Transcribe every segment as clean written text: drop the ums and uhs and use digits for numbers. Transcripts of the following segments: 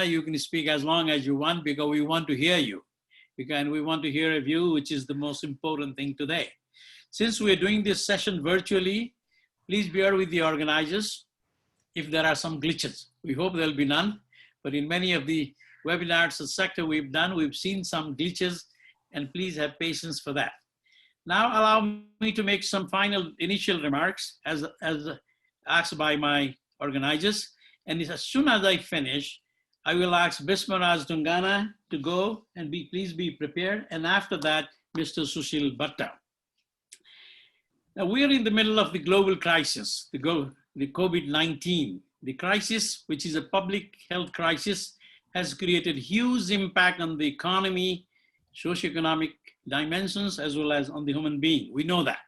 you can speak as long as you want because we want to hear you. And we want to hear a view, which is the most important thing today. Since we're doing this session virtually, please bear with the organizers if there are some glitches. We hope there'll be none, but in many of the webinars the sector we've done, we've seen some glitches, and please have patience for that. Now allow me to make some final initial remarks as asked by my organizers. And as soon as I finish, I will ask Bismaraj Dungana to go and please be prepared. And after that, Mr. Sushil Bhatta. Now we are in the middle of the global crisis, the COVID-19. The crisis, which is a public health crisis, has created huge impact on the economy, socioeconomic dimensions, as well as on the human being. We know that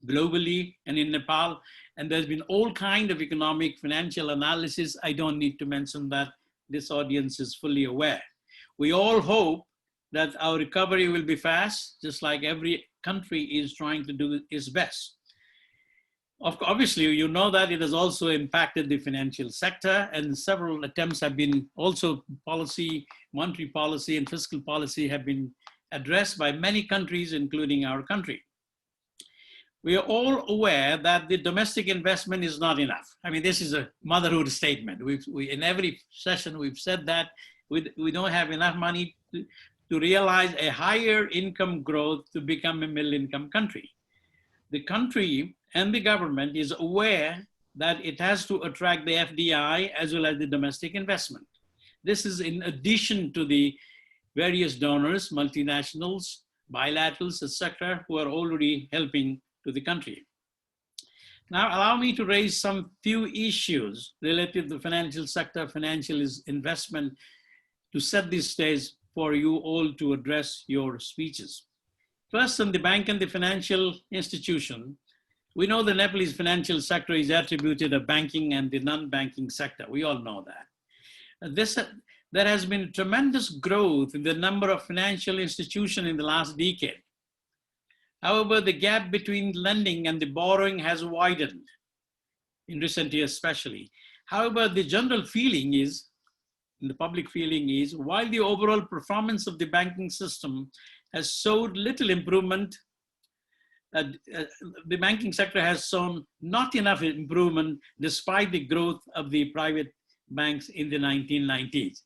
globally and in Nepal, and there's been all kind of economic, financial analysis. I don't need to mention that. This audience is fully aware. We all hope that our recovery will be fast, just like every country is trying to do its best. Obviously, you know that it has also impacted the financial sector, and several attempts have been also monetary policy and fiscal policy have been addressed by many countries, including our country. We are all aware that the domestic investment is not enough. I mean, this is a motherhood statement. In every session, we've said that we don't have enough money to realize a higher income growth to become a middle income country. The country and the government is aware that it has to attract the FDI as well as the domestic investment. This is in addition to the various donors, multinationals, bilaterals, etc., who are already helping to the country. Now, allow me to raise some few issues related to the financial sector, financial investment, to set the stage for you all to address your speeches. First, on the bank and the financial institution, we know the Nepalese financial sector is attributed to banking and the non-banking sector. We all know that. There has been tremendous growth in the number of financial institutions in the last decade. However, the gap between lending and the borrowing has widened in recent years especially. However, the general feeling is, the public feeling is, while the overall performance of the banking system has showed little improvement, the banking sector has shown not enough improvement despite the growth of the private banks in the 1990s.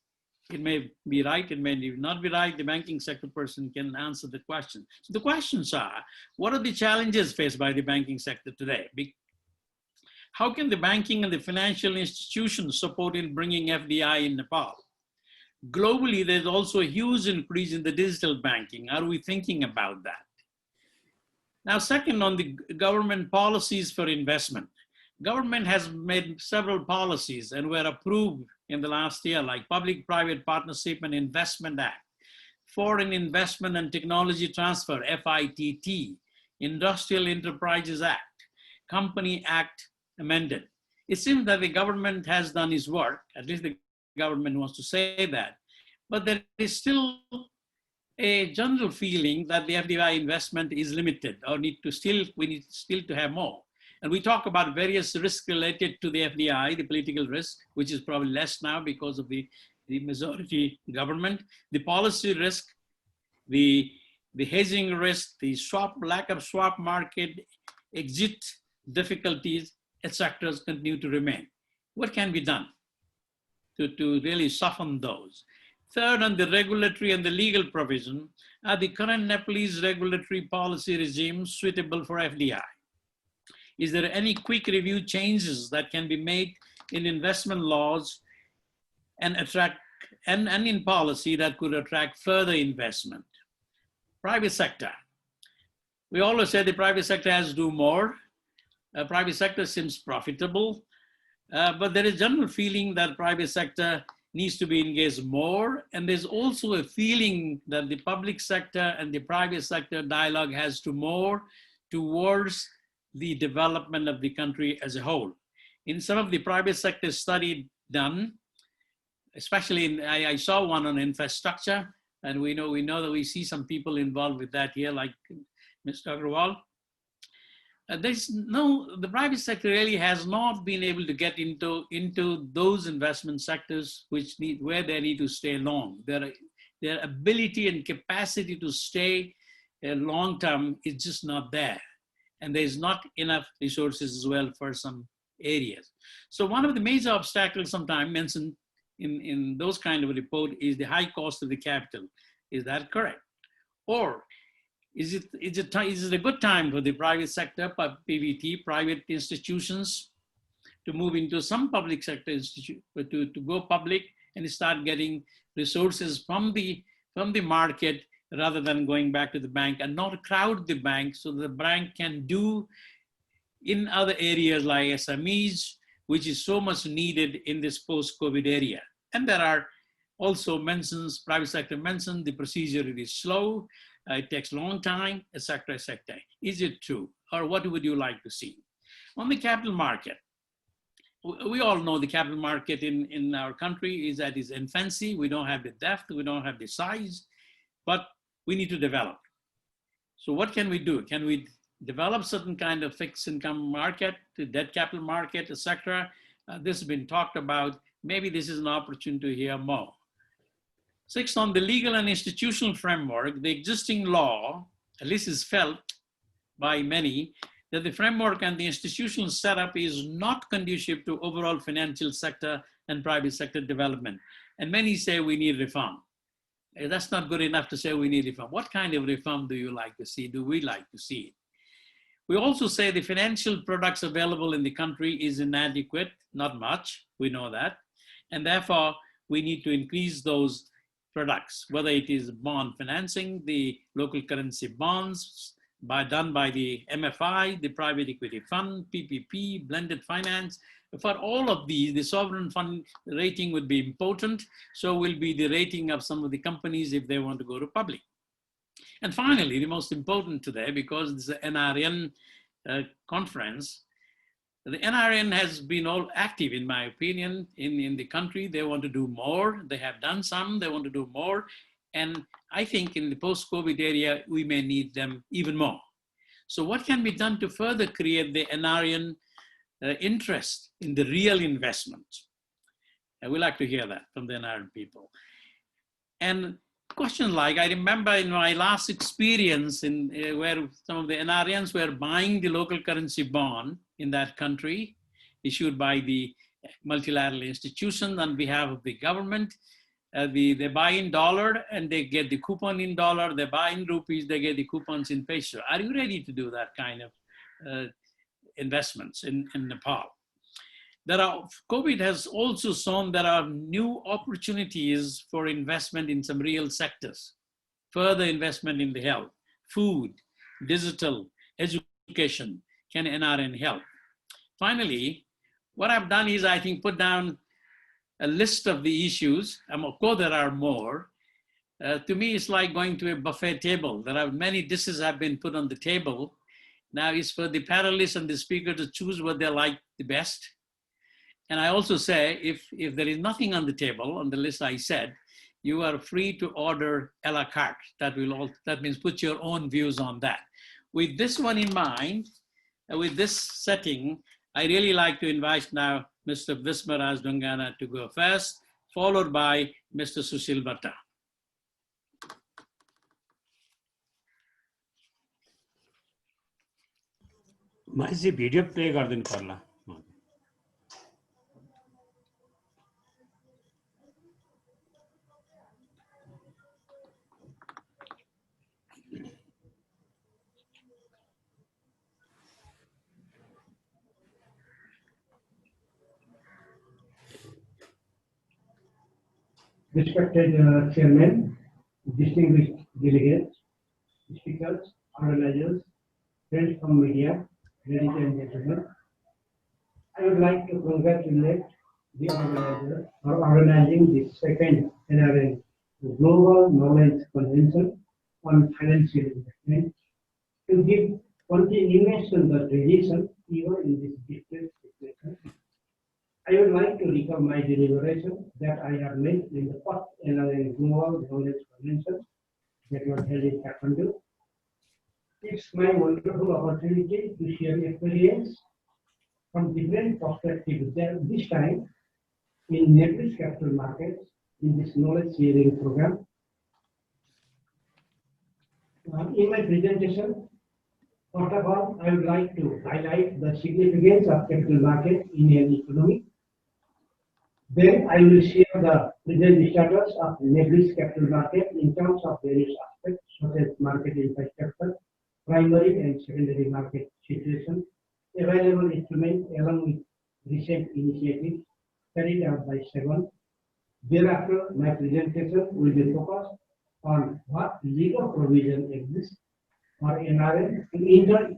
It may be right, it may not be right. The banking sector person can answer the question. So the questions are, what are the challenges faced by the banking sector today? How can the banking and the financial institutions support in bringing FDI in Nepal? Globally, there's also a huge increase in the digital banking. Are we thinking about that? Now, second, on the government policies for investment. Government has made several policies and were approved in the last year, like Public-Private Partnership and Investment Act, Foreign Investment and Technology Transfer, FITT, Industrial Enterprises Act, Company Act amended. It seems that the government has done its work, at least the government wants to say that, but there is still a general feeling that the FDI investment is limited or we need still to have more. And we talk about various risks related to the FDI, the political risk, which is probably less now because of the majority government, the policy risk, the hedging risk, the lack of swap market, exit difficulties, etc. continue to remain. What can be done to really soften those? Third, on the regulatory and the legal provision, are the current Nepalese regulatory policy regime suitable for FDI? Is there any quick review changes that can be made in investment laws and in policy that could attract further investment? Private sector. We always say the private sector has to do more. Private sector seems profitable, but there is general feeling that private sector needs to be engaged more. And there's also a feeling that the public sector and the private sector dialogue has to more towards the development of the country as a whole. In some of the private sector study done, especially I saw one on infrastructure, and we know that we see some people involved with that here, like Mr. Agrawal. the private sector really has not been able to get into those investment sectors where they need to stay long. Their ability and capacity to stay long term is just not there. And there's not enough resources as well for some areas. So one of the major obstacles sometimes mentioned in those kind of a report is the high cost of the capital. Is that correct? Or is it a good time for the private sector, PVT, private institutions, to move into some public sector institute, to go public and start getting resources from the market rather than going back to the bank, and not crowd the bank, so the bank can do in other areas like SMEs, which is so much needed in this post-COVID area. And there are also private sector mentioned the procedure is slow, it takes a long time, etc., etc. Is it true? Or what would you like to see? On the capital market, we all know the capital market in our country is at its infancy. We don't have the depth, we don't have the size, but we need to develop. So what can we do? Can we develop certain kind of fixed income market, the debt capital market, etc.? This has been talked about. Maybe this is an opportunity to hear more. Sixth, on the legal and institutional framework, the existing law, at least is felt by many, that the framework and the institutional setup is not conducive to overall financial sector and private sector development. And many say we need reform. That's not good enough to say we need reform. What kind of reform do you like to see? Do we like to see it? We also say the financial products available in the country is inadequate, not much, we know that. And therefore, we need to increase those products, whether it is bond financing, the local currency bonds done by the MFI, the private equity fund, PPP, blended finance. For all of these, the sovereign fund rating would be important. So will be the rating of some of the companies if they want to go to public. And finally, the most important today, because this is an NRN conference, the NRN has been all active, in my opinion, in the country. They want to do more. They have done some, they want to do more. And I think in the post-COVID area, we may need them even more. So what can be done to further create the NRN interest in the real investment? I would like to hear that from the NRN people. And questions like, I remember in my last experience where some of the NRNs were buying the local currency bond in that country, issued by the multilateral institution on behalf of the government. They buy in dollar and they get the coupon in dollar. They buy in rupees, they get the coupons in peso. Are you ready to do that kind of investments in Nepal? COVID has also shown there are new opportunities for investment in some real sectors. Further investment in the health, food, digital, education. Can NRN help? Finally, what I've done is I think put down a list of the issues. Of course, there are more. To me, it's like going to a buffet table. There are many dishes have been put on the table. Now it's for the panelists and the speaker to choose what they like the best. And I also say, if there is nothing on the table, on the list I said, you are free to order a la carte. That means put your own views on that. With this one in mind, with this setting, I really like to invite now Mr. Vismaraj Dungana to go first, followed by Mr. Sushil Bhatta. मैले video play गर्दिनु पर्ला। Respected Chairman, distinguished delegates, speakers, organizers, friends from media, ladies and gentlemen, I would like to congratulate the organizers for organizing the second NRN Global Knowledge Convention on Financial Investment to give continuation to the tradition even in this difficult situation. I would like to recall my deliberation that I have made in the first NRN Global Knowledge Convention that was held in Kathmandu. It's my wonderful opportunity to share experience from different perspectives. This time in Nepal's capital markets in this knowledge sharing program. In my presentation, first of all, I would like to highlight the significance of capital market in an economy. Then I will share the present status of Nepal's capital market in terms of various aspects such as market infrastructure, primary and secondary market situation, available instruments along with recent initiatives carried out by SEBI. Thereafter, my presentation will be focused on what legal provision exists for NRN to enter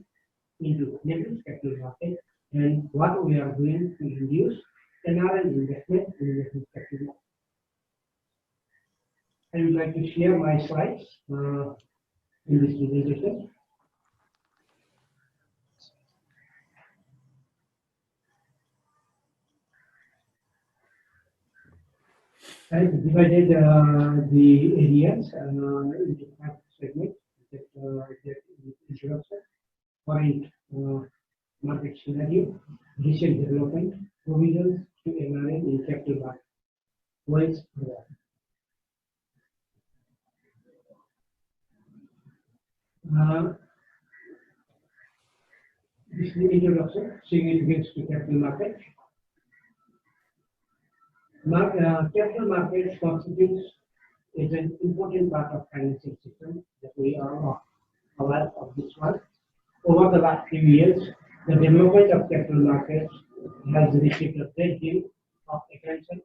into Nepal's capital market and what we are doing to induce NRN investment in Nepal's capital market. I would like to share my slides in this presentation. I have divided the areas into 5 segments. Introduction, current market scenario, recent development, provisions to NRN in capital market. Once this is the introduction, significance to capital market. Capital markets constitutes is an important part of financial system that we are aware of this one. Over the last few years, the development of capital markets has received a great deal of attention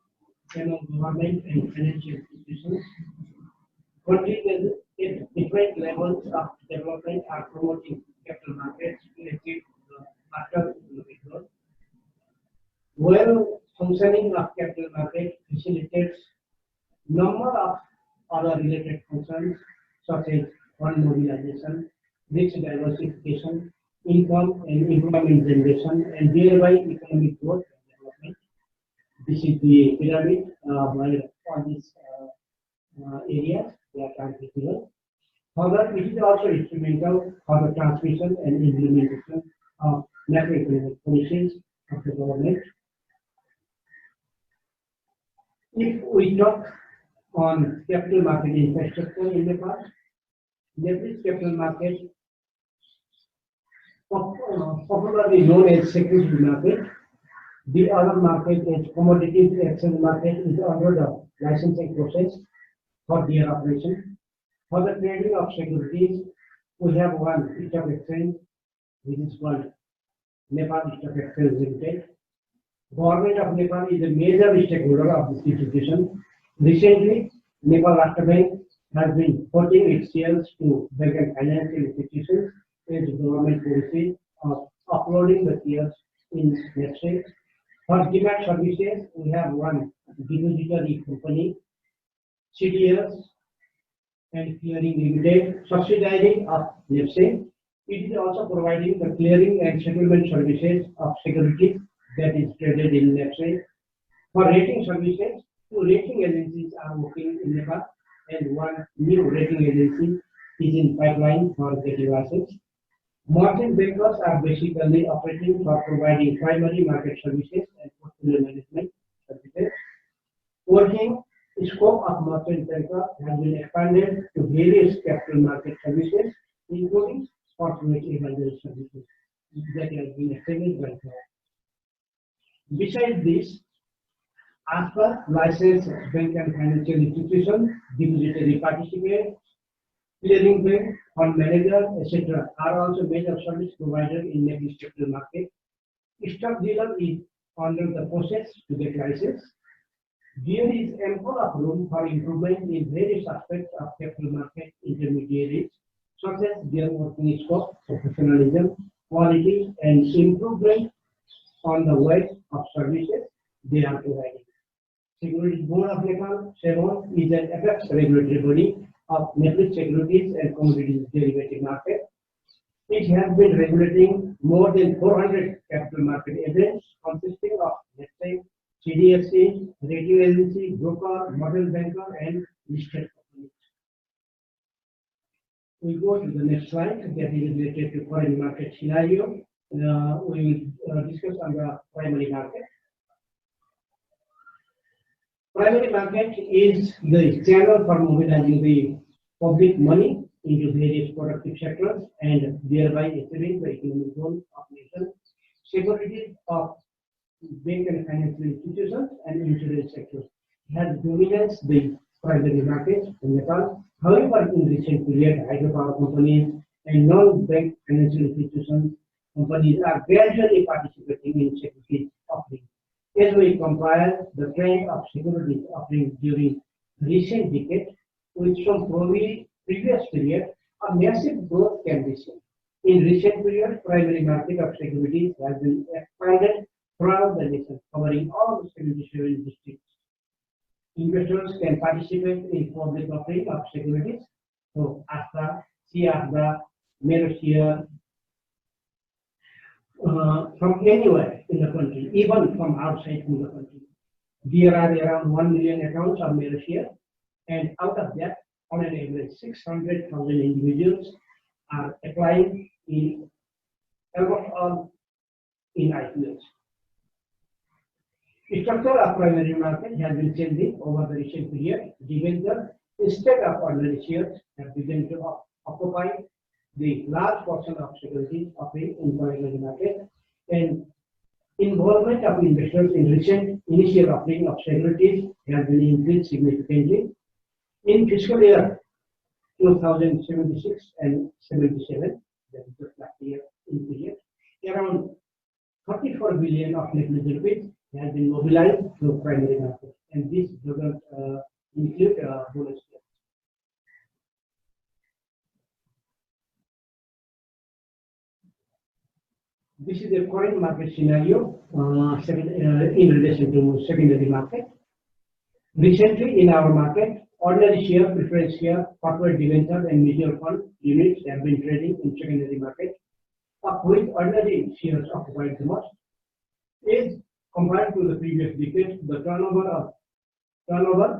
among government and financial institutions. Countries at different levels of development are promoting capital markets to achieve faster economic growth. Well functioning of capital market facilitates number of other related functions such as fund mobilization, risk diversification, income and employment generation, and thereby economic growth and development. This is the pyramid where all these areas that are visible. However, it is also instrumental for the transmission and implementation of macroeconomic policies of the government. If we talk on capital market infrastructure in the past, Nepal's capital market, popularly known as securities market, the other market as commodities exchange market is under the licensing process for their operation. For the trading of securities, we have one stock exchange, which is called Nepal Stock Exchange Limited. Government of Nepal is a major stakeholder of this institution. Recently, Nepal Rashtra Bank has been putting its shares to vacant financial institutions as government policy of uploading the shares in NEFSA. For demand services, we have one depository company, CDS and Clearing Limited, subsidiary of NEFSA. It is also providing the clearing and settlement services of securities that is traded in NEFSA. For rating services, 2 rating agencies are working in Nepal, and one new rating agency is in pipeline for getting license. Merchant bankers are basically operating for providing primary market services and portfolio management services. Working scope of merchant banker has been expanded to various capital market services, including corporate advisory services that has been extended by now. Besides this, as per licensed bank and financial institution, depository participants, clearing bank, fund manager, etc., are also major service providers in Nepal's capital market. Stock dealer is under the process to get license. There is ample of room for improvement in various aspects of capital market intermediaries, such as their working scope, professionalism, quality, and improvement on the weight of services they are providing. Securities Board of Nepal, SEBI, is an apex regulatory body of Nepal's securities and commodities derivative market. It has been regulating more than 400 capital market agents consisting of NEFSA, CDSC, rating agency, broker, model banker, and listed companies. We go to the next slide that is related to foreign market scenario. We will discuss on the primary market. Primary market is the channel for mobilizing the public money into various productive sectors and thereby achieving the economic goals of nation. Securities of bank and financial institutions and insurance sectors has dominates the primary market in Nepal. However, in recent period, hydropower companies and non-bank financial institutions companies are gradually participating in securities offering. As we compare the trend of securities offering during recent decades with some previous period, a massive growth can be seen. In recent period, primary market of securities has been expanded throughout the nation, covering all the 77 districts. Investors can participate in public offering of securities. So, ASTA, CASDA, Meroshare, from anywhere in the country, even from outside in the country. There are around 1 million accounts of Meroshare, and out of that, on an average, 600,000 individuals are applying in almost all in IPOs. The structure of primary market has been changing over the recent period. Debentures, instead of ordinary shares, have begun to occupy the large portion of securities offering in primary market, and involvement of investors in recent initial offering of securities has been increased significantly. In fiscal year 2076 and 77, that is just last year in period, around 34 billion of Nepalese rupees has been mobilized through primary market, and this doesn't include bonus. This is the current market scenario in relation to secondary market. Recently, in our market, ordinary share, preference share, corporate debenture, and mutual fund units have been trading in secondary market, with ordinary shares occupied the most. Is compared to the previous decade, the turnover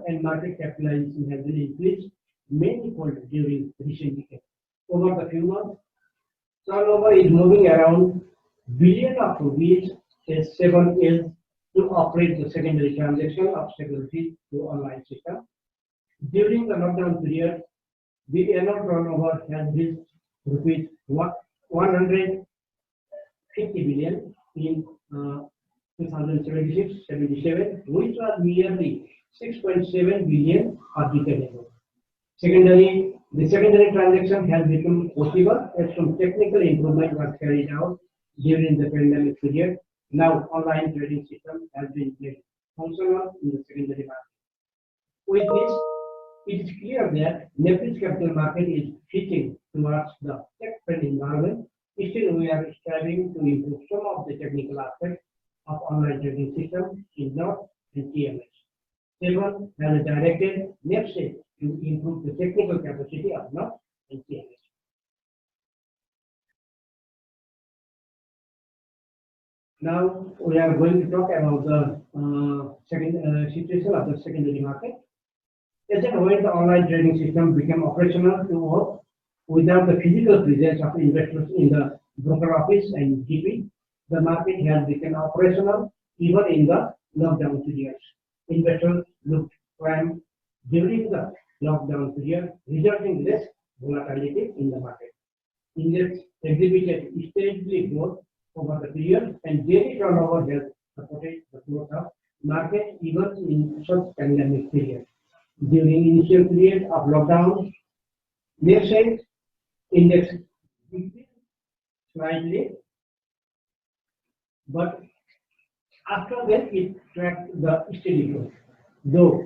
and market capitalization has been increased many-fold during recent decade. Over the few months, turnover is moving around billion of rupees as 7 is to operate the secondary transaction of securities through online system. During the lockdown period, the annual turnover has reached rupees 150 billion in 2076-77, which was nearly 6.7 billion a decade ago. The secondary transaction has become possible as some technical improvement was carried out during the pandemic period. Now, online trading system has been made functional in the secondary market. With this, it is clear that Nepal's capital market is fitting towards the tech-friendly environment. Still, we are striving to improve some of the technical aspects of online trading system in NOT and TMS. 7 has directed NEPSET to improve the technical capacity of NOT and TMS. Now we are going to talk about the situation of the secondary market. As and when the online trading system became operational to work without the physical presence of investors in the broker office and GP, the market has become operational even in the lockdown periods. Investors looked prime during the lockdown period, resulting in less volatility in the market. Index exhibited steadily growth over the period, and daily turnover has supported the growth of market even in such pandemic period. During initial period of lockdown, NEPSET index decreased slightly, but after that it tracked the steady growth. Though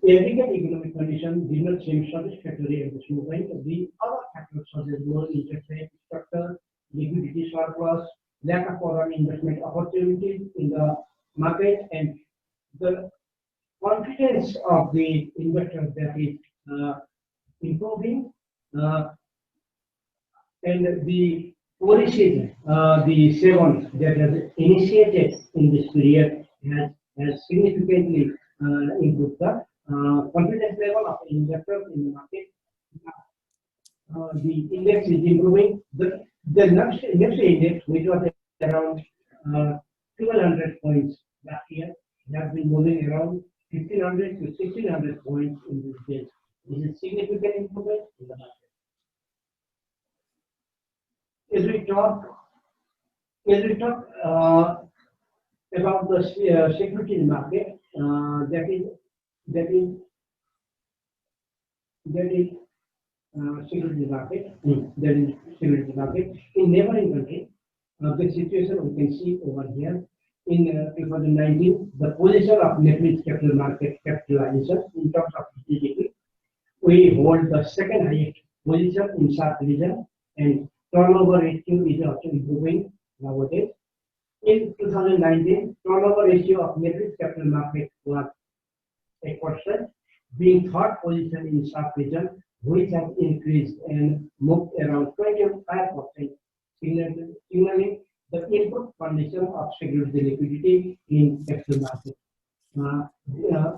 the aggregate economic condition did not seem satisfactory at this moment, the other factors such as low interest rate structure, liquidity surplus, lack of foreign investment opportunities in the market, and the confidence of the investors that is improving, and the policies, the 7 that has initiated in this period has significantly improved the confidence level of investors in the market. the index is improving. The next index, which was around 1,200 points last year, has been moving around 1,500 to 1,600 points in this days. This is significant improvement in the market. As we talk about the securities market, that is security market. That is security market in neighboring country. The situation we can see over here in 2019, the position of Nepal's capital market capitalization in terms of GDP, we hold the second highest position in South region, and turnover ratio is also improving nowadays. In 2019, turnover ratio of Nepal's capital market was 8%, being third position in South region, which has increased and moved around 25%, signaling the improved condition of security liquidity in capital market.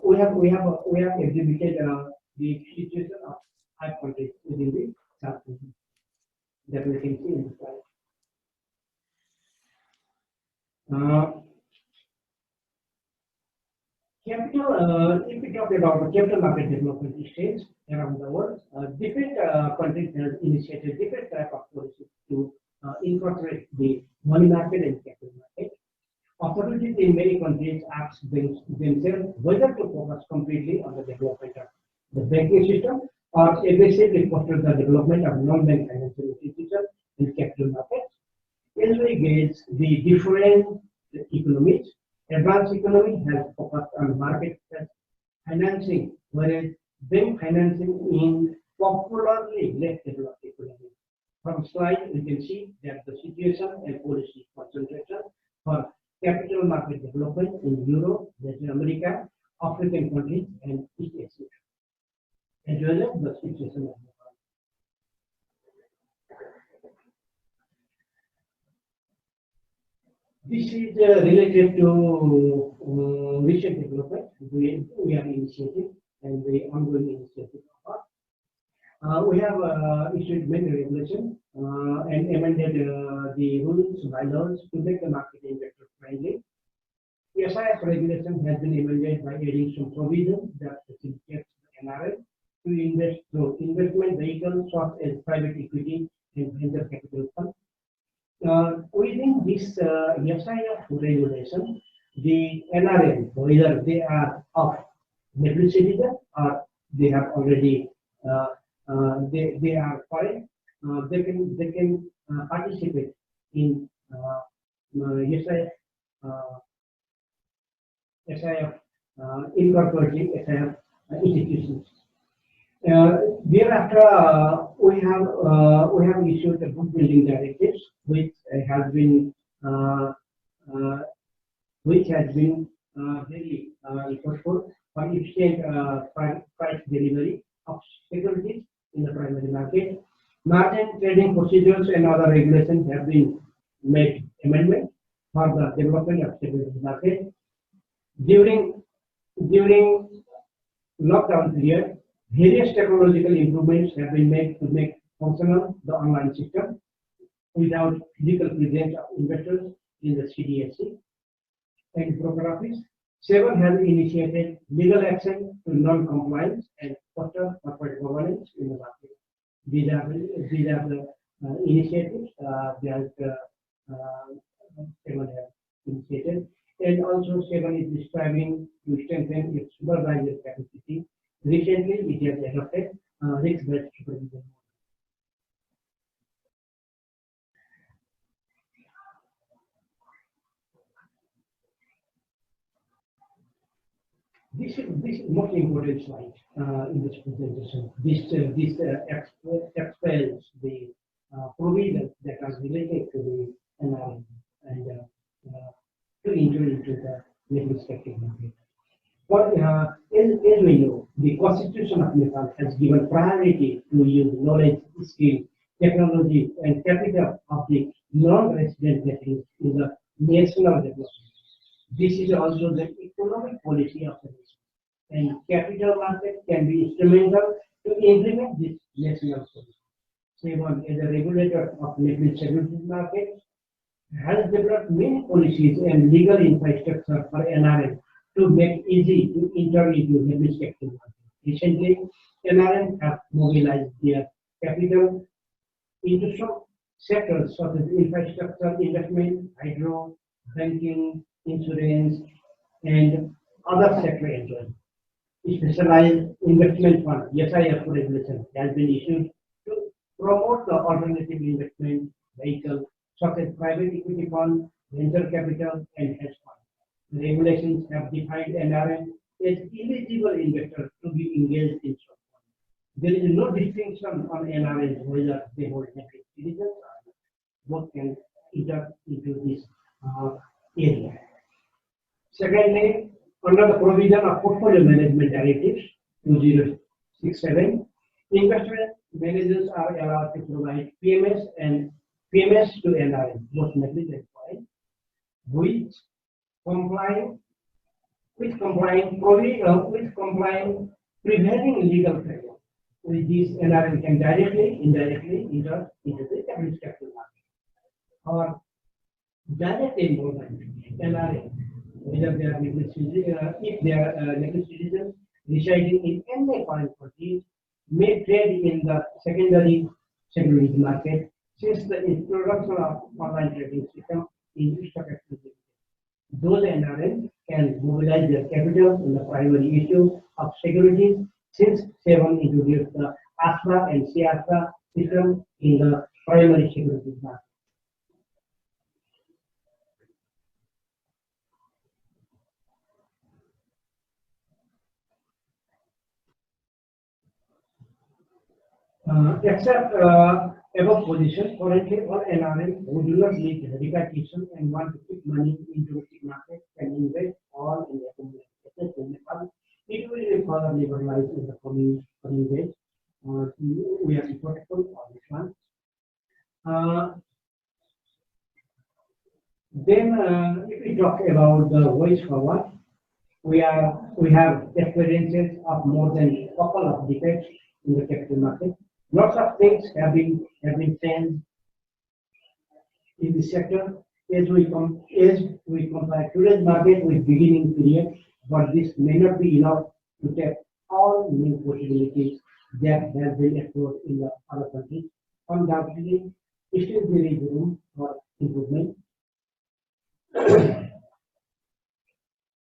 We have exhibited the situation of 5 countries within the South region that we can see in the slide. If we talk about capital market development stage around the world, different countries have initiated different type of policies to incorporate the money market and capital market. Authorities in many countries ask themselves whether to focus completely on the development of the banking system or aggressively foster the development of non-bank financial institutions and capital markets. As we gauge the different economies, advanced economy has focused on market financing, whereas bank financing in popularly less developed economies. From slide, we can see that the situation and policy concentration for capital market development in Europe, Latin America, African countries, and East Asia, as well as the situation of Nepal. This is related to recent development we are initiating and the ongoing initiative. We have issued many regulations and amended the rules by laws to make the market investor friendly. The SIF regulation has been amended by adding some provisions that facilitates the NRN to invest through investment vehicles such as private equity and venture capital funds. Within this SIF regulation, the NRN, whether they are of Nepal citizen or they have already they are foreign, they can participate in SIF incorporating SIF institutions. Thereafter, we have issued a book building directives, which has been very useful for efficient price delivery of securities in the primary market. Margin trading procedures and other regulations have been made amendment for the development of securities market. During lockdown period, various technological improvements have been made to make functional the online system without physical presence of investors in the CDSC and broker office. 7 has initiated legal action to non-compliance and foster corporate governance in the market. These are the initiatives that 7 has initiated, and also 7 is striving to strengthen its supervisory capacity. Recently, it has adopted risk-based supervision. This is most important slide in this presentation. This explains the provisions that are related to the NRN and to enter into the Nepal's capital market. But as we know, the Constitution of Nepal has given priority to use knowledge, skill, technology, and capital of the non-resident Nepalese in the national development. This is also the economic policy of the nation, and capital market can be instrumental to implement this national policy. SEBON, as a regulator of liquid securities markets, has developed many policies and legal infrastructure for NRN to make easy to enter into liquid securities market. Recently, NRN have mobilized their capital into some sectors such as infrastructure investment, hydro, banking, insurance, and other sectors as well. Specialized investment fund, SIF regulation, has been issued to promote the alternative investment vehicle such as private equity fund, venture capital, and hedge fund. The regulations have defined NRN as eligible investors to be engaged in such fund. There is no distinction on NRNs whether they hold Nepal citizens or not. Both can enter into this area. Secondly, under the provision of Portfolio Management Directives 2067, investment managers are allowed to provide PMS and PMS to NRN, both Nepal and foreign, with complying prevailing legal framework. With this, NRN can directly, indirectly enter into the capital capital market. Or direct involvement, NRN, whether they are if they are legal citizens residing in any foreign country, may trade in the secondary securities market since the introduction of online trading system in stock exchange. Those NRN can mobilize their capital in the primary issue of securities since SEBON introduced the ASRA and CASRA system in the primary securities market. Except above position, currently all NRN who do not need repatriation and want to keep money in domestic market can invest all in accumulate assets in Nepal. It will be further liberalized in the coming days. We are supportful on this one. Then, if we talk about the ways forward, we have experiences of more than a couple of decades in the capital market. Lots of things have been changed in the sector as we compare today's market with beginning period, but this may not be enough to tap all new possibilities that have been explored in the other countries. Undoubtedly, still there is room for improvement.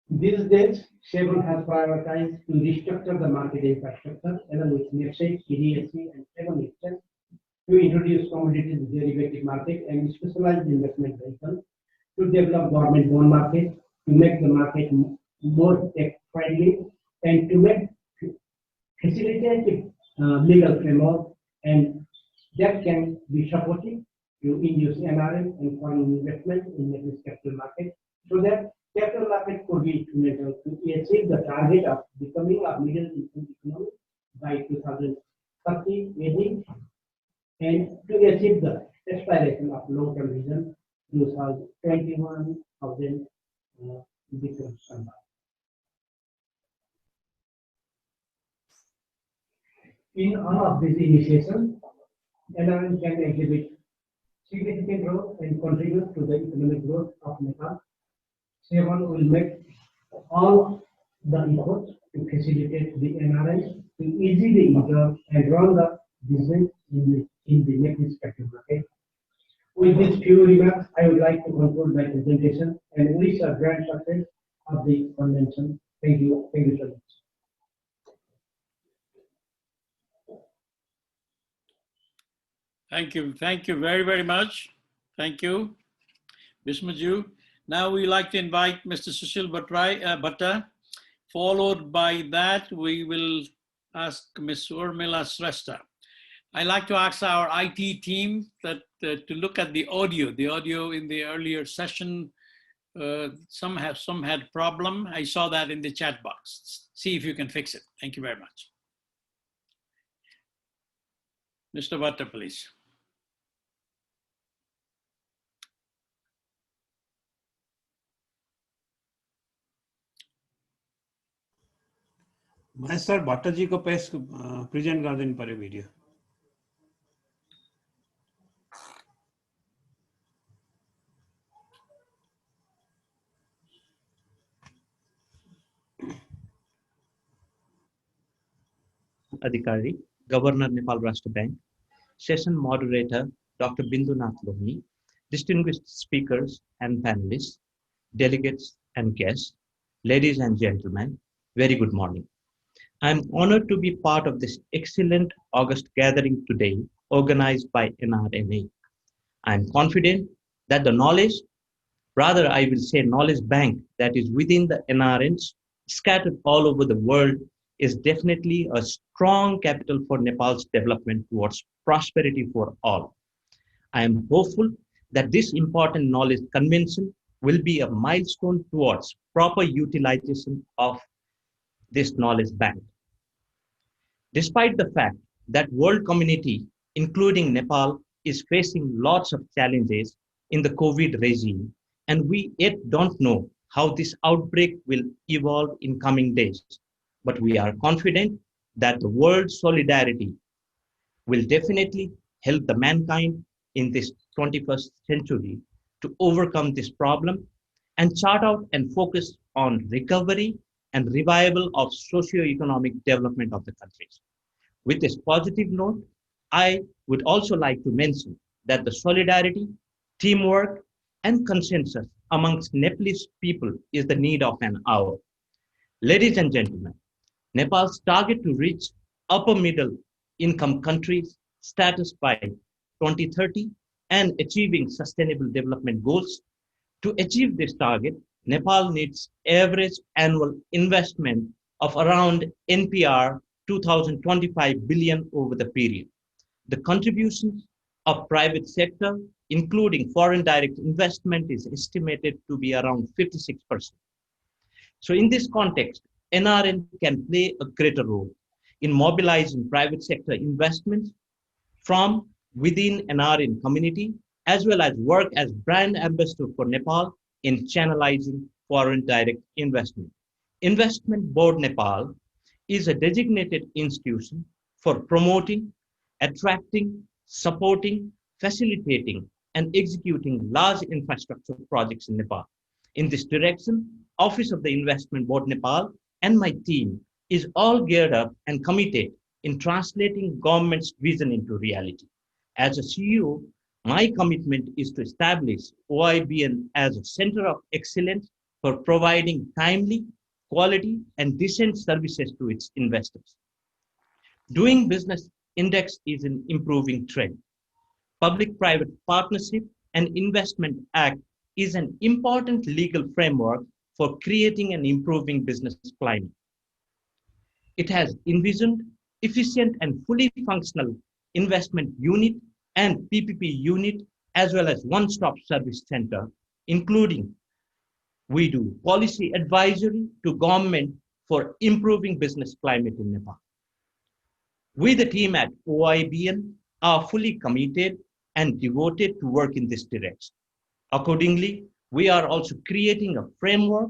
These days, SEBON has prioritized to restructure the market infrastructure along with NEPSEC, CDSC, and SEBON Exchange to introduce commodities derivative market and specialized investment vehicles to develop government bond market, to make the market more tech-friendly, and to make facilitative legal framework, and that can be supportive to induce NRN and foreign investment in the capital market, so that capital market could be instrumental to achieve the target of becoming a middle income economy by 2030 AD, and to achieve the aspiration of long-term vision 2021,000 Vikram Sambha. In all of these initiations, NRN can exhibit significant growth and contribute to the economic growth of Nepal. SEBON will make all the efforts to facilitate the NRN to easily enter and run the business in the Nepal capital market. With these few remarks, I would like to conclude my presentation and wish a grand success of the convention. Thank you. Thank you so much. Thank you very, very much. Thank you, Bismaju. Now we like to invite Mr. Sushil Bhatta. Followed by that, we will ask Ms. Urmila Shrestha. I'd like to ask our IT team that to look at the audio. The audio in the earlier session, some had problem. I saw that in the chat box. See if you can fix it. Thank you very much. Mr. Bhatta, please. मैं sir Bhattji को पेश present गरिदिनु पर्यो video Adhikari, Governor Nepal Rashtra Bank, Session Moderator Dr. Bindunath Lohni, distinguished speakers and panelists, delegates and guests, ladies and gentlemen, very good morning. I am honored to be part of this excellent August gathering today organized by NRN. I am confident that the knowledge, rather I will say knowledge bank that is within the NRNs scattered all over the world is definitely a strong capital for Nepal's development towards prosperity for all. I am hopeful that this important knowledge convention will be a milestone towards proper utilization of this knowledge bank. Despite the fact that world community, including Nepal, is facing lots of challenges in the COVID regime, and we yet don't know how this outbreak will evolve in coming days. But we are confident that the world solidarity will definitely help the mankind in this 21st century to overcome this problem and chart out and focus on recovery and revival of socio-economic development of the countries. With this positive note, I would also like to mention that the solidarity, teamwork, and consensus amongst Nepalese people is the need of an hour. Ladies and gentlemen, Nepal's target to reach upper middle income countries status by 2030 and achieving sustainable development goals. To achieve this target, Nepal needs average annual investment of around NPR 2025 billion over the period. The contributions of private sector, including foreign direct investment, is estimated to be around 56%. So in this context, NRN can play a greater role in mobilizing private sector investments from within NRN community, as well as work as brand ambassador for Nepal in channelizing foreign direct investment. Investment Board Nepal is a designated institution for promoting, attracting, supporting, facilitating, and executing large infrastructure projects in Nepal. In this direction, Office of the Investment Board Nepal and my team is all geared up and committed in translating government's vision into reality. As a CEO, my commitment is to establish OIBN as a center of excellence for providing timely, quality, and decent services to its investors. Doing Business Index is an improving trend. Public-private partnership and investment act is an important legal framework for creating and improving business climate. It has envisioned efficient and fully functional investment unit and PPP unit, as well as one-stop service center, including we do policy advisory to government for improving business climate in Nepal. We, the team at OIBN, are fully committed and devoted to work in this direction. Accordingly, we are also creating a framework,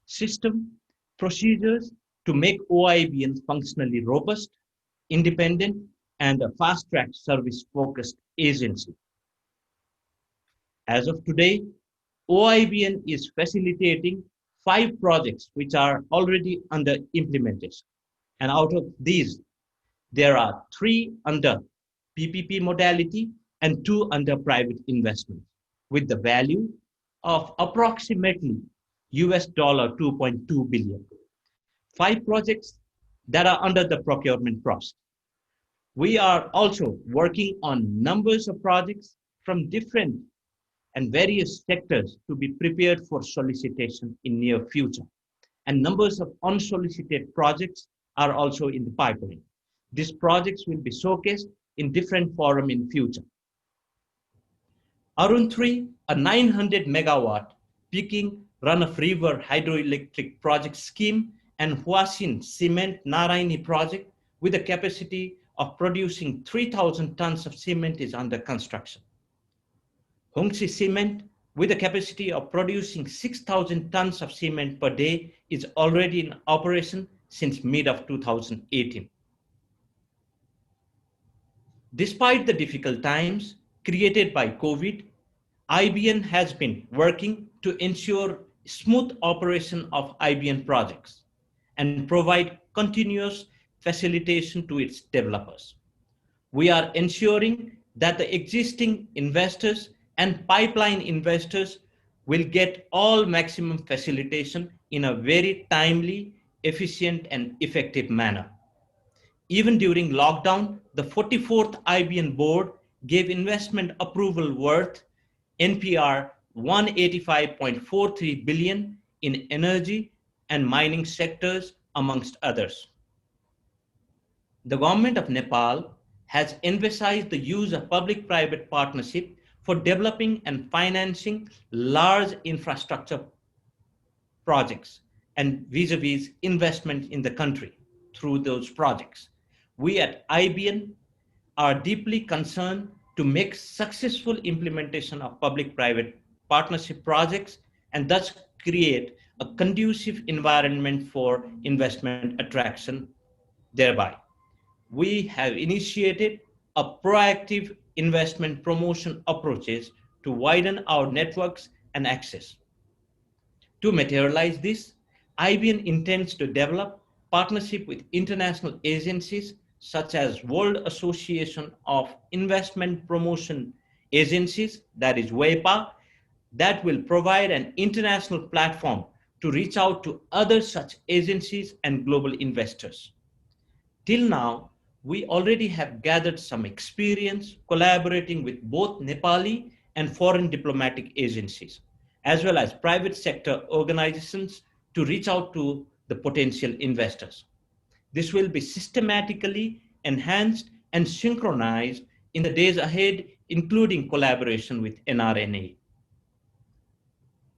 system, procedures to make OIBN functionally robust, independent, and a fast-track service-focused agency. As of today, OIBN is facilitating 5 projects which are already under implementation. And out of these, there are 3 under PPP modality and 2 under private investment, with the value of approximately US $2.2 billion. 5 projects that are under the procurement process. We are also working on numbers of projects from different and various sectors to be prepared for solicitation in near future. And numbers of unsolicited projects are also in the pipeline. These projects will be showcased in different forum in future. Arun 3, a 900 megawatt peaking run-of-river hydroelectric project scheme, and Huasin Cement Naraini project with a capacity of producing 3,000 tons of cement is under construction. Hongsi Cement, with a capacity of producing 6,000 tons of cement per day, is already in operation since mid of 2018. Despite the difficult times created by COVID, IBN has been working to ensure smooth operation of IBN projects and provide continuous facilitation to its developers. We are ensuring that the existing investors and pipeline investors will get all maximum facilitation in a very timely, efficient, and effective manner. Even during lockdown, the 44th IBN board gave investment approval worth NPR 185.43 billion in energy and mining sectors, amongst others. The government of Nepal has emphasized the use of public-private partnership for developing and financing large infrastructure projects and vis-a-vis investment in the country through those projects. We at IBN are deeply concerned to make successful implementation of public-private partnership projects and thus create a conducive environment for investment attraction thereby. We have initiated a proactive investment promotion approaches to widen our networks and access. To materialize this, IBN intends to develop partnership with international agencies such as World Association of Investment Promotion Agencies, that is WEPA, that will provide an international platform to reach out to other such agencies and global investors. Till now, we already have gathered some experience collaborating with both Nepali and foreign diplomatic agencies, as well as private sector organizations to reach out to the potential investors. This will be systematically enhanced and synchronized in the days ahead, including collaboration with NRN.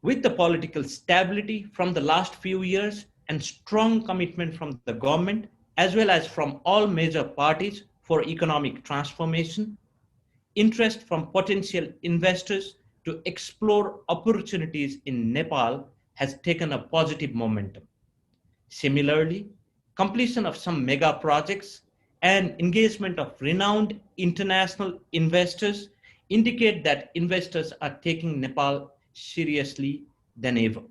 With the political stability from the last few years and strong commitment from the government, as well as from all major parties for economic transformation, interest from potential investors to explore opportunities in Nepal has taken a positive momentum. Similarly, completion of some mega projects and engagement of renowned international investors indicate that investors are taking Nepal seriously than ever.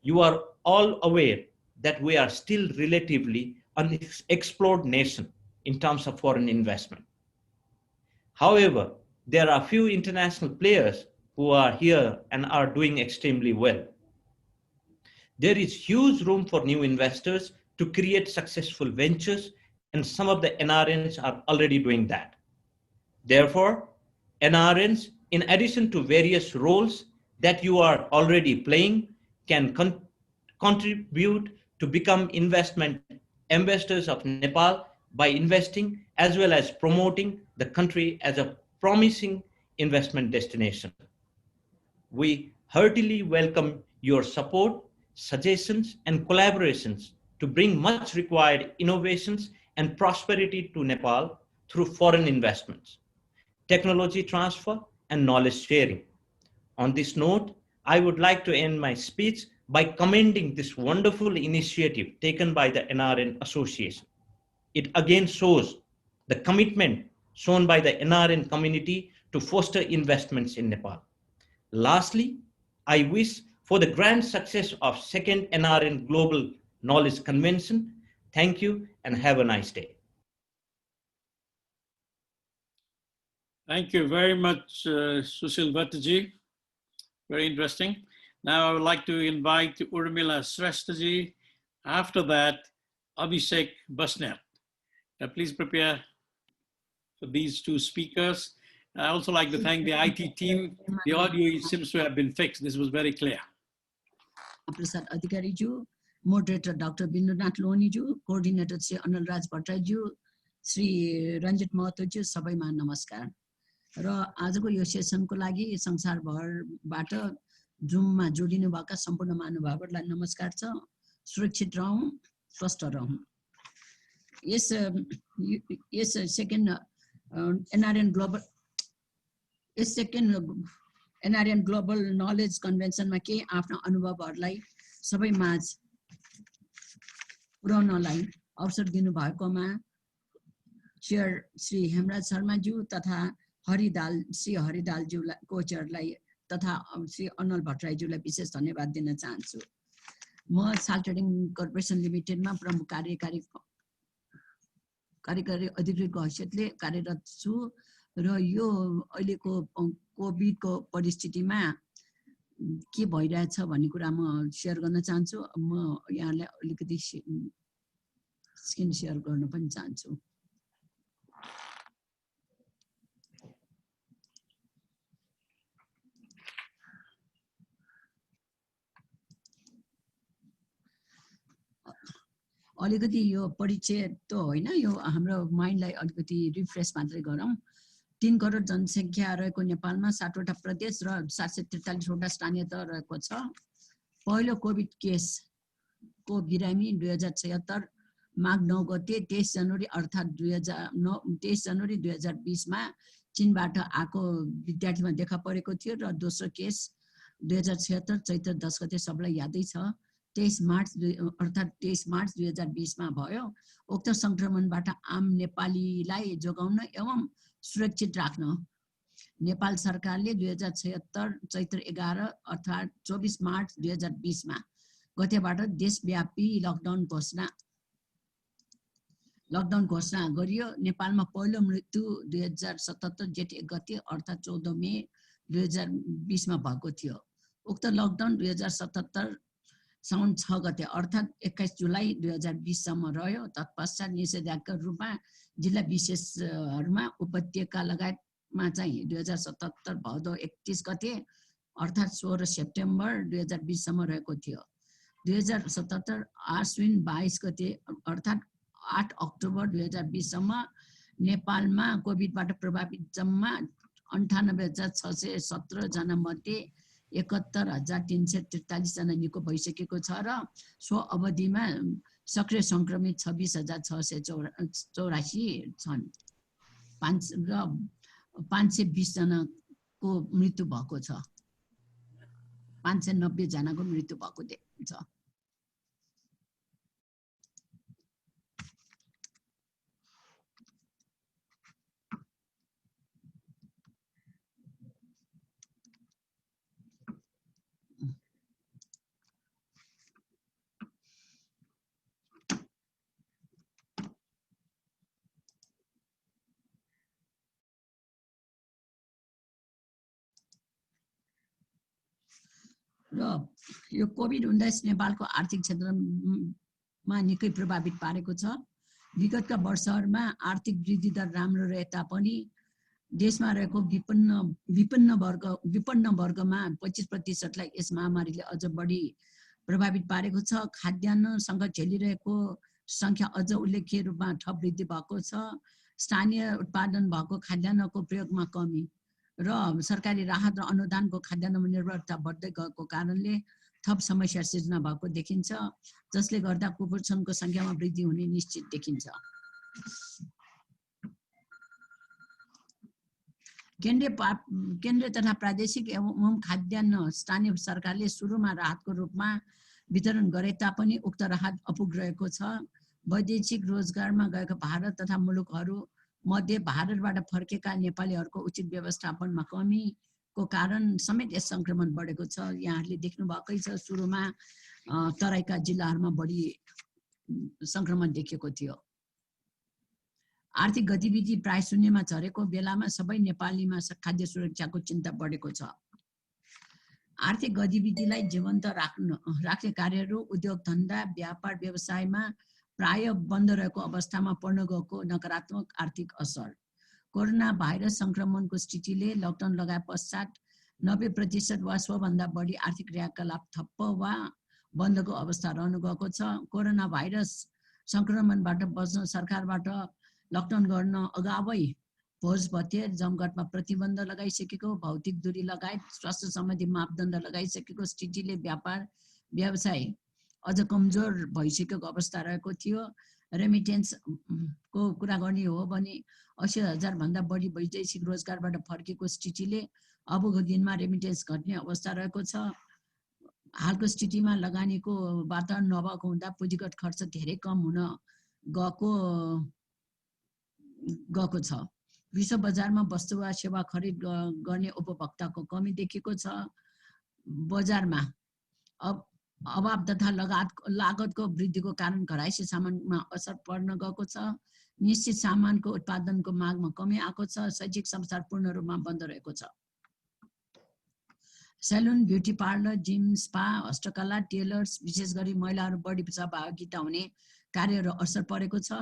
You are all aware that we are still relatively an explored nation in terms of foreign investment. However, there are few international players who are here and are doing extremely well. There is huge room for new investors to create successful ventures, and some of the NRNs are already doing that. Therefore, NRNs, in addition to various roles that you are already playing, can contribute to become investment ambassadors of Nepal by investing as well as promoting the country as a promising investment destination. We heartily welcome your support, suggestions, and collaborations to bring much required innovations and prosperity to Nepal through foreign investments, technology transfer, and knowledge sharing. On this note, I would like to end my speech by commending this wonderful initiative taken by the NRN Association. It again shows the commitment shown by the NRN community to foster investments in Nepal. Lastly, I wish for the grand success of second NRN Global Knowledge Convention. Thank you and have a nice day. Thank you very much, Sushil Bhattaji. Very interesting. Now I would like to invite Urmila Shresthaji. After that, Abhishek Basnet. Please prepare for these two speakers. I also like to thank the IT team. The audio seems to have been fixed. This was very clear. Prasad Adhikari ju, moderator Dr. Bindunath Lohani ju, coordinator Sri Anil Raj Bhattai ju, Sri Ranjit Mahato ju, सबैमा नमस्कार। र आजको यो सेसनको लागि संसारभरबाट जुममा जोडिनु भएका सम्पूर्ण महानुभावहरूलाई नमस्कार छ। सुरक्षित रहौं, स्वस्थ रहौं। Yes second NRN global knowledge कन्भेन्सनमा के आफ्ना अनुभवहरूलाई सबै माझ पुर्याउनलाई अवसर दिनुभएकोमा चेयर श्री हेमराज शर्माज्यू तथा श्री हरिदालज्यूलाई कोचेयरलाई तथा श्री अनल भट्टराईज्यूलाई विशेष धन्यवाद दिन चाहन्छु। म साल ट्रेडिङ कर्पोरेसन लिमिटेडमा प्रमुख कार्यकारी कार्यकारी अधिकृतको हैसियतले कार्यरत छु र यो अहिलेको कोभिडको परिस्थितिमा के भइरहेछ भन्ने कुरा म शेयर गर्न चाहन्छु। म यहाँलाई अलिकति स्क्रिन शेयर गर्न पनि चाहन्छु। अलिकति यो परिचय त होइन, यो हाम्रो माइन्डलाई अलिकति रिफ्रेस मात्रै गरौँ। 3 करोड जनसङ्ख्या रहेको नेपालमा 60वटा प्रदेश र 743वटा स्थानीय तह रहेको छ। पहिलो कोभिड केसको बिरामी 2076 माघ 9 गते 23 जनवरी अर्थात् 23 जनवरी 2020 मा चीनबाट आएको विद्यार्थीमा देखा परेको थियो र दोस्रो केस 2076 चैत्र 10 गते सबलाई यादै छ 23 मार्च 2020 मा भयो। उक्त संक्रमणबाट आम नेपालीलाई जोगाउन एवं सुरक्षित राख्न नेपाल सरकारले 2076 चैत्र 11 अर्थात् 24 मार्च 2020 मा गतेबाट देशव्यापी लकडाउन घोषणा गरियो। नेपालमा पहिलो मृत्यु 2077 जेठ 1 गते अर्थात् 14 मे 2020 मा भएको थियो। उक्त लकडाउन 2077 साउन 6 गते अर्थात् 21 जुलाई 2020 सम्म रह्यो। तत्पश्चात निषेधाज्ञाका रूपमा जिल्ला विशेषहरूमा उपत्यका लगायतमा चाहिँ 2077 भदौ 31 गते अर्थात् 16 सेप्टेम्बर 2020 सम्म रहेको थियो। 2077 आश्विन 22 गते अर्थात् 8 अक्टोबर 2020 सम्म नेपालमा कोभिडबाट प्रभावित जम्मा 98,617 जना मध्ये 71,343 जना निको भइसकेको छ र सो अवधिमा सक्रिय संक्रमित 26,684 छन्। 520 जनाको मृत्यु भएको छ। 590 जनाको मृत्यु भएको छ। र यो कोभिड-19 नेपालको आर्थिक क्षेत्रमा निकै प्रभावित पारेको छ। विगतका वर्षहरूमा आर्थिक वृद्धि दर राम्रो रहे तापनि देशमा रहेको विपन्न वर्गमा 25% लाई यस महामारीले अझ बढी प्रभावित पारेको छ। खाद्यान्नसँग झेलिरहेको संख्या अझ उल्लेख्य रूपमा थप वृद्धि भएको छ। स्थानीय उत्पादन भएको खाद्यान्नको प्रयोगमा कमी र सरकारी राहत र अनुदानको खाद्यान्नमा निर्भरता बढ्दै गएको कारणले थप समस्या सिर्जना भएको देखिन्छ, जसले गर्दा कुपोषणको संख्यामा वृद्धि हुने निश्चित देखिन्छ। केन्द्रीय तथा प्रादेशिक एवं खाद्यान्न स्थानीय सरकारले सुरुमा राहतको रूपमा वितरण गरे तापनि उक्त राहत अपुग रहेको छ। वैदेशिक रोजगारमा गएका भारत तथा मुलुकहरू मध्ये भारतबाट फर्केका नेपालीहरूको उचित व्यवस्थापनमा कमीको कारण समेत यस संक्रमण बढेको छ। यहाँहरूले देख्नु भएकै छ, सुरुमा तराईका जिल्लाहरूमा बढी संक्रमण देखिएको थियो। आर्थिक गतिविधि प्राय शून्यमा झरेको बेलामा सबै नेपालीमा खाद्य सुरक्षाको चिन्ता बढेको छ। आर्थिक गतिविधिलाई जीवन्त राख्ने कार्यहरू उद्योग धन्दा व्यापार व्यवसायमा प्राय बन्द रहेको अवस्थामा पर्न गएको नकारात्मक आर्थिक असर। कोरोना भाइरस संक्रमणको स्थितिले लकडाउन लगाए पश्चात 90% वा सोभन्दा बढी आर्थिक क्रियाकलाप ठप्प वा बन्दको अवस्था रहन गएको छ। कोरोना भाइरस संक्रमणबाट बच्न सरकारबाट लकडाउन गर्न अगावै भोज भतेर जमघटमा प्रतिबन्ध लगाइसकेको, भौतिक दूरी लगायत स्वास्थ्य सम्बन्धी मापदण्ड लगाइसकेको स्थितिले व्यापार व्यवसाय अझ कमजोर भइसकेको अवस्था रहेको थियो। रेमिटेन्सको कुरा गर्ने हो भने 80,000 भन्दा बढी वैदेशिक रोजगारबाट फर्केको स्थितिले अबको दिनमा रेमिटेन्स घट्ने अवस्था रहेको छ। हालको स्थितिमा लगानीको वातावरण नभएको हुँदा पुँजीगत खर्च धेरै कम हुन गएको छ। विश्व बजारमा वस्तु वा सेवा खरिद गर्ने उपभोक्ताको कमी देखिएको छ। बजारमा अभाव तथा लागतको वृद्धिको कारण घरायसी सामानमा असर पर्न गएको छ। निश्चित सामानको उत्पादनको मागमा कमी आएको छ। शैक्षिक संस्थान पूर्ण रूपमा बन्द रहेको छ। Salon, beauty parlour, gym, spa, हस्तकला, टेलर्स, विशेष गरी महिलाहरू बढी सहभागिता हुने कार्यहरू असर परेको छ।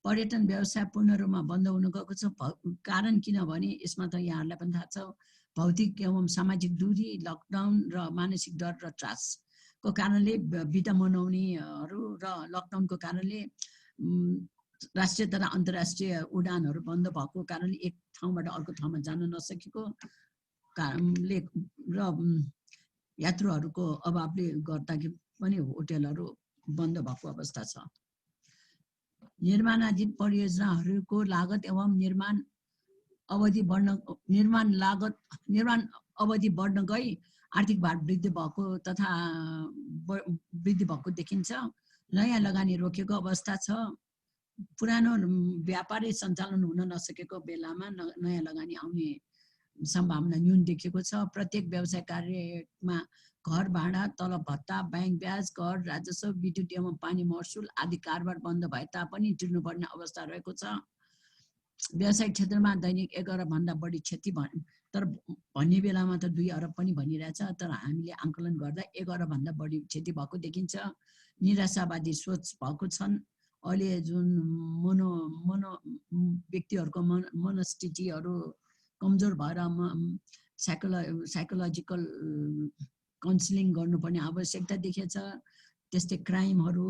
पर्यटन व्यवसाय पूर्ण रूपमा बन्द हुन गएको छ। कारण किनभने यसमा त यहाँहरूलाई पनि थाहा छ, भौतिक एवं सामाजिक दूरी, लकडाउन र मानसिक डर र त्रासको कारणले बिदा मनाउनेहरू र लकडाउनको कारणले राष्ट्रिय तथा अन्तर्राष्ट्रिय उडानहरू बन्द भएको कारणले एक ठाउँबाट अर्को ठाउँमा जान नसकेको कारणले र यात्रुहरूको अभावले गर्दाखेरि पनि होटलहरू बन्द भएको अवस्था छ। निर्माणाधीन परियोजनाहरूको लागत एवं निर्माण अवधि बढ्न गई आर्थिक भार वृद्धि भएको देखिन्छ। नयाँ लगानी रोकेको अवस्था छ। पुरानो व्यापारै सञ्चालन हुन नसकेको बेलामा नयाँ लगानी आउने सम्भावना न्यून देखिएको छ। प्रत्येक व्यवसाय कार्यमा घर भाडा, तलब भत्ता, बैंक ब्याज, कर, राजस्व, विद्युत एवं पानी महसुल आदि कारोबार बन्द भए तापनि तिर्नुपर्ने अवस्था रहेको छ। व्यवसायिक क्षेत्रमा दैनिक 1 अरब भन्दा बढी क्षति तर भन्ने बेलामा त 2 अरब पनि भनिरहेछ, तर हामीले आंकलन गर्दा 1 अरब भन्दा बढी क्षति भएको देखिन्छ। निराशावादी सोच भएको छन्। अहिले जुन व्यक्तिहरूको मनस्थितिहरू कमजोर भएर साइकोलोजिकल काउन्सिलिङ गर्नुपर्ने आवश्यकता देखिएछ। त्यस्तै क्राइमहरू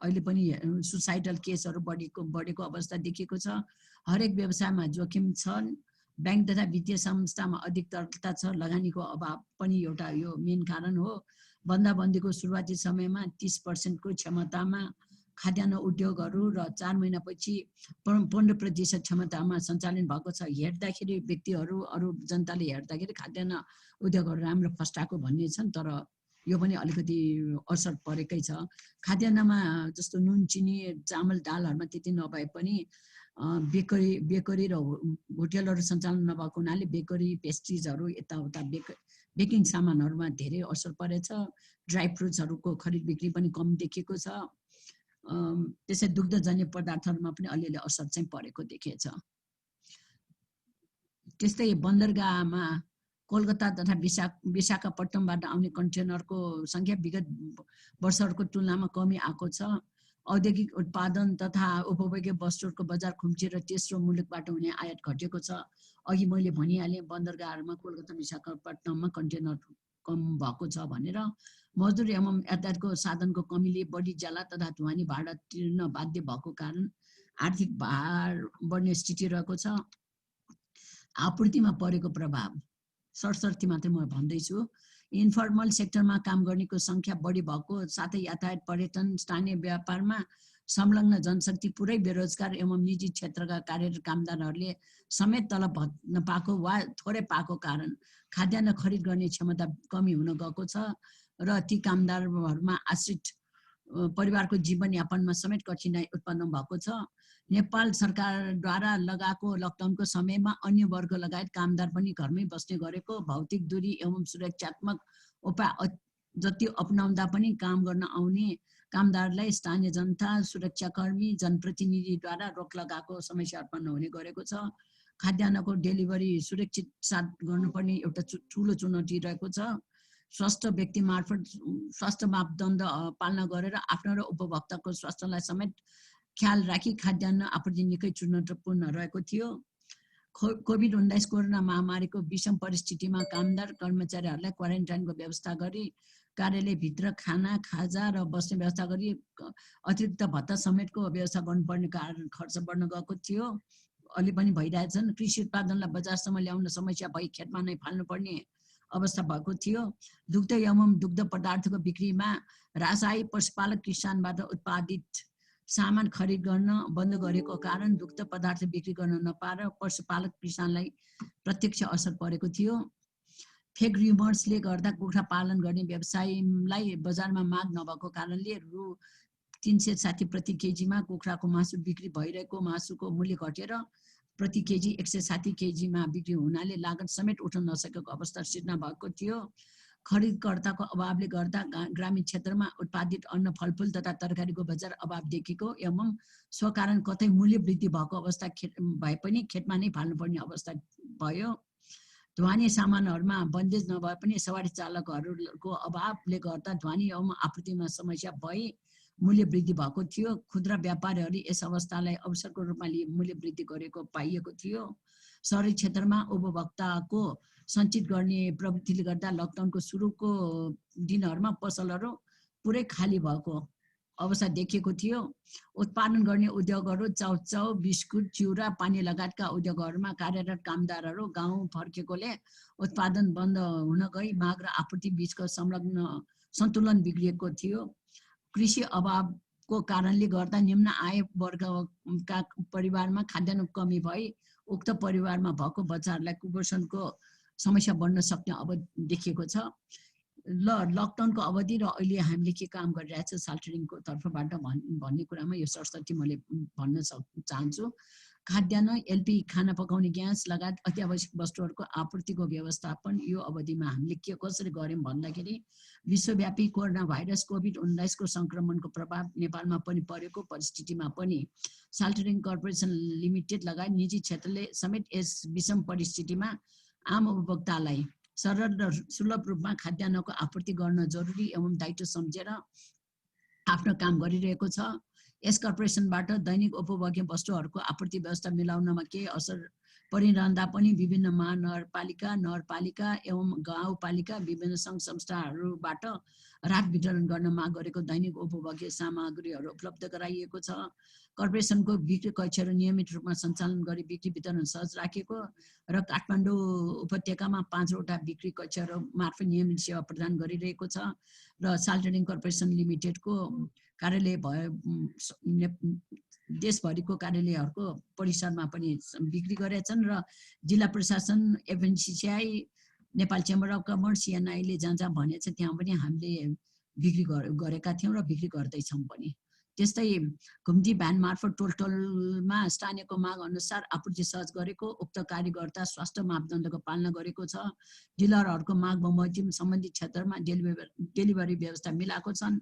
अहिले पनि सुसाइडल केसहरू बढेको अवस्था देखिएको छ। हरेक व्यवसायमा जोखिम छन्। बैंक तथा वित्तीय संस्थामा अधिक तरलता छ। लगानीको अभाव पनि एउटा यो मेन कारण हो। बन्दाबन्दीको सुरुवाती समयमा 30% क्षमतामा खाद्यान्न उद्योगहरू र 4 महिनापछि 15% क्षमतामा सञ्चालन भएको छ। हेर्दाखेरि व्यक्तिहरू अरू जनताले हेर्दाखेरि खाद्यान्न उद्योगहरू राम्रो फस्टाएको भन्ने छन्, तर यो पनि अलिकति असर परेकै छ। खाद्यान्नमा जस्तो नुन, चिनी, चामल, दालहरूमा त्यति नभए पनि बेकरी र होटलहरू सञ्चालन नभएको हुनाले बेकरी, पेस्ट्रिजहरू, यताउता बेकिङ सामानहरूमा धेरै असर परेछ। ड्राई फ्रुट्सहरूको खरिद बिक्री पनि कम देखिएको छ। त्यसै दुग्धजन्य पदार्थहरूमा पनि अलिअलि असर चाहिँ परेको देखिएछ। त्यस्तै बन्दरगाहमा कोलकाता तथा विशाखापट्टनमबाट आउने कन्टेनरको सङ्ख्या विगत वर्षहरूको तुलनामा कमी आएको छ। औद्योगिक उत्पादन तथा उपभोग्य वस्तुहरूको बजार खुम्चिएर तेस्रो मुलुकबाट हुने आयात घटेको छ। अघि मैले भनिहालेँ बन्दरगाहमा कोलकाता विशाखापट्टनममा कन्टेनर कम भएको छ भनेर। मजदुर एवं यातायातको साधनको कमीले बढी ज्याला तथा ढुवानी भाडा तिर्न बाध्य भएको कारण आर्थिक भार बढ्ने स्थिति रहेको छ। आपूर्तिमा परेको प्रभाव सरसर्ती मात्रै म भन्दैछु। इन्फर्मल सेक्टरमा काम गर्नेको सङ्ख्या बढी भएको साथै यातायात, पर्यटन, स्थानीय व्यापारमा संलग्न जनशक्ति पुरै बेरोजगार एवं निजी क्षेत्रका कार्यरत कामदारहरूले समेत तलब नपाएको वा थोरै पाएको कारण खाद्यान्न खरिद गर्ने क्षमता कमी हुन गएको छ र ती कामदारहरूमा आश्रित परिवारको जीवनयापनमा समेत कठिनाइ उत्पन्न भएको छ। नेपाल सरकारद्वारा लगाएको लकडाउनको समयमा अन्य वर्ग लगायत कामदार पनि घरमै बस्ने गरेको, भौतिक दूरी एवं सुरक्षात्मक उपाय जति अपनाउँदा पनि काम गर्न आउने कामदारलाई स्थानीय जनता, सुरक्षाकर्मी, जनप्रतिनिधिद्वारा रोक लगाएको समस्या उत्पन्न हुने गरेको छ। खाद्यान्नको डेलिभरी सुरक्षित साथ गर्नुपर्ने एउटा ठुलो चुनौती रहेको छ। स्वास्थ्य व्यक्ति मार्फत स्वास्थ्य मापदण्ड पालना गरेर आफ्नो र उपभोक्ताको स्वास्थ्यलाई समेत ख्याल राखी खाद्यान्न आपूर्ति निकै चुनौतीपूर्ण रहेको थियो। कोभिड-19 कोरोना महामारीको विषम परिस्थितिमा कामदार कर्मचारीहरूलाई क्वारेन्टाइनको व्यवस्था गरी कार्यालयभित्र खाना, खाजा र बस्ने व्यवस्था गरी अतिरिक्त भत्ता समेतको व्यवस्था गर्नुपर्ने कारण खर्च बढ्न गएको थियो। अलि पनि भइरहेछन्। कृषि उत्पादनलाई बजारसम्म ल्याउन समस्या भई खेतमा नै फाल्नुपर्ने अवस्था भएको थियो। दुग्ध एवं दुग्ध पदार्थको बिक्रीमा रासाई पशुपालक किसानबाट उत्पादित सामान खरिद गर्न बन्द गरेको कारण दुग्ध पदार्थ बिक्री गर्न नपाएर पशुपालक किसानलाई प्रत्यक्ष असर परेको थियो। फेक र्युमर्सले गर्दा कुखुरा पालन गर्ने व्यवसायलाई बजारमा माग नभएको कारणले रु 360 प्रति केजीमा कुखुराको मासु बिक्री भइरहेको मासुको मूल्य घटेर प्रति केजी 160 केजीमा बिक्री हुनाले लागत समेत उठ्न नसकेको अवस्था सिर्जना भएको थियो। खरिदकर्ताको अभावले गर्दा ग्रामीण क्षेत्रमा उत्पादित अन्न फलफुल तथा तरकारीको बजार अभाव देखिएको एवं सो कारण कतै मूल्य वृद्धि भएको अवस्था भए पनि खेतमा नै फाल्नुपर्ने अवस्था भयो। ढुवानी सामानहरूमा बन्देज नभए पनि सवारी चालकहरूको अभावले गर्दा ढुवानी एवं आपूर्तिमा समस्या भई मूल्य वृद्धि भएको थियो। खुद्रा व्यापारीहरूले यस अवस्थालाई अवसरको रूपमा लिए मूल्य वृद्धि गरेको पाइएको थियो। शहरी क्षेत्रमा उपभोक्ताको सञ्चित गर्ने प्रवृत्तिले गर्दा लकडाउनको सुरुको दिनहरूमा पसलहरू पुरै खाली भएको अवस्था देखिएको थियो। उत्पादन गर्ने उद्योगहरू चाउचाउ, बिस्कुट, चिउरा, पानी लगायतका उद्योगहरूमा कार्यरत कामदारहरू गाउँ फर्केकोले उत्पादन बन्द हुन गई माग र आपूर्ति बीचको सन्तुलन बिग्रिएको थियो। कृषि अभावको कारणले गर्दा निम्न आय वर्गका परिवारमा खाद्यान्न कमी भई उक्त परिवारमा भएको बच्चाहरूलाई कुपोषणको समस्या बढ्न सक्ने अब देखिएको छ। लकडाउनको अवधि र अहिले हामीले के काम गरिरहेछ साल्टरिङको तर्फबाट भन्ने कुरामा यो सरस्वती मैले भन्न चाहन्छु। खाद्यान्न, एलपी, खाना पकाउने ग्यास लगायत अत्यावश्यक वस्तुहरूको आपूर्तिको व्यवस्थापन यो अवधिमा हामीले कसरी गर्यौँ भन्दाखेरि विश्वव्यापी कोरोना भाइरस कोभिड-19 को सङ्क्रमणको प्रभाव नेपालमा पनि परेको परिस्थितिमा पनि साल्टरिङ कर्पोरेसन लिमिटेड लगायत निजी क्षेत्रले समेत यस विषम परिस्थितिमा आम उपभोक्तालाई सरल र सुलभ रूपमा खाद्यान्नको आपूर्ति गर्न जरुरी एवं दायित्व सम्झेर आफ्नो काम गरिरहेको छ। यस कर्पोरेसनबाट दैनिक उपभोग्य वस्तुहरूको आपूर्ति व्यवस्था मिलाउनमा केही असर परिरहँदा पनि विभिन्न महानगरपालिका एवं गाउँपालिका विभिन्न सङ्घ संस्थाहरूबाट राहत वितरण गर्न माग गरेको दैनिक उपभोग्य सामग्रीहरू उपलब्ध गराइएको छ। कर्पोरेसनको बिक्री कक्षहरू नियमित रूपमा सञ्चालन गरी बिक्री वितरण सहज राखेको र काठमाडौँ उपत्यकामा 5वटा बिक्री कक्षहरू मार्फत नियमित सेवा प्रदान गरिरहेको छ र साल्टरिङ कर्पोरेसन लिमिटेडको कार्यालय देशभरिको कार्यालयहरूको परिसरमा पनि बिक्री गरेका छन् र जिल्ला प्रशासन, FNCCI, Nepal chamber of commerce, सिएनआईले जहाँ जहाँ भनेछ त्यहाँ पनि हामीले बिक्री गरेका थियौँ र बिक्री गर्दैछौँ पनि। त्यस्तै घुम्ती भ्यान मार्फत टोलमा स्थानीयको माग अनुसार आपूर्ति सहज गरेको, उक्त कार्यकर्ता स्वास्थ्य मापदण्डको पालना गरेको छ। डिलरहरूको माग बमोजिम सम्बन्धित क्षेत्रमा डेलिभरी व्यवस्था मिलाएको छन्।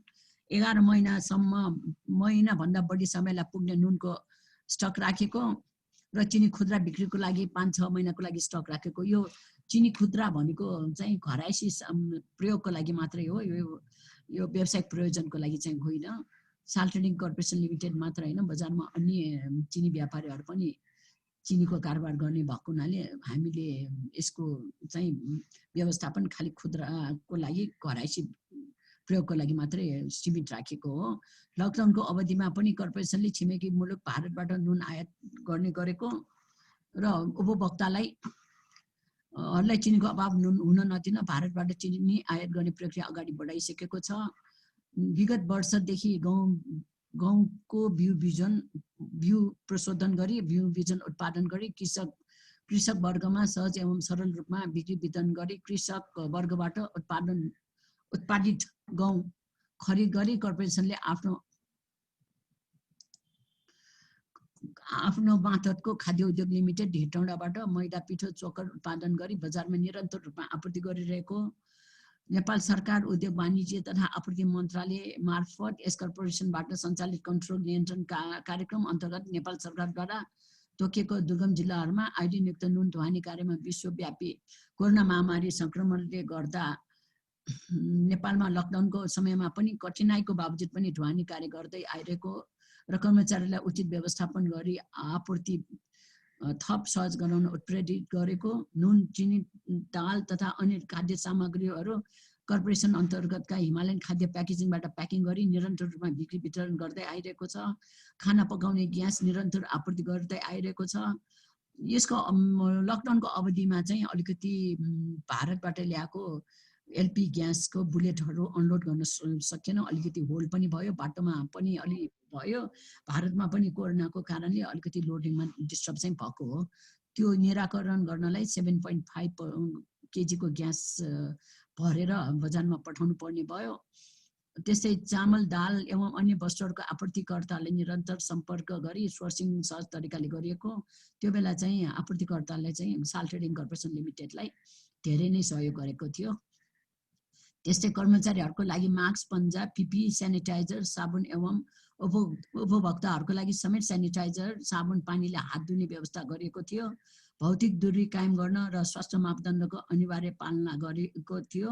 11 महिनाभन्दा बढी समयलाई पुग्ने नुनको स्टक राखेको र चिनी खुद्रा बिक्रीको लागि 5-6 महिनाको लागि स्टक राखेको। यो चिनी खुद्रा भनेको चाहिँ घरायसी प्रयोगको लागि मात्रै हो, यो व्यावसायिक प्रयोजनको लागि चाहिँ होइन। साल्टरिङ कर्पोरेसन लिमिटेड मात्र होइन, बजारमा अन्य चिनी व्यापारीहरू पनि चिनीको कारोबार गर्ने भएको हुनाले हामीले यसको चाहिँ व्यवस्थापन खालि खुद्राको लागि घरायसी प्रयोगको लागि मात्रै सीमित राखेको हो। लकडाउनको अवधिमा पनि कर्पोरेसनले छिमेकी मुलुक भारतबाट नुन आयात गर्ने गरेको र उपभोक्तालाई चिनीको अभाव हुन नदिन भारतबाट चिनी आयात गर्ने प्रक्रिया अगाडि बढाइसकेको छ। विगत वर्षदेखि गहुँको बिउ प्रशोधन गरी बिउ बिजन उत्पादन गरी कृषक वर्गमा सहज एवं सरल रूपमा बिक्री वितरण गरी कृषक वर्गबाट उत्पादित गहुँ खरिद गरी कर्पोरेसनले आफ्नो मातहतको खाद्य उद्योग लिमिटेड हेटौँडाबाट मैदा, पिठो, चोकर उत्पादन गरी बजारमा निरन्तर रूपमा आपूर्ति गरिरहेको। नेपाल सरकार उद्योग वाणिज्य तथा आपूर्ति मन्त्रालय मार्फत यस कर्पोरेसनबाट सञ्चालित कन्ट्रोल नियन्त्रण कार्यक्रम अन्तर्गत नेपाल सरकारद्वारा तोकिएको दुर्गम जिल्लाहरूमा आयोडिनयुक्त नुन ढुवानी कार्यमा विश्वव्यापी कोरोना महामारी सङ्क्रमणले गर्दा नेपालमा लकडाउनको समयमा पनि कठिनाइको बावजुद पनि ढुवानी कार्य गर्दै आइरहेको र कर्मचारीलाई उचित व्यवस्थापन गरी आपूर्ति थप सहज गराउन उत्प्रेरित गरेको। नुन, चिनी, दाल तथा अन्य खाद्य सामग्रीहरू कर्पोरेसन अन्तर्गतका हिमालयन खाद्य प्याकेजिङबाट प्याकिङ गरी निरन्तर रूपमा बिक्री वितरण गर्दै आइरहेको छ। खाना पकाउने ग्यास निरन्तर आपूर्ति गर्दै आइरहेको छ। यसको लकडाउनको अवधिमा चाहिँ अलिकति भारतबाट ल्याएको एलपी ग्यासको बुलेटहरू अनलोड गर्न सकेन, अलिकति होल्ड पनि भयो, बाटोमा पनि अलि भयो। भारतमा पनि कोरोनाको कारणले अलिकति लोडिङमा डिस्टर्ब चाहिँ भएको हो। त्यो निराकरण गर्नलाई 7.5 केजीको ग्यास भरेर बजारमा पठाउनु पर्ने भयो। त्यस्तै चामल, दाल एवं अन्य वस्तुहरूको आपूर्तिकर्ताले निरन्तर सम्पर्क गरी सोर्सिङ सहज तरिकाले गरिएको। त्यो बेला चाहिँ आपूर्तिकर्ताले चाहिँ साल्टरिङ कर्पोरेसन लिमिटेडलाई धेरै नै सहयोग गरेको थियो। त्यस्तै कर्मचारीहरूको लागि मास्क, पन्जा, पिपी, सेनिटाइजर, साबुन एवं उपभोक्ताहरूको लागि समेत सेनिटाइजर, साबुन, पानीले हात धुने व्यवस्था गरिएको थियो। भौतिक दूरी कायम गर्न र स्वास्थ्य मापदण्डको अनिवार्य पालना गरिएको थियो।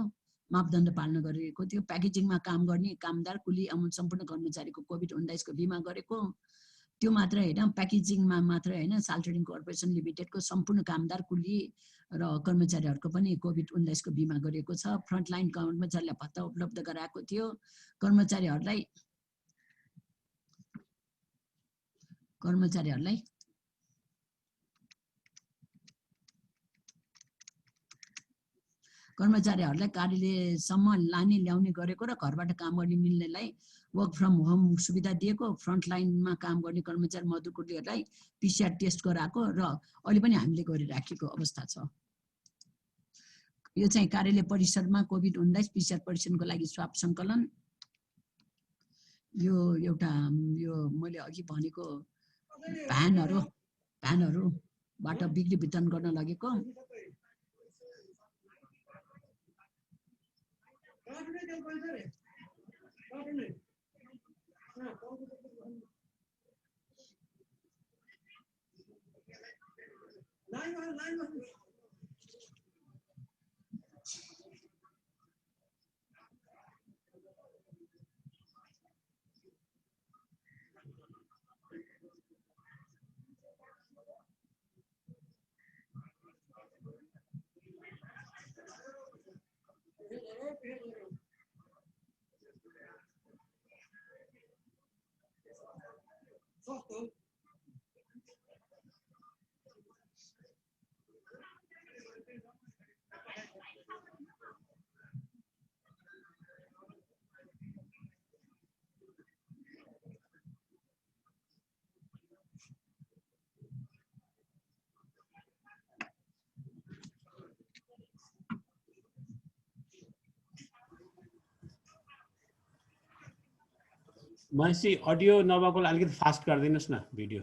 प्याकेजिङमा काम गर्ने कामदार, कुली एवं सम्पूर्ण कर्मचारीको कोभिड-19 को बिमा गरेको। त्यो मात्र हैन, प्याकेजिङमा मात्र हैन, साल ट्रेडिङ कर्पोरेसन लिमिटेडको सम्पूर्ण कामदार, कुली र कर्मचारीहरूको पनि कोभिड-19 को बिमा गरिएको छ। फ्रन्टलाइन कर्मचारीलाई भत्ता उपलब्ध गराएको थियो। कर्मचारीहरूलाई कार्यालयसम्म लाने ल्याउने गरेको र घरबाट काम गर्ने मिल्नेलाई वर्क फ्रम होम सुविधा दिएको। फ्रन्टलाइनमा काम गर्ने कर्मचारी मजदुरहरूलाई PCR टेस्ट गराएको र अहिले पनि हामीले गरिराखेको अवस्था छ। यो चाहिँ कार्यालय परिसरमा कोभिड-19 PCR परीक्षणको लागि स्वाब सङ्कलन। यो एउटा यो मैले अघि भनेको भ्यानहरूबाट बिक्री वितरण गर्न लगेको। मान्छे अडियो नभएकोलाई अलिकति फास्ट गरिदिनुस् न भिडियो।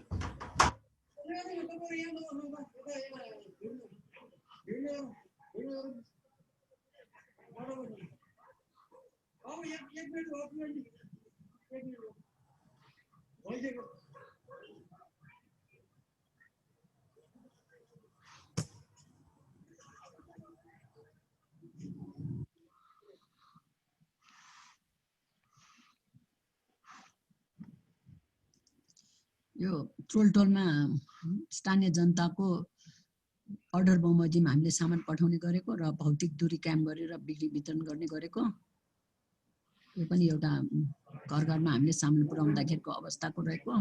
यो टोलटोलमा स्थानीय जनताको अर्डर बमोजिम हामीले सामान पठाउने गरेको र भौतिक दूरी कायम गरेर बिक्री वितरण गर्ने गरेको। यो पनि एउटा घर घरमा हामीले सामान पुर्याउँदाखेरिको अवस्थाको रहेको।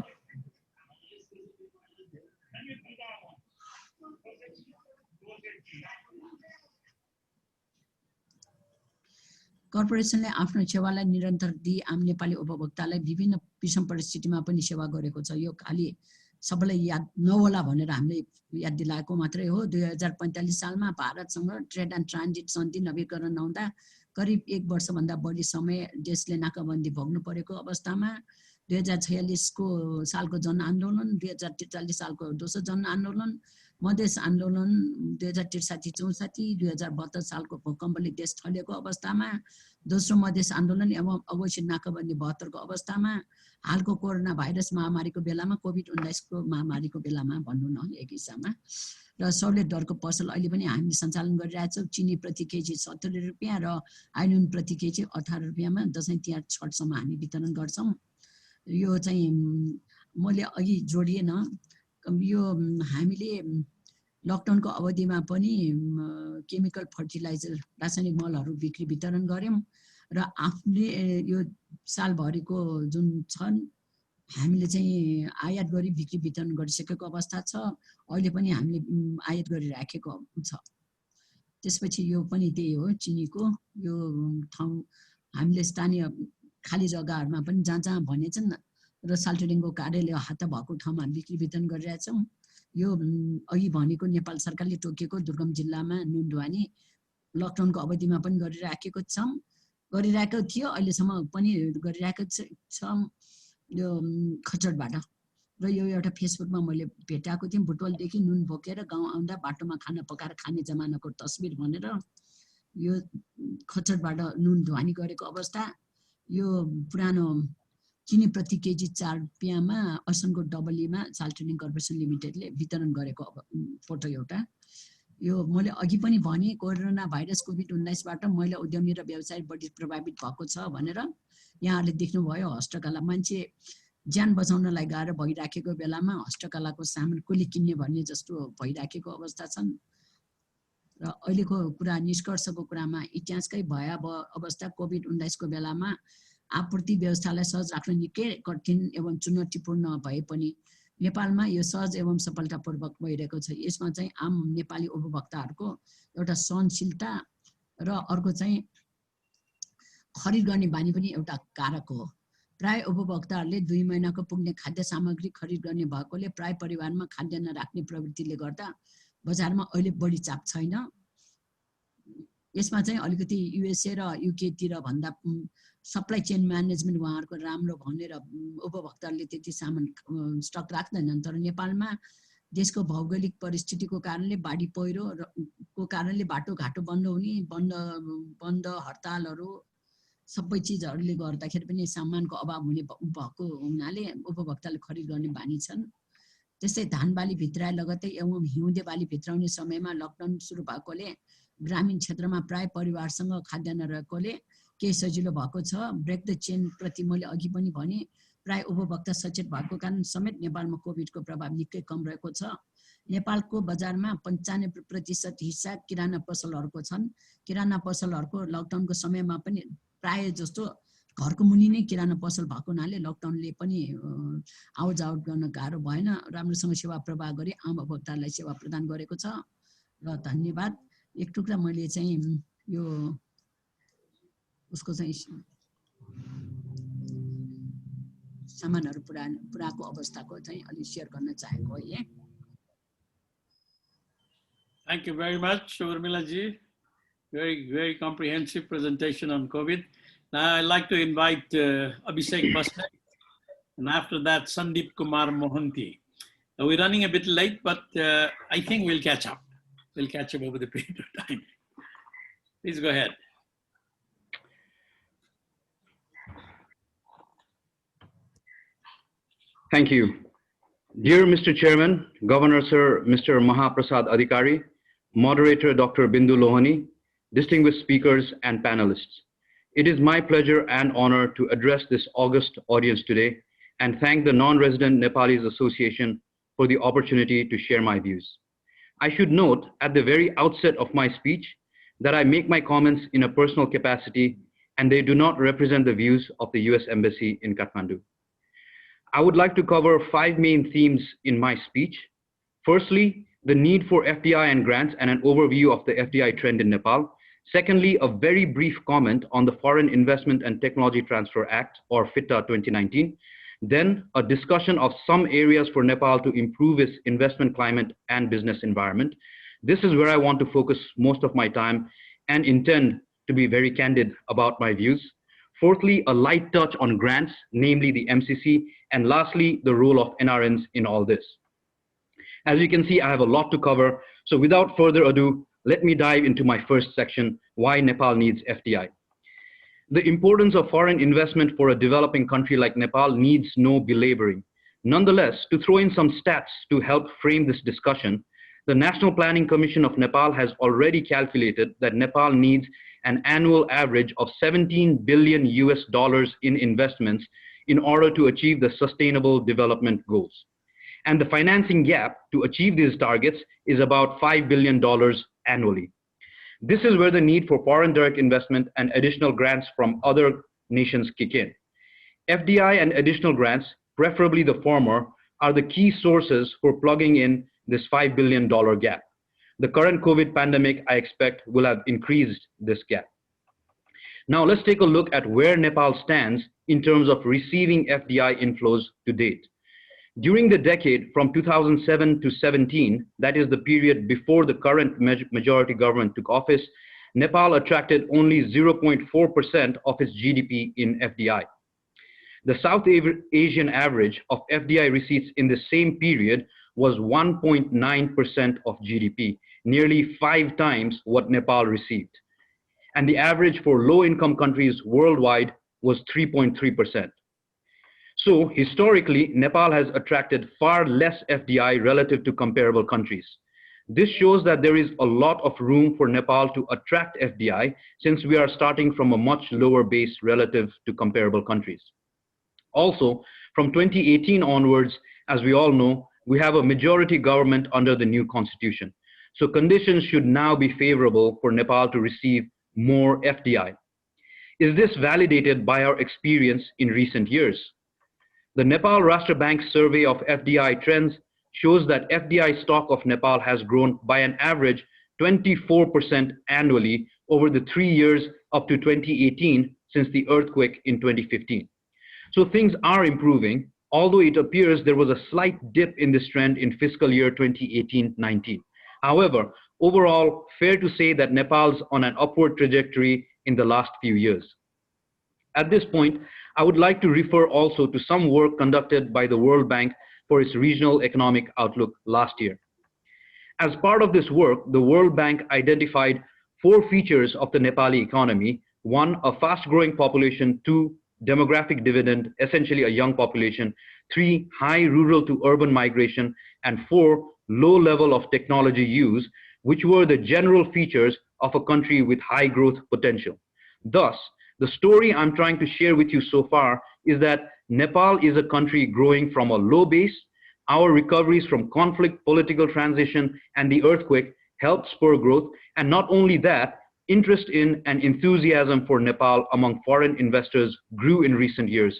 कर्पोरेसनले आफ्नो सेवालाई निरन्तर दिई आम नेपाली उपभोक्तालाई विभिन्न विषम परिस्थितिमा पनि सेवा गरेको छ। यो खालि सबैलाई याद नहोला भनेर हामीले याद दिलाएको मात्रै हो। 2045 सालमा भारतसँग ट्रेड एन्ड ट्रान्जिट सन्धि नवीकरण नहुँदा करिब 1 वर्षभन्दा बढी समय देशले नाकाबन्दी भोग्नु परेको अवस्थामा 2046 सालको जनआन्दोलन, 2043 सालको दोस्रो जनआन्दोलन, मधेस आन्दोलन 2063-64, 2072 सालको भूकम्पले देश ठलेको अवस्थामा दोस्रो मधेस आन्दोलन एवं अघोषित नाकाबन्दी 72 को अवस्थामा हालको कोरोना भाइरस महामारीको बेलामा कोभिड-19 को महामारीको बेलामा भन्नु न एक हिसाबमा र सहुलियत दरको पसल अहिले पनि हामीले सञ्चालन गरिरहेछौँ। चिनी प्रति केजी 70 रुपियाँ र आइनुन प्रति केजी 18 रुपियाँमा दसैँ तिहार छठसम्म हामी वितरण गर्छौँ। यो चाहिँ मैले अघि जोडिएन, यो हामीले लकडाउनको अवधिमा पनि केमिकल फर्टिलाइजर रासायनिक मलहरू बिक्री वितरण गऱ्यौँ र आफूले यो सालभरिको जुन छन् हामीले चाहिँ आयात गरी बिक्री वितरण गरिसकेको अवस्था छ। अहिले पनि हामीले आयात गरिराखेको छ। त्यसपछि यो पनि त्यही हो चिनीको यो ठाउँ हामीले स्थानीय खाली जग्गाहरूमा पनि जहाँ जहाँ भनेछन् र साल ट्रेडिङको कार्यालय हात भएको ठाउँमा बिक्री वितरण गरिरहेछौँ। यो अघि भनेको नेपाल सरकारले तोकेको दुर्गम जिल्लामा नुन ढुवानी लकडाउनको अवधिमा पनि गरिरहेको थियो, अहिलेसम्म पनि गरिरहेको छौँ यो खचरबाट। र यो एउटा फेसबुकमा मैले भेटाएको थिएँ, बुटवलदेखि नुन बोकेर गाउँ आउँदा बाटोमा खाना पकाएर खाने जमानाको तस्बिर भनेर यो खच्चडबाट नुन ढुवानी गरेको अवस्था, यो पुरानो चिनी प्रति केजी 4 रुपियाँमा असनको डबलीमा साल ट्रेडिङ कर्पोरेसन लिमिटेडले वितरण गरेको फोटो एउटा। यो मैले अघि पनि भने कोरोना भाइरस कोभिड-19बाट महिला उद्यमी र व्यवसाय बढी प्रभावित भएको छ भनेर यहाँहरूले देख्नुभयो। हस्तकला मान्छे ज्यान बचाउनलाई गाह्रो भइराखेको बेलामा हस्तकलाको सामान कसले किन्ने भन्ने जस्तो भइराखेको अवस्था छन्। र अहिलेको कुरा निष्कर्षको कुरामा इतिहासकै भयावह अवस्था कोभिड-19को बेलामा आपूर्ति व्यवस्थालाई सहज राख्न निकै कठिन एवं चुनौतीपूर्ण भए पनि नेपालमा यो सहज एवं सफलतापूर्वक भइरहेको छ। यसमा चाहिँ आम नेपाली उपभोक्ताहरूको एउटा सहनशीलता र अर्को चाहिँ खरिद गर्ने बानी पनि एउटा कारक हो। प्राय उपभोक्ताहरूले 2 महिनाको पुग्ने खाद्य सामग्री खरिद गर्ने भएकोले प्राय परिवारमा खाद्यान्न राख्ने प्रवृत्तिले गर्दा बजारमा अहिले बढी चाप छैन। यसमा चाहिँ अलिकति युएसए र युकेतिर भन्दा सप्लाई चेन म्यानेजमेन्ट उहाँहरूको राम्रो भनेर उपभोक्ताहरूले त्यति सामान स्टक राख्दैनन्। तर नेपालमा देशको भौगोलिक परिस्थितिको कारणले बाढी पहिरोको कारणले बाटोघाटो बन्द हुने, बन्द हडतालहरू सबै चिजहरूले गर्दाखेरि पनि सामानको अभाव हुने भएको हुनाले उपभोक्ताले खरिद गर्ने बानी छन्। त्यस्तै धान बाली भित्राए लगत्तै एवं हिउँदे बाली भित्राउने समयमा लकडाउन सुरु भएकोले ग्रामीण क्षेत्रमा प्राय परिवारसँग खाद्यान्न रहेकोले केही सजिलो भएको छ। ब्रेक द चेन प्रति मैले अघि पनि भने प्राय उपभोक्ता सचेत भएको कारण समेत नेपालमा कोभिडको प्रभाव निकै कम रहेको छ। नेपालको बजारमा 95% हिस्सा किराना पसलहरूको छन्। किराना पसलहरूको लकडाउनको समयमा पनि प्राय जस्तो घरको मुनि नै किराना पसल भएको हुनाले लकडाउनले पनि आउट गर्न गाह्रो भएन। राम्रोसँग सेवा प्रवाह गरी आम उपभोक्तालाई सेवा प्रदान गरेको छ। र धन्यवाद। एक टुक्रा मैले चाहिँ यो उसको चाहिँ सामानहरू पुराको अवस्थाको चाहिँ अलि सेयर गर्न चाहेको है। Thank you very much, Urmila ji. Very comprehensive presentation on COVID. Now I'd like to invite Abhishek Basne, and after that Sandeep Kumar Mohanty. We're running a bit late, but I think we'll catch up. We'll catch up over the period of time. Please go ahead. Thank you. Dear Mr. Chairman, Governor Sir Mr. Mahaprasad Adhikari, Moderator Dr. Bindu Lohani, distinguished speakers and panelists. It is my pleasure and honor to address this august audience today and thank the Non-Resident Nepalis Association for the opportunity to share my views. I should note at the very outset of my speech that I make my comments in a personal capacity and they do not represent the views of the US Embassy in Kathmandu. I would like to cover 5 main themes in my speech. Firstly, the need for FDI and grants and an overview of the FDI trend in Nepal. Secondly, a very brief comment on the Foreign Investment and Technology Transfer Act, or FITA 2019. Then a discussion of some areas for Nepal to improve its investment climate and business environment. This is where I want to focus most of my time and intend to be very candid about my views. Fourthly, a light touch on grants, namely the MCC, and lastly, the role of NRNs in all this. As you can see, I have a lot to cover, so without further ado, let me dive into my first section, why Nepal needs FDI. The importance of foreign investment for a developing country like Nepal needs no belaboring. Nonetheless, to throw in some stats to help frame this discussion, the National Planning Commission of Nepal has already calculated that Nepal needs an annual average of $17 billion in investments in order to achieve the Sustainable Development Goals. And the financing gap to achieve these targets is about $5 billion annually. This is where the need for foreign direct investment and additional grants from other nations kick in. FDI and additional grants, preferably the former, are the key sources for plugging in this $5 billion gap. The current COVID pandemic, I expect, will have increased this gap. Now let's take a look at where Nepal stands in terms of receiving FDI inflows to date. During the decade from 2007 to 17, that is the period before the current majority government took office, Nepal attracted only 0.4% of its GDP in FDI. The South Asian average of FDI receipts in the same period was 1.9% of GDP, nearly 5 times what Nepal received. and the average for low-income countries worldwide was 3.3%. So historically, Nepal has attracted far less FDI relative to comparable countries. This shows that there is a lot of room for Nepal to attract FDI since we are starting from a much lower base relative to comparable countries. Also, from 2018 onwards, as we all know, we have a majority government under the new constitution. So conditions should now be favorable for Nepal to receive more FDI. Is this validated by our experience in recent years? The Nepal Rashtra Bank survey of FDI trends shows that FDI stock of Nepal has grown by an average 24% annually over the 3 years up to 2018 since the earthquake in 2015. So things are improving, although it appears there was a slight dip in this trend in fiscal year 2018-19. However, overall, fair to say that Nepal's on an upward trajectory in the last few years. At this point, I would like to refer also to some work conducted by the World Bank for its regional economic outlook last year. As part of this work, the World Bank identified 4 features of the Nepali economy: 1, a fast-growing population; 2, demographic dividend, essentially a young population; 3, high rural to urban migration; and 4, low level of technology use, which were the general features of a country with high growth potential. Thus, the story I'm trying to share with you so far is that Nepal is a country growing from a low base. Our recoveries from conflict, political transition, and the earthquake helped spur growth. And not only that, interest in and enthusiasm for Nepal among foreign investors grew in recent years.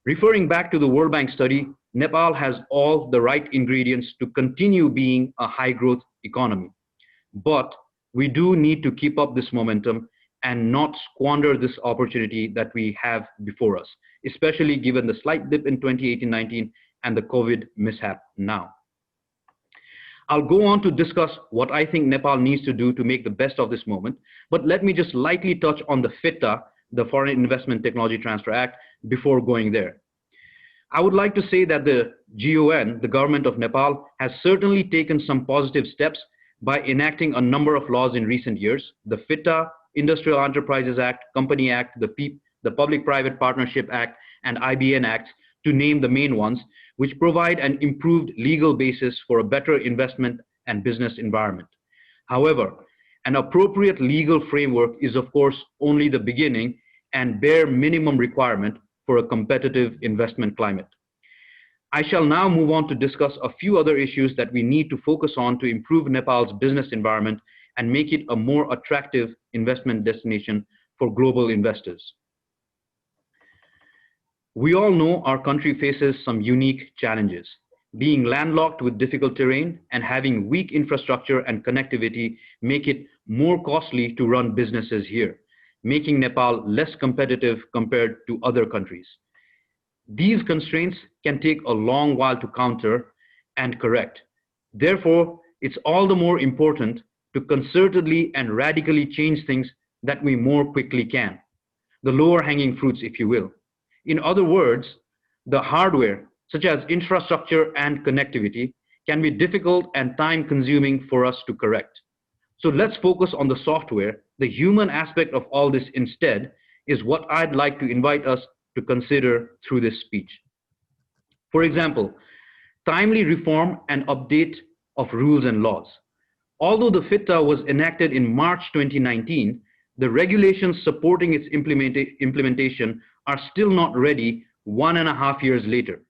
Referring back to the World Bank study, Nepal has all the right ingredients to continue being a high growth economy. But we do need to keep up this momentum and not squander this opportunity that we have before us, especially given the slight dip in 2018-19 and the COVID mishap now. I'll go on to discuss what I think Nepal needs to do to make the best of this moment, but let me just lightly touch on the FITA, the Foreign Investment Technology Transfer Act, before going there. I would like to say that the GON, the government of Nepal, has certainly taken some positive steps by enacting a number of laws in recent years. The FITA, Industrial Enterprises Act, Company Act, the PEEP, the Public-Private Partnership Act, and IBN Act, to name the main ones, which provide an improved legal basis for a better investment and business environment. However, an appropriate legal framework is of course only the beginning and bare minimum requirement for a competitive investment climate. I shall now move on to discuss a few other issues that we need to focus on to improve Nepal's business environment and make it a more attractive investment destination for global investors. We all know our country faces some unique challenges. Being landlocked with difficult terrain and having weak infrastructure and connectivity make it more costly to run businesses here, making Nepal less competitive compared to other countries. These constraints can take a long while to counter and correct. Therefore, it's all the more important to concertedly and radically change things that we more quickly can. The lower hanging fruits, if you will. In other words, the hardware, such as infrastructure and connectivity, can be difficult and time consuming for us to correct. So let's focus on the software. The human aspect of all this instead is what I'd like to invite us to consider through this speech. For example, timely reform and update of rules and laws. Although the FITA was enacted in March 2019, the regulations supporting its implementation are still not ready 1.5 years later.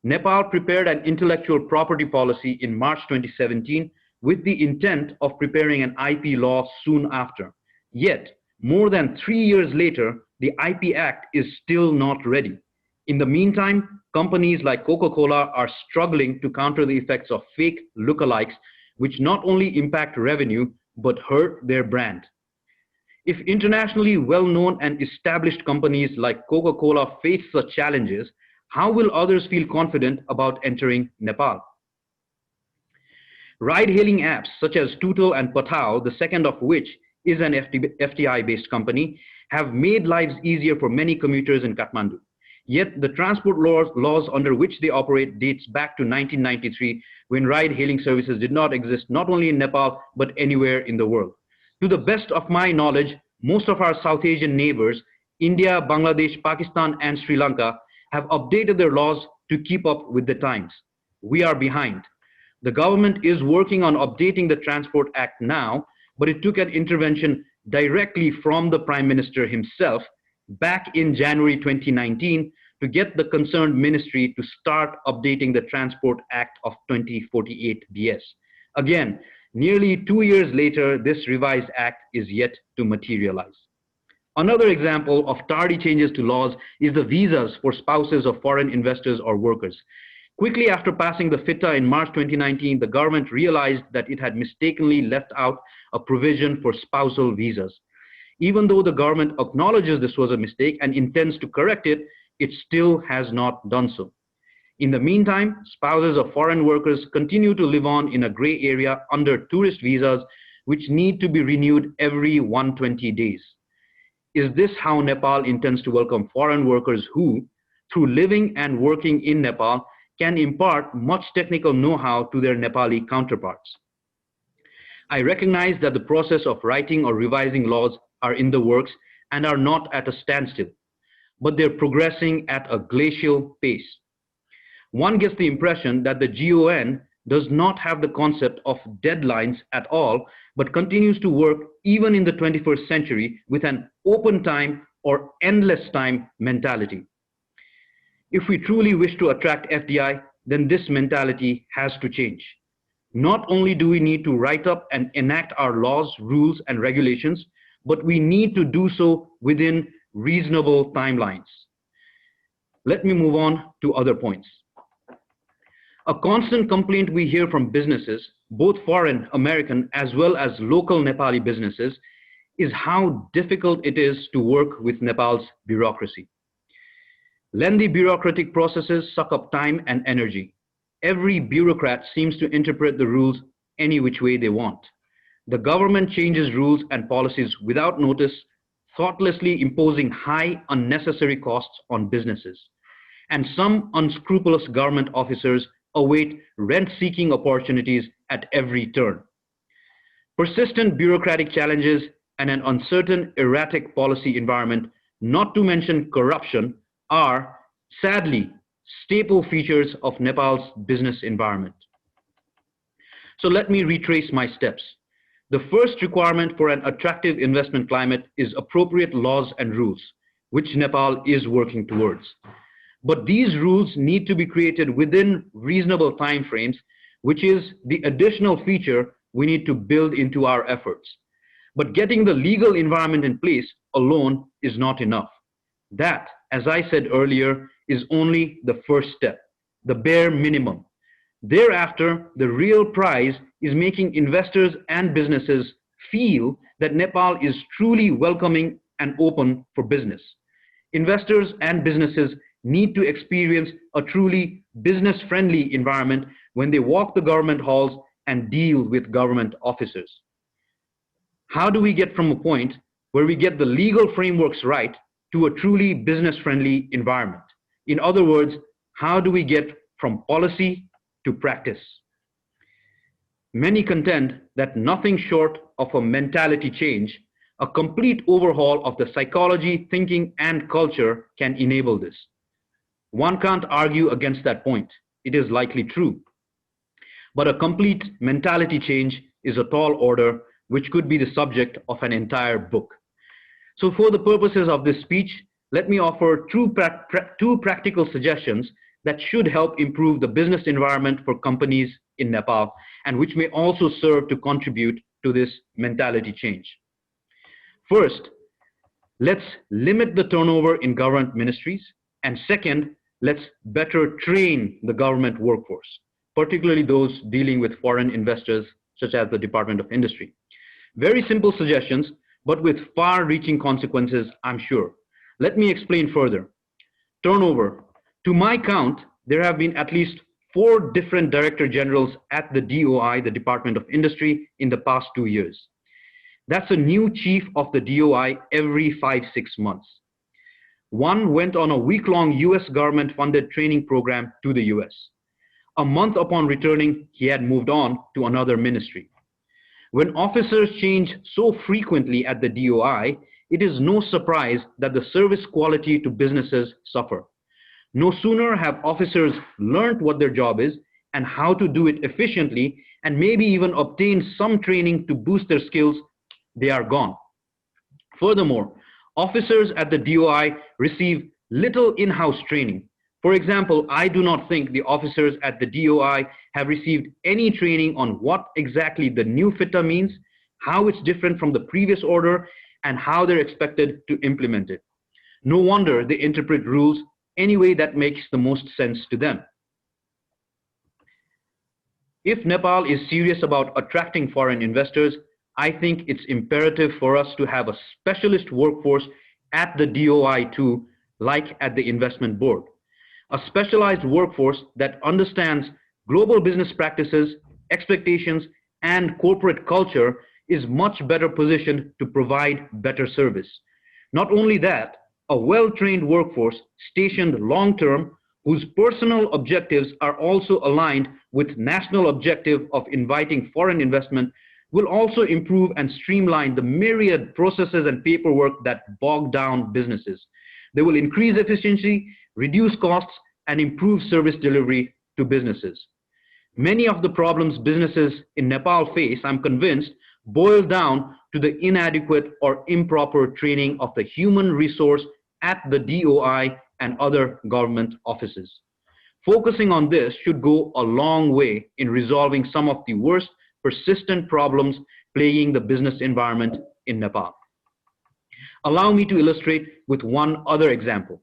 Nepal prepared an intellectual property policy in March 2017 with the intent of preparing an IP law soon after. Yet, more than 3 years later, the IP Act is still not ready. In the meantime, companies like Coca-Cola are struggling to counter the effects of fake lookalikes, which not only impact revenue, but hurt their brand. If internationally well-known and established companies like Coca-Cola face such challenges, how will others feel confident about entering Nepal? Ride-hailing apps such as Tuto and Patao, the second of which is an FDI-based company, have made lives easier for many commuters in Kathmandu. Yet the transport laws under which they operate dates back to 1993, when ride-hailing services did not exist not only in Nepal, but anywhere in the world. To the best of my knowledge, most of our South Asian neighbors, India, Bangladesh, Pakistan, and Sri Lanka, have updated their laws to keep up with the times. We are behind. The government is working on updating the Transport Act now, but it took an intervention directly from the Prime Minister himself back in January 2019 to get the concerned ministry to start updating the Transport Act of 2048 BS. Again, nearly 2 years later, this revised act is yet to materialize. Another example of tardy changes to laws is the visas for spouses of foreign investors or workers. Quickly after passing the FITA in March 2019, the government realized that it had mistakenly left out a provision for spousal visas. Even though the government acknowledges this was a mistake and intends to correct it, it still has not done so. In the meantime, spouses of foreign workers continue to live on in a gray area under tourist visas, which need to be renewed every 120 days. Is this how Nepal intends to welcome foreign workers who, through living and working in Nepal, can impart much technical know-how to their Nepali counterparts? I recognize that the process of writing or revising laws are in the works and are not at a standstill, but they're progressing at a glacial pace. One gets the impression that the GON does not have the concept of deadlines at all, but continues to work even in the 21st century with an open time or endless time mentality. If we truly wish to attract FDI, then this mentality has to change. Not only do we need to write up and enact our laws, rules, and regulations, but we need to do so within reasonable timelines. Let me move on to other points. A constant complaint we hear from businesses, both foreign, American, as well as local Nepali businesses, is how difficult it is to work with Nepal's bureaucracy. Lengthy bureaucratic processes suck up time and energy. Every bureaucrat seems to interpret the rules any which way they want. The government changes rules and policies without notice, thoughtlessly imposing high unnecessary costs on businesses. And some unscrupulous government officers await rent-seeking opportunities at every turn. Persistent bureaucratic challenges and an uncertain, erratic policy environment, not to mention corruption, are, sadly, staple features of Nepal's business environment. So let me retrace my steps. The first requirement for an attractive investment climate is appropriate laws and rules, which Nepal is working towards. But these rules need to be created within reasonable timeframes, which is the additional feature we need to build into our efforts. But getting the legal environment in place alone is not enough. That, as I said earlier, is only the first step, the bare minimum. Thereafter, the real prize is making investors and businesses feel that Nepal is truly welcoming and open for business. Investors and businesses need to experience a truly business-friendly environment when they walk the government halls and deal with government officers. How do we get from a point where we get the legal frameworks right to a truly business-friendly environment? In other words, how do we get from policy to practice? Many contend that nothing short of a mentality change, a complete overhaul of the psychology, thinking, and culture can enable this. One can't argue against that point. It is likely true. But a complete mentality change is a tall order, which could be the subject of an entire book. So for the purposes of this speech, let me offer two practical suggestions that should help improve the business environment for companies in Nepal, and which may also serve to contribute to this mentality change. First, let's limit the turnover in government ministries. And second, let's better train the government workforce, particularly those dealing with foreign investors, such as the Department of Industry. Very simple suggestions, but with far-reaching consequences, I'm sure. Let me explain further. Turnover. To my count, there have been at least 4 different director generals at the DOI, the Department of Industry, in the past 2 years. That's a new chief of the DOI every 5-6 months. One went on a week-long US government-funded training program to the US. A month upon returning, he had moved on to another ministry. When officers change so frequently at the DOI, it is no surprise that the service quality to businesses suffer. No sooner have officers learned what their job is and how to do it efficiently, and maybe even obtain some training to boost their skills, they are gone. Furthermore, officers at the DOI receive little in-house training. For example, I do not think the officers at the DOI have received any training on what exactly the new FITA means, how it's different from the previous order, and how they're expected to implement it. No wonder they interpret rules any way that makes the most sense to them. If Nepal is serious about attracting foreign investors, I think it's imperative for us to have a specialist workforce at the DOI too, like at the investment board. A specialized workforce that understands global business practices, expectations, and corporate culture is much better positioned to provide better service. Not only that, a well-trained workforce stationed long-term whose personal objectives are also aligned with national objective of inviting foreign investment will also improve and streamline the myriad processes and paperwork that bog down businesses. They will increase efficiency, reduce costs, and improve service delivery to businesses. Many of the problems businesses in Nepal face, I'm convinced, boil down to the inadequate or improper training of the human resource at the DOI and other government offices. Focusing on this should go a long way in resolving some of the worst persistent problems plaguing the business environment in Nepal. Allow me to illustrate with one other example.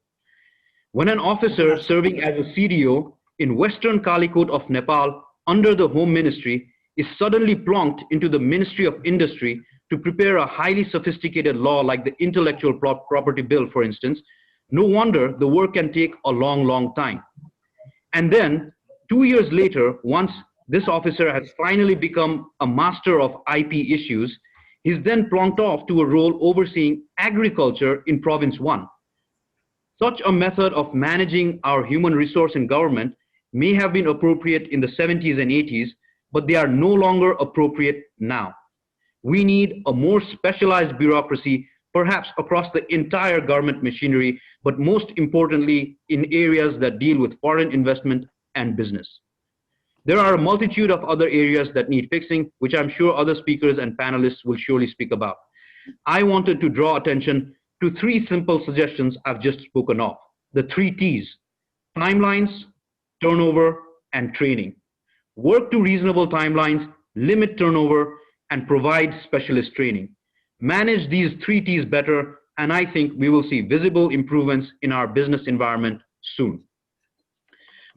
When an officer serving as a CDO in Western Kalikot of Nepal under the Home Ministry is suddenly plonked into the Ministry of Industry to prepare a highly sophisticated law like the Intellectual Property Bill, for instance, no wonder the work can take a long time. And then 2 years later, once this officer has finally become a master of IP issues, he's then plonked off to a role overseeing agriculture in Province 1. Such a method of managing our human resource in government may have been appropriate in the 70s and 80s, but they are no longer appropriate now. We need a more specialized bureaucracy, perhaps across the entire government machinery, but most importantly in areas that deal with foreign investment and business. There are a multitude of other areas that need fixing, which I'm sure other speakers and panelists will surely speak about. I wanted to draw attention to 3 simple suggestions I've just spoken of. The 3 T's: timelines, turnover, and training. Work to reasonable timelines, limit turnover, and provide specialist training. Manage these 3 T's better, and I think we will see visible improvements in our business environment soon.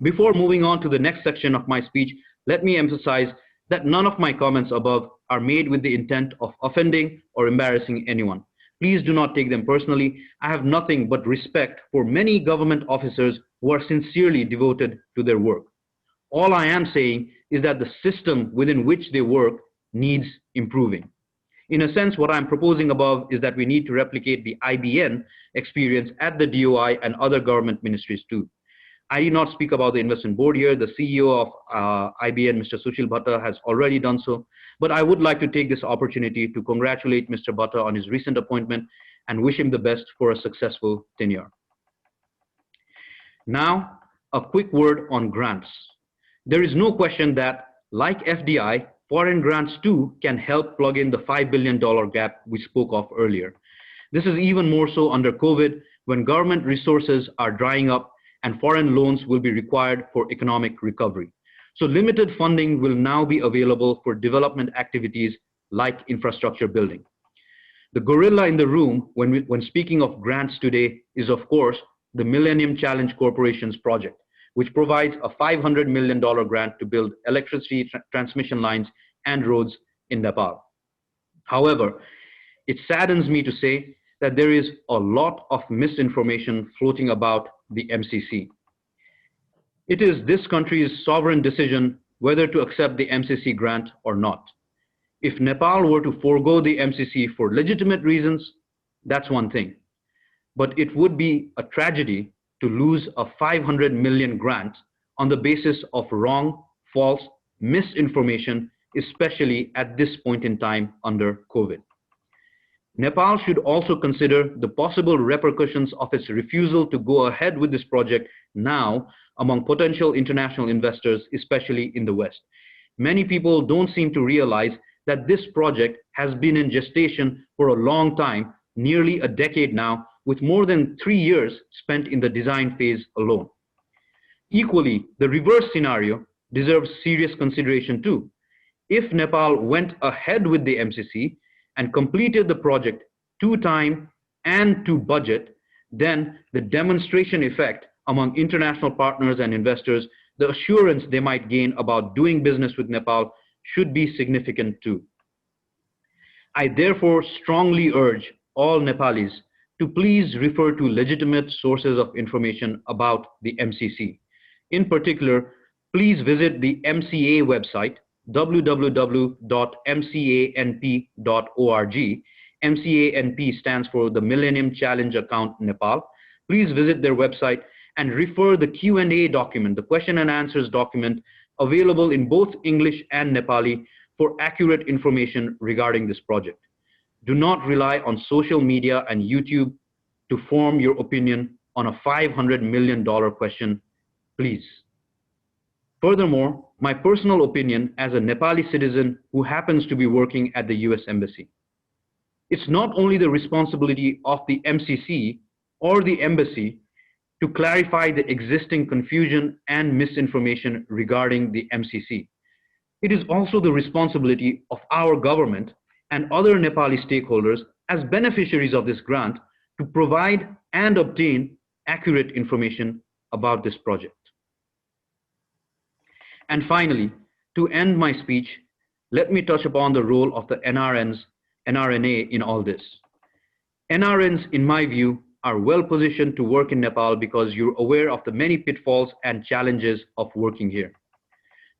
Before moving on to the next section of my speech, let me emphasize that none of my comments above are made with the intent of offending or embarrassing anyone. Please do not take them personally. I have nothing but respect for many government officers who are sincerely devoted to their work. All I am saying is that the system within which they work needs improving. In a sense, what I'm proposing above is that we need to replicate the IBN experience at the DOI and other government ministries too. I did not speak about the investment board here. The CEO of IBN, Mr. Sushil Bhatta, has already done so. But I would like to take this opportunity to congratulate Mr. Bhatta on his recent appointment and wish him the best for a successful tenure. Now, a quick word on grants. There is no question that, like FDI, foreign grants too can help plug in the $5 billion gap we spoke of earlier. This is even more so under COVID, when government resources are drying up and foreign loans will be required for economic recovery. So limited funding will now be available for development activities like infrastructure building. The gorilla in the room when speaking of grants today is, of course, the Millennium Challenge Corporation's project, which provides a $500 million grant to build electricity transmission lines and roads in Nepal. However, it saddens me to say that there is a lot of misinformation floating about the MCC. It is this country's sovereign decision whether to accept the MCC grant or not. If Nepal were to forego the MCC for legitimate reasons, that's one thing. But it would be a tragedy to lose a $500 million grant on the basis of wrong, false, misinformation especially at this point in time under COVID. Nepal should also consider the possible repercussions of its refusal to go ahead with this project now among potential international investors, especially in the West. Many people don't seem to realize that this project has been in gestation for a long time, nearly a decade now, with more than 3 years spent in the design phase alone. Equally, the reverse scenario deserves serious consideration too. If Nepal went ahead with the MCC and completed the project to time and to budget, then the demonstration effect among international partners and investors, the assurance they might gain about doing business with Nepal should be significant too. I therefore strongly urge all Nepalis to please refer to legitimate sources of information about the MCC. In particular, please visit the MCA website, www.mcanp.org. MCANP stands for the Millennium Challenge Account Nepal. Please visit their website and refer the Q&A document, the question and answers document, available in both English and Nepali for accurate information regarding this project. Do not rely on social media and YouTube to form your opinion on a $500 million question, please. Furthermore, my personal opinion as a Nepali citizen who happens to be working at the US Embassy. It's not only the responsibility of the MCC or the embassy to clarify the existing confusion and misinformation regarding the MCC. It is also the responsibility of our government and other Nepali stakeholders as beneficiaries of this grant to provide and obtain accurate information about this project. And finally, to end my speech, let me touch upon the role of the NRNA in all this. NRNs, in my view, are well positioned to work in Nepal because you're aware of the many pitfalls and challenges of working here.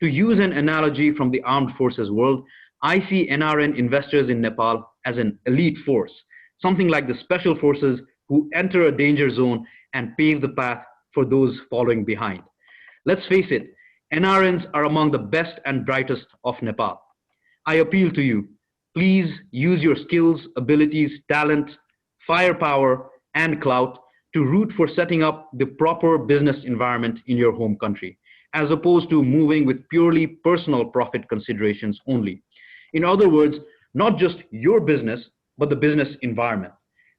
To use an analogy from the armed forces world, I see NRN investors in Nepal as an elite force, something like the special forces who enter a danger zone and pave the path for those following behind. Let's face it, NRNs are among the best and brightest of Nepal. I appeal to you, please use your skills, abilities, talent, firepower, and clout to root for setting up the proper business environment in your home country, as opposed to moving with purely personal profit considerations only. In other words, not just your business, but the business environment.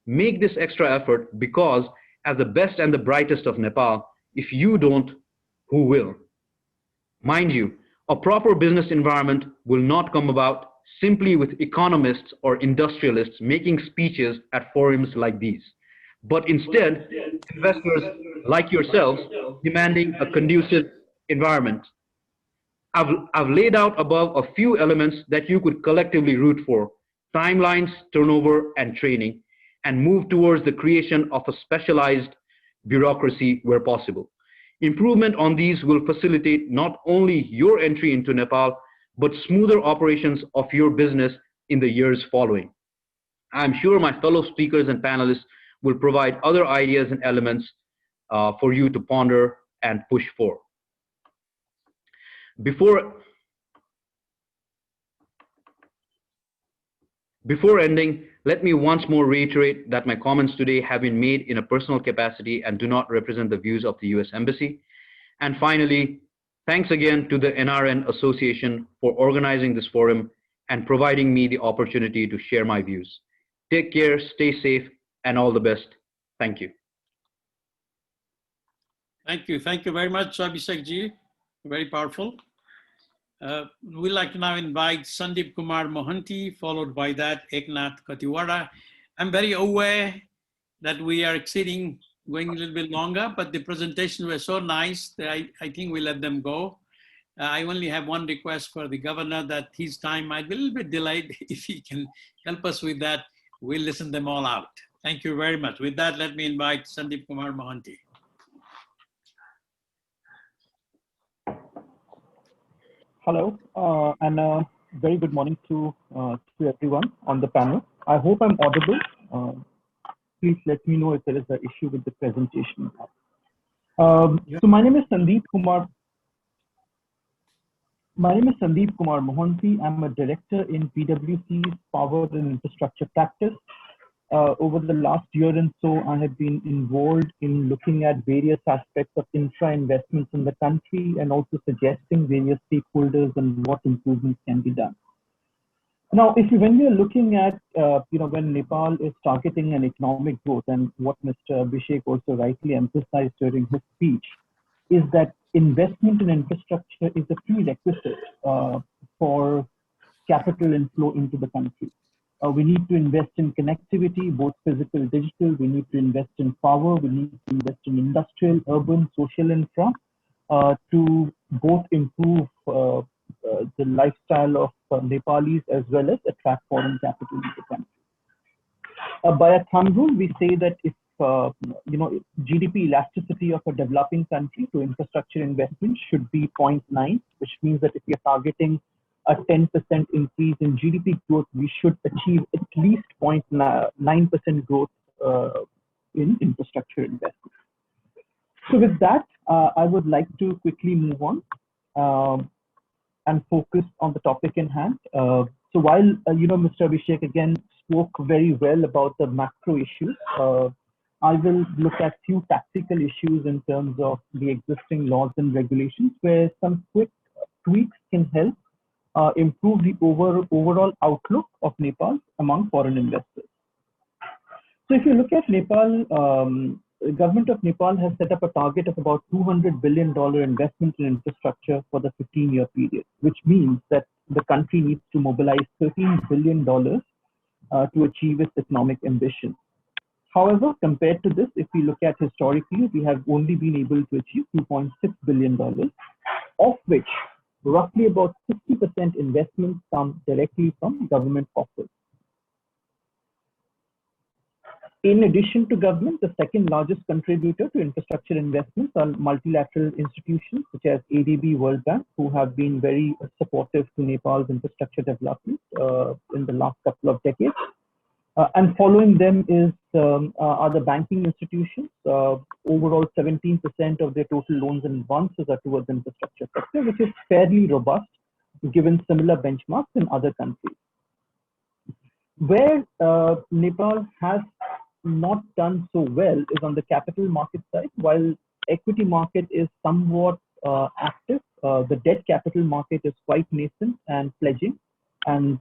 Make this extra effort because as the best and the brightest of Nepal, if you don't, who will? Mind you, a proper business environment will not come about simply with economists or industrialists making speeches at forums like these, but instead investors like yourselves demanding a conducive environment. I've laid out above a few elements that you could collectively root for: timelines, turnover, and training, and move towards the creation of a specialized bureaucracy where possible. Improvement on these will facilitate not only your entry into Nepal, but smoother operations of your business in the years following. I'm sure my fellow speakers and panelists will provide other ideas and elements for you to ponder and push for. Before ending, let me once more reiterate that my comments today have been made in a personal capacity and do not represent the views of the US Embassy. And finally, thanks again to the NRN Association for organizing this forum and providing me the opportunity to share my views. Take care, stay safe, and all the best. Thank you. Thank you. Thank you very much, Abhishek ji. Very powerful. We'd like to now invite Sandeep Kumar Mohanty, followed by that Eknath Katiwada. I'm very aware that we are going a little bit longer, but the presentations were so nice that I think we let them go. I only have one request for the governor, that his time might be a little bit delayed. If he can help us with that, we'll listen them all out. Thank you very much. With that, let me invite Sandeep Kumar Mohanty. Hello, and very good morning to everyone on the panel. I hope I'm audible. Please let me know if there is an issue with the presentation. So my name is Sandeep Kumar. My name is Sandeep Kumar Mohanty. I'm a director in PwC's Power and Infrastructure practice. Over the last year and so, I have been involved in looking at various aspects of infra investments in the country and also suggesting various stakeholders and what improvements can be done. Now, when we are looking at, when Nepal is targeting an economic growth, and what Mr. Abhishek also rightly emphasized during his speech, is that investment in infrastructure is a prerequisite for capital inflow into the country. We need to invest in connectivity, both physical, digital. We need to invest in power. We need to invest in industrial, urban, social infra to both improve the lifestyle of Nepalis as well as attract foreign capital into the country. By a thumb rule, we say that if GDP elasticity of a developing country to infrastructure investment should be 0.9, which means that if we are targeting a 10% increase in GDP growth, we should achieve at least 0.9% growth in infrastructure investment. So with that, I would like to quickly move on and focus on the topic in hand. So while Mr. Abhishek again spoke very well about the macro issues, I will look at few tactical issues in terms of the existing laws and regulations, where some quick tweaks can help improve the overall outlook of Nepal among foreign investors. So if you look at Nepal, the government of Nepal has set up a target of about $200 billion investment in infrastructure for the 15-year period, which means that the country needs to mobilize $13 billion to achieve its economic ambition. However, compared to this, if we look at historically, we have only been able to achieve $2.6 billion, of which roughly about 60% investments come directly from government coffers. In addition to government, the second largest contributor to infrastructure investments are multilateral institutions such as ADB, World Bank, who have been very supportive to Nepal's infrastructure development in the last couple of decades. And following them are the banking institutions. Overall, 17% of their total loans and advances are towards the infrastructure sector, which is fairly robust given similar benchmarks in other countries. Where Nepal has not done so well is on the capital market side. While equity market is somewhat active, the debt capital market is quite nascent and pledging. And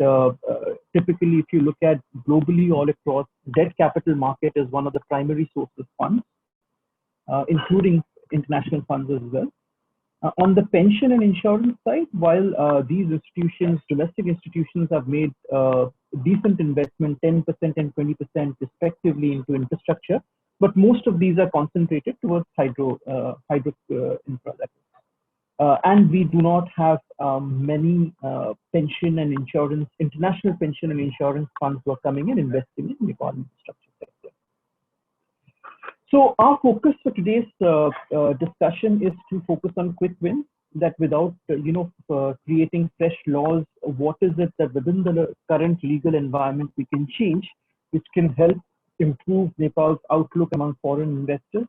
typically, if you look at globally all across, debt capital market is one of the primary sources of funds, including international funds as well. On the pension and insurance side, while these institutions, domestic institutions, have made decent investment, 10% and 20% respectively into infrastructure, but most of these are concentrated towards hydro infra. And we do not have many pension and insurance, international pension and insurance funds who are coming and investing in Nepal infrastructure sector. So our focus for today's discussion is to focus on quick wins, that without creating fresh laws, what is it that within the current legal environment we can change, which can help improve Nepal's outlook among foreign investors.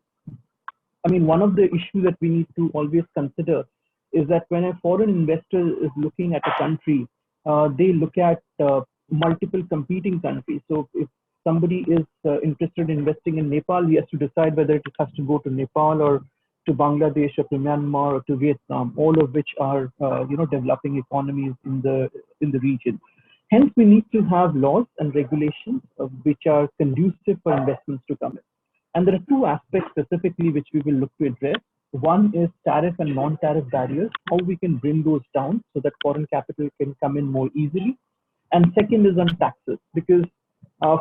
I mean, one of the issues that we need to always consider is that when a foreign investor is looking at a country, they look at multiple competing countries. So if somebody is interested in investing in Nepal, he has to decide whether it has to go to Nepal or to Bangladesh or to Myanmar or to Vietnam, all of which are developing economies in the region. Hence, we need to have laws and regulations which are conducive for investments to come in. And there are two aspects specifically which we will look to address. One is tariff and non-tariff barriers, how we can bring those down so that foreign capital can come in more easily. And second is on taxes, because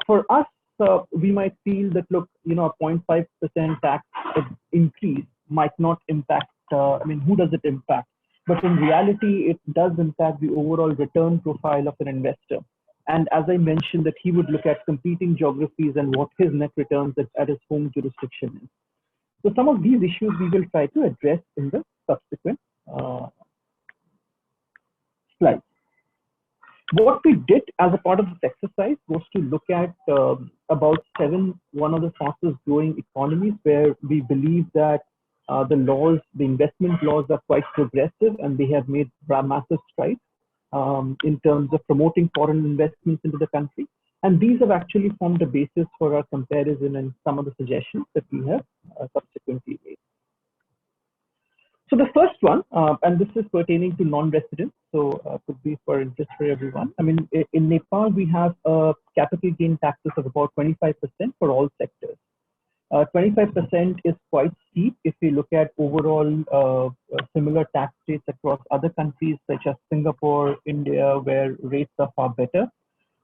for us, we might feel that, look, a 0.5% tax increase might not impact, who does it impact? But in reality, it does impact the overall return profile of an investor. And as I mentioned, that he would look at competing geographies and what his net returns at his home jurisdiction is. So some of these issues we will try to address in the subsequent slides. What we did as a part of this exercise was to look at about one of the fastest growing economies where we believe that The laws, the investment laws are quite progressive, and they have made massive strides in terms of promoting foreign investments into the country. And these have actually formed a basis for our comparison and some of the suggestions that we have subsequently made. So the first one, and this is pertaining to non-residents, so could be for interest for everyone. I mean, in Nepal, we have capital gain taxes of about 25% for all sectors. 25% is quite steep if we look at overall similar tax rates across other countries such as Singapore, India, where rates are far better.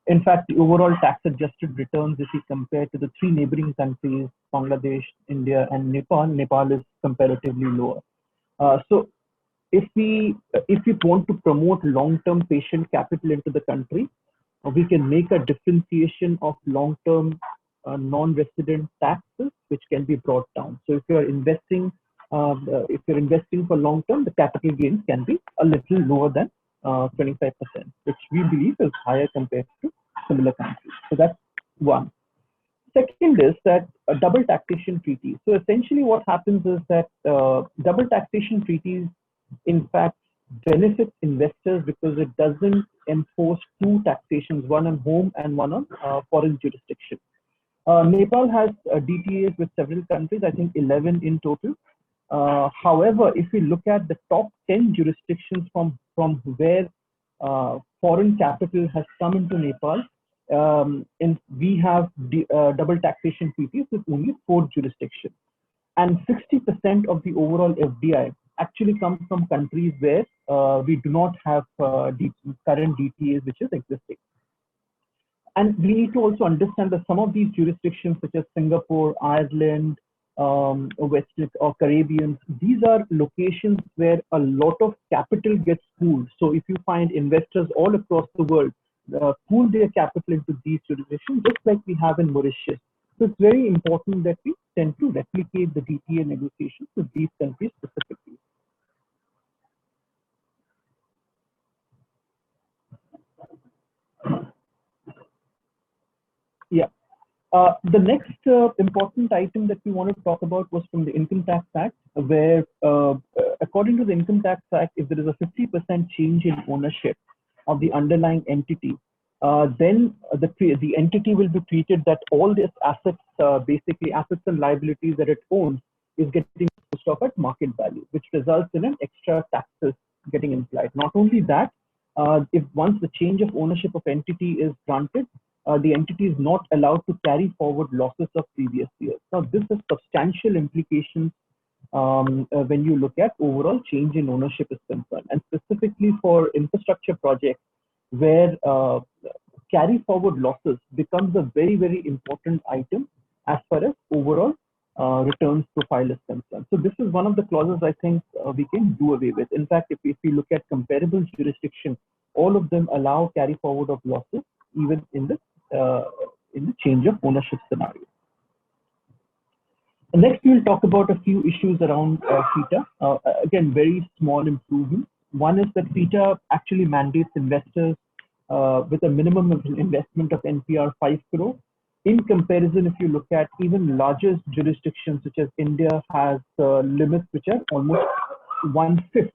In fact, the overall tax-adjusted returns, if we compare to the three neighboring countries, Bangladesh, India, and Nepal, Nepal is comparatively lower. So if we want to promote long-term patient capital into the country, we can make a differentiation of long-term non-resident taxes, which can be brought down. So if you're investing for long-term, the capital gains can be a little lower than 25%, which we believe is higher compared to similar countries. So that's one. Second is that double taxation treaties. So essentially what happens is that double taxation treaties, in fact, benefit investors because it doesn't enforce two taxations, one on home and one on foreign jurisdiction. Nepal has DTAs with several countries, I think 11 in total. However, if we look at the top 10 jurisdictions from where foreign capital has come into Nepal, we have double taxation treaties with only 4 jurisdictions. And 60% of the overall FDI actually comes from countries where we do not have current DTAs which is existing. And we need to also understand that some of these jurisdictions such as Singapore, Ireland, West or Caribbean, these are locations where a lot of capital gets pooled. So if you find investors all across the world pool their capital into these jurisdictions, just like we have in Mauritius. So it's very important that we tend to replicate the DTA negotiations with these countries specifically. Yeah. The next important item that we want to talk about was from the Income Tax Act, where according to the Income Tax Act, if there is a 50% change in ownership of the underlying entity, then the entity will be treated that all these assets, basically assets and liabilities that it owns, is getting disposed of at market value, which results in an extra taxes getting implied. Not only that, if once the change of ownership of entity is granted, the entity is not allowed to carry forward losses of previous years. Now, this has substantial implications when you look at overall change in ownership is concerned, and specifically for infrastructure projects where carry forward losses becomes a very, very important item as far as overall returns profile is concerned. So this is one of the clauses I think we can do away with. In fact, if we look at comparable jurisdictions, all of them allow carry forward of losses even in the change of ownership scenario. Next, we'll talk about a few issues around FITA. Again, very small improvements. One is that FITA actually mandates investors with a minimum of investment of NPR 5 crore. In comparison, if you look at even larger jurisdictions such as India has limits which are almost 1/5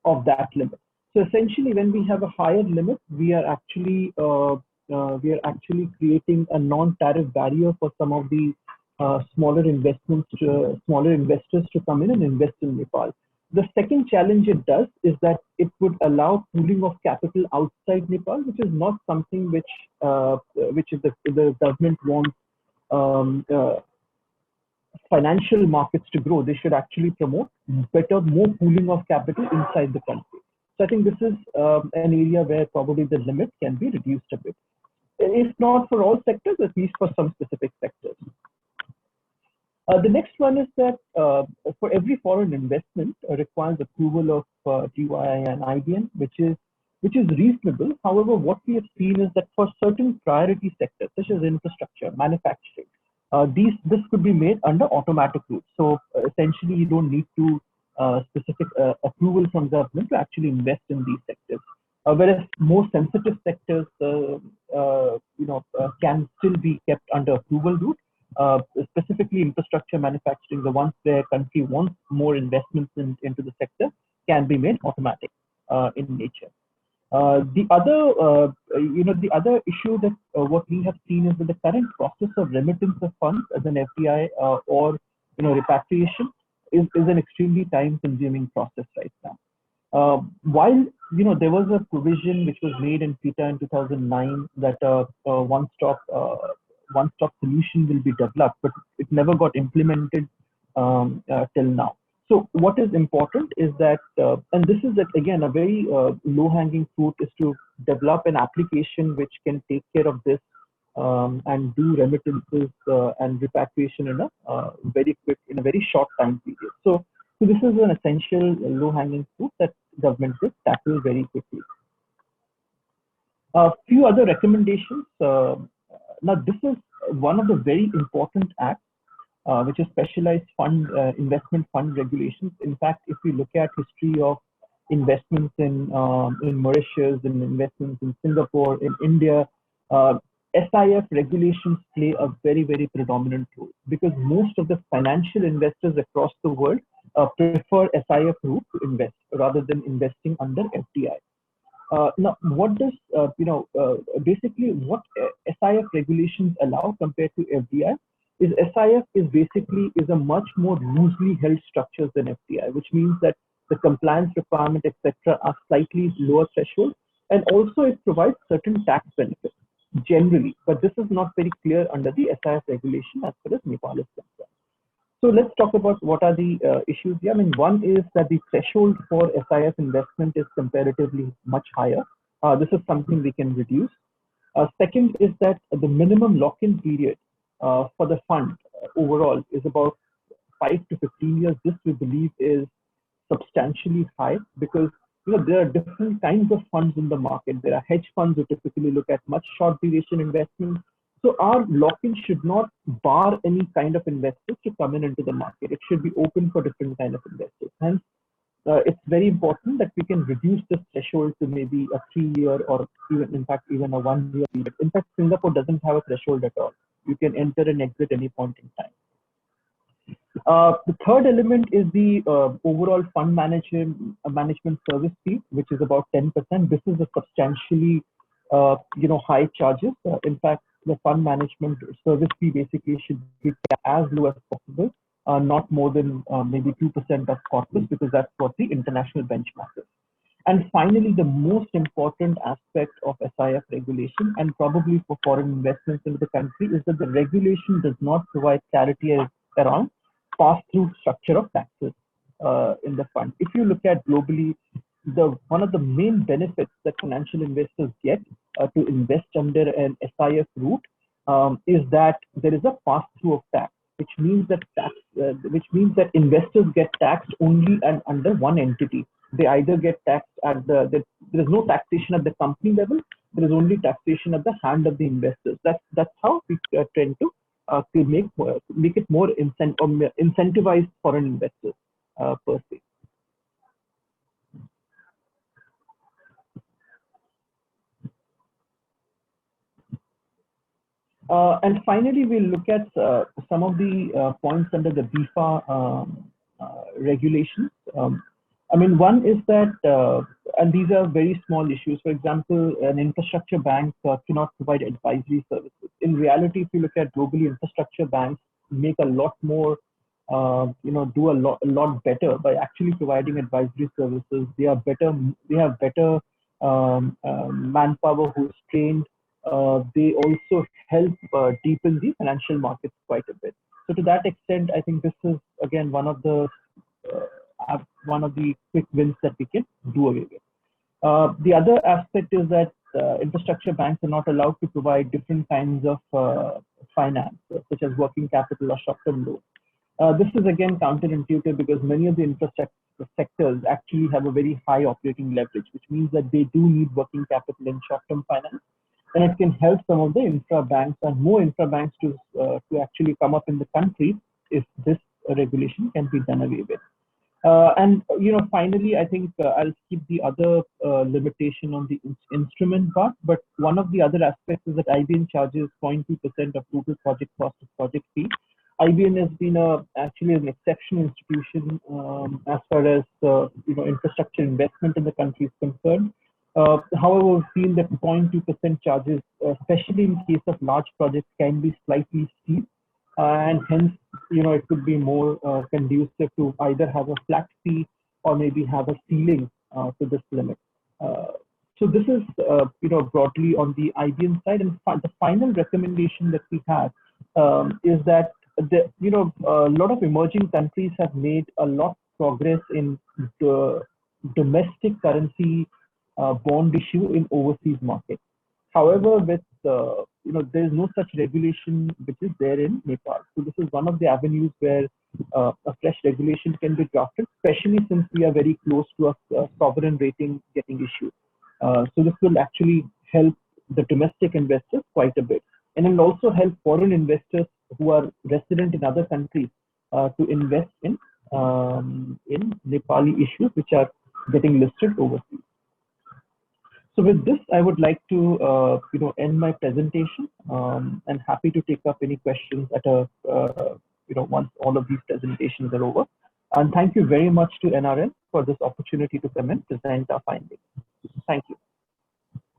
of that limit. So essentially, when we have a higher limit, we are actually creating a non-tariff barrier for some of the smaller investors to come in and invest in Nepal. The second challenge it does is that it would allow pooling of capital outside Nepal, which is not something which the government wants financial markets to grow. They should actually promote more pooling of capital inside the country. So I think this is an area where probably the limit can be reduced a bit. If not for all sectors, at least for some specific sectors. The next one is that for every foreign investment requires approval of GYI and IBN, which is reasonable. However, what we have seen is that for certain priority sectors, such as infrastructure, manufacturing, this could be made under automatic route. So essentially, you don't need to specific approval from government to actually invest in these sectors. Whereas more sensitive sectors, can still be kept under approval route. specifically infrastructure manufacturing, the ones where country wants more investments into the sector, can be made automatic in nature. The other issue that what we have seen is that the current process of remittance of funds as an FDI or repatriation is an extremely time-consuming process right now. While there was a provision which was made in FITA in 2009 that a one-stop solution will be developed, but it never got implemented till now. So what is important is that, and this is again a very low-hanging fruit, is to develop an application which can take care of this and do remittances and repatriation in a very short time period. So this is an essential low-hanging fruit that government will tackle very quickly. A few other recommendations. Now, this is one of the very important acts, which is specialized investment fund regulations. In fact, if we look at history of investments in Mauritius, and investments in Singapore, in India, SIF regulations play a very, very predominant role, because most of the financial investors across the world prefer SIF route to invest rather than investing under FDI. Now, what does basically what SIF regulations allow compared to FDI is SIF is a much more loosely held structure than FDI, which means that the compliance requirement, etc., are slightly lower threshold, and also it provides certain tax benefits generally, but this is not very clear under the SIF regulation as far as Nepal is concerned. So let's talk about what are the issues here. I mean, one is that the threshold for SIF investment is comparatively much higher. This is something we can reduce. Second is that the minimum lock-in period for the fund overall is about 5 to 15 years. This we believe is substantially high, because there are different kinds of funds in the market. There are hedge funds who typically look at much short duration investments. So our lock-in should not bar any kind of investors to come into the market. It should be open for different kind of investors. Hence, it's very important that we can reduce the threshold to maybe a 3-year or even a 1-year period. In fact, Singapore doesn't have a threshold at all. You can enter and exit any point in time. The third element is the overall fund management service fee, which is about 10%. This is a substantially high charges. In fact, the fund management service fee basically should be as low as possible, not more than maybe 2% of corpus, because that's what the international benchmark is. And finally, the most important aspect of SIF regulation, and probably for foreign investments into the country, is that the regulation does not provide clarity around pass-through structure of taxes in the fund. If you look at globally, one of the main benefits that financial investors get to invest under an SIF route is that there is a pass-through of tax, which means that investors get taxed only and under one entity. They either get taxed at there is no taxation at the company level. There is only taxation at the hand of the investors. That's how we tend to make it more incentivized foreign investors per se. And finally, we'll look at some of the points under the BIFA regulations. I mean, one is that, and these are very small issues. For example, an infrastructure bank cannot provide advisory services. In reality, if you look at globally, infrastructure banks make a lot more, do a lot better by actually providing advisory services. They have better manpower who is trained. They also help deepen the financial markets quite a bit. So to that extent, I think this is again one of the quick wins that we can do away with. The other aspect is that infrastructure banks are not allowed to provide different kinds of finance, such as working capital or short-term loans. This is again counterintuitive, because many of the infrastructure sectors actually have a very high operating leverage, which means that they do need working capital and short-term finance. And it can help some of the infra banks and more infra banks to actually come up in the country if this regulation can be done away with. And finally, I think I'll skip the other limitation on the instrument part. But one of the other aspects is that IBN charges 0.2% of total project cost of project fee. IBN has been actually an exceptional institution as far as infrastructure investment in the country is concerned. However, we feel that 0.2% charges, especially in case of large projects, can be slightly steep, and hence it could be more conducive to either have a flat fee or maybe have a ceiling to this limit. So this is broadly on the IBM side, and the final recommendation that we have is that a lot of emerging countries have made a lot of progress in the domestic currency bond issue in overseas markets. However, with there is no such regulation which is there in Nepal. So this is one of the avenues where a fresh regulation can be drafted, especially since we are very close to a sovereign rating getting issued. So this will actually help the domestic investors quite a bit, and it will also help foreign investors who are resident in other countries to invest in Nepali issues which are getting listed overseas. So with this, I would like to end my presentation, and happy to take up any questions at once all of these presentations are over. And thank you very much to NRN for this opportunity to come and present our findings. Thank you.